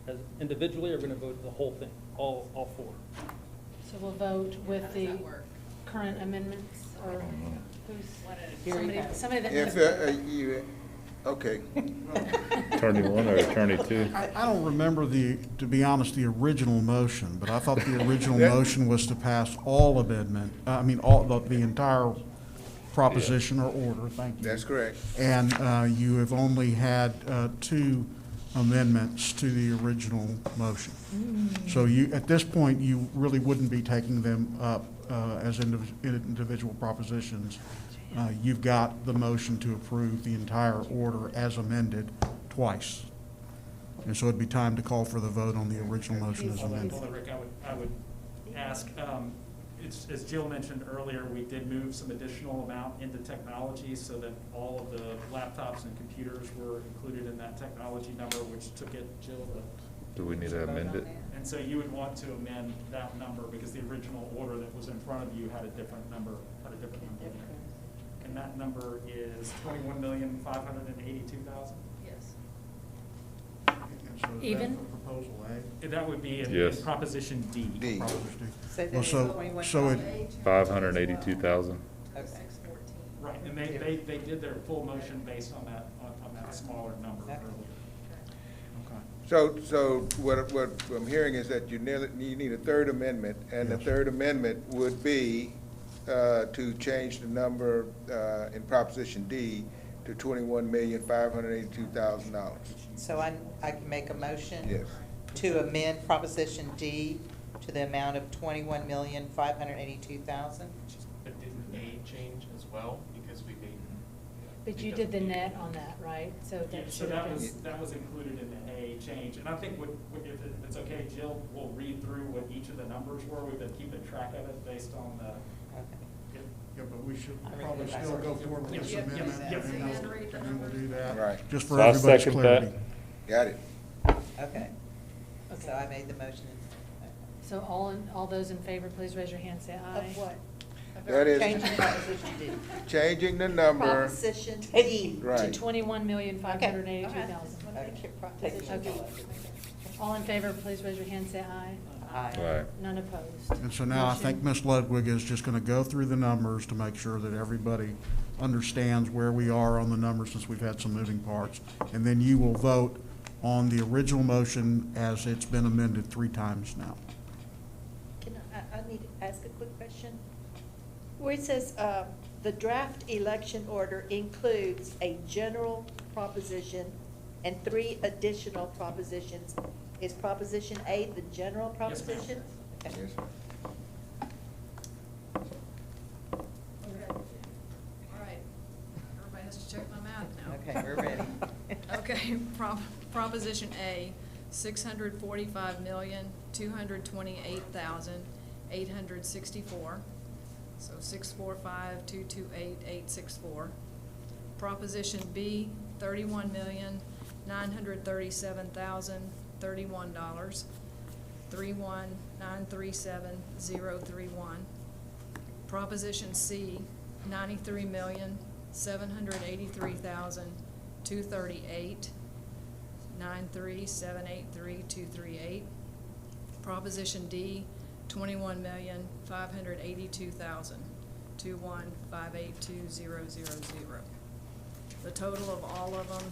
as individually, or are we going to vote the whole thing, all four? So we'll vote with How does the that work? current amendments, or who's, Here somebody that. If, okay. Attorney one or attorney two? I don't remember to be honest, the original motion, but I thought the original motion was to pass all amendment, the entire proposition or order, thank you. That's correct. And you have only had two amendments to the original motion. So at this point, you really wouldn't be taking them up as individual propositions. You've got the motion to approve the entire order as amended twice. And so it'd be time to call for the vote on the original motion as amended. Rick, I would ask, as Jill mentioned earlier, we did move some additional amount into technology so that all of the laptops and computers were included in that technology number, which took it, Jill, to. Do we need to amend it? And so you would want to amend that number because the original order that was in front of you had a different number, in there. And that number is $21,582,000. Yes. Even? Proposal A? That would be in Yes. Proposition D. D. So Well, so it, 582,000. Okay. Right, and they did their full motion based on that smaller number Okay. earlier. So what I'm hearing is that you need a third amendment, and the third amendment would be to change the number in Proposition D to $21,582,000. So I can make a motion? Yes. To amend Proposition D to the amount of $21,582,000? But didn't A change as well, because we made. But you did the net on that, right? So Yeah, that so should have been. that was included in the A change, and I think if it's okay, Jill will read through what each of the numbers were. We've been keeping track of it based on the. yeah, but we should I read probably it still go backwards. forward with this Yep, amendment. yep, and yep. then we'll do that. Right. Just for So I'll everybody's second clarity. that. Got it. Okay. So Okay. I made the motion. So all those in favor, please raise your hand, say aye. Of what? That is Changing Proposition D. changing the number. Proposition D. To Right. $21,582,000. Proposition D. Okay. All in favor, please raise your hand, say aye. Aye. Right. None opposed. And so now I think Ms. Ludwig is just gonna go through the numbers to make sure that everybody understands where we are on the numbers since we've had some moving parts. And then you will vote on the original motion as it's been amended 3 times now. Can I need to ask a quick question? Where it says, the draft election order includes a general proposition and 3 additional propositions. Is Proposition A the general proposition? Okay. Yes, sir. All right, everybody has to check my math now. Okay, we're ready. Okay, Proposition A, $645,228,864. So 645,228,864. Proposition B, $31,937,031. 31937,031. Proposition C, $93,783,238. 93783,238. Proposition D, $21,582,000, 21582,000. The total of all of them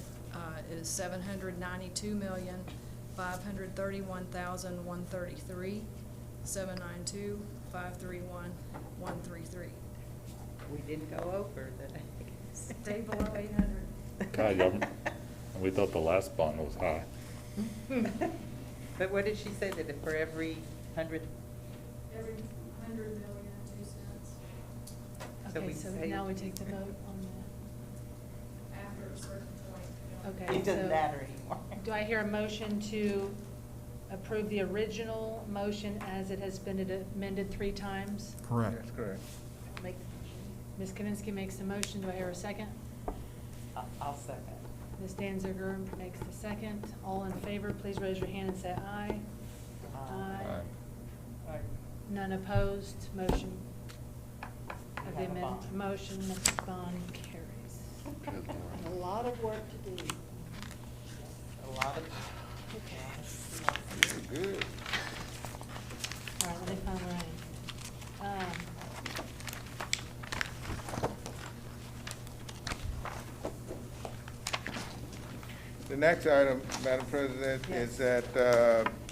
is $792,531,133, 792,531,133. We didn't go over the. Stay below 800. God, y'all, we thought the last bond was high. But what did she say, that for every 100? Every 100 million and 2 cents. So Okay, we so say- now we take the vote on After a certain point. that. Okay. It doesn't so matter anymore. Do I hear a motion to approve the original motion as it has been amended 3 times? Correct. That's correct. Make- Ms. Kaminsky makes the motion. Do I hear a second? I'll second. Ms. Danziger makes the second. All in favor, please raise your hand and say aye. Aye. None opposed. Motion of the have a amendment, bond. motion, Mrs. Bond carries. A lot of work to do. A lot of. Very good. All right, let me find where I am. The next item, Madam President, is that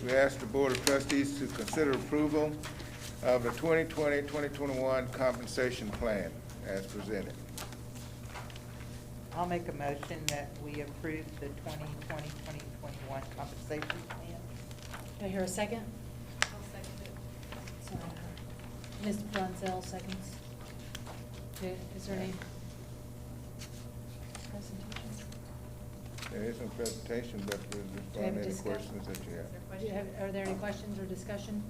we ask the Board of Trustees to consider approval of the 2020-2021 compensation plan as presented. I'll make a motion that we approve the 2020-2021 compensation plan. Do I hear a second? I'll second it. Sorry. Ms. Brunzell seconds. Is there any presentation? There is no presentation, but we'll Do you respond have to a any discussion? questions that you have. Are there any questions or discussion?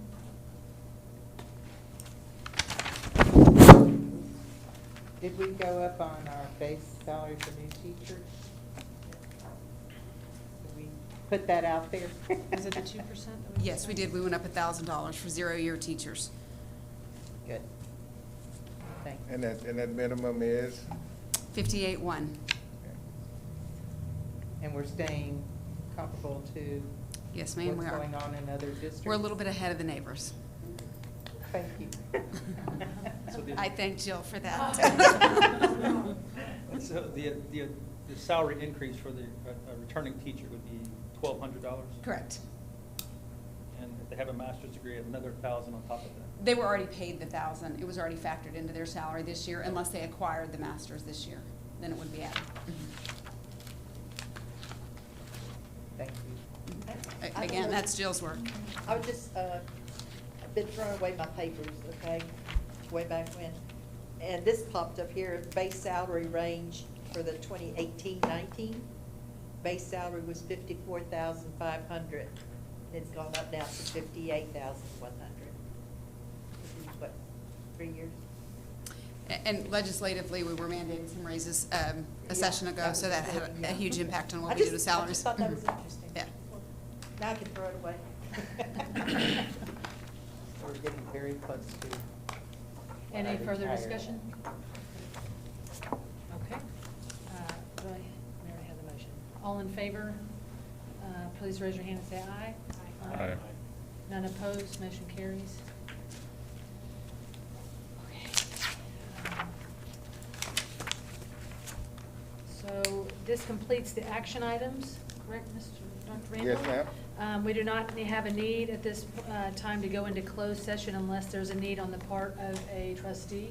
Did we go up on our base salary for new teachers? Did we put that out there? Is it the 2%? that we Yes, we did. We went up $1,000 for 0-year teachers. Good. Thank you. And that minimum is? 58.1. And we're staying comparable to Yes, ma'am, we what's are. going on in other districts? We're a little bit ahead of the neighbors. Thank you. So the- I thank Jill for that. So the salary increase for the returning teacher would be $1,200? Correct. And if they have a master's degree, another 1,000 on top of that. They were already paid the 1,000. It was already factored into their salary this year, unless they acquired the masters this year. Then it would be added. Thank you. Again, that's Jill's work. I would just, I've been throwing away my papers, okay, way back when. And this popped up here, base salary range for the 2018-19. Base salary was $54,500. It's gone up now to $58,100. This is what, 3 years? And legislatively, we were mandating some raises a session ago, so that had a huge impact on what I we did just- with salaries. I just thought that was interesting. Yeah. Now I can throw it away. We're getting very close to. Any when I further retire. discussion? Okay. Do I, we already have the motion. All in favor, please raise your hand and say aye. Aye. None opposed, motion carries. So this completes the action items, correct, Dr. Randall? Yes, ma'am. We do not have a need at this time to go into closed session unless there's a need on the part of a trustee.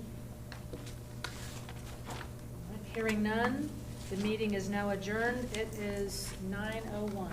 Hearing none, the meeting is now adjourned. It is 9:01.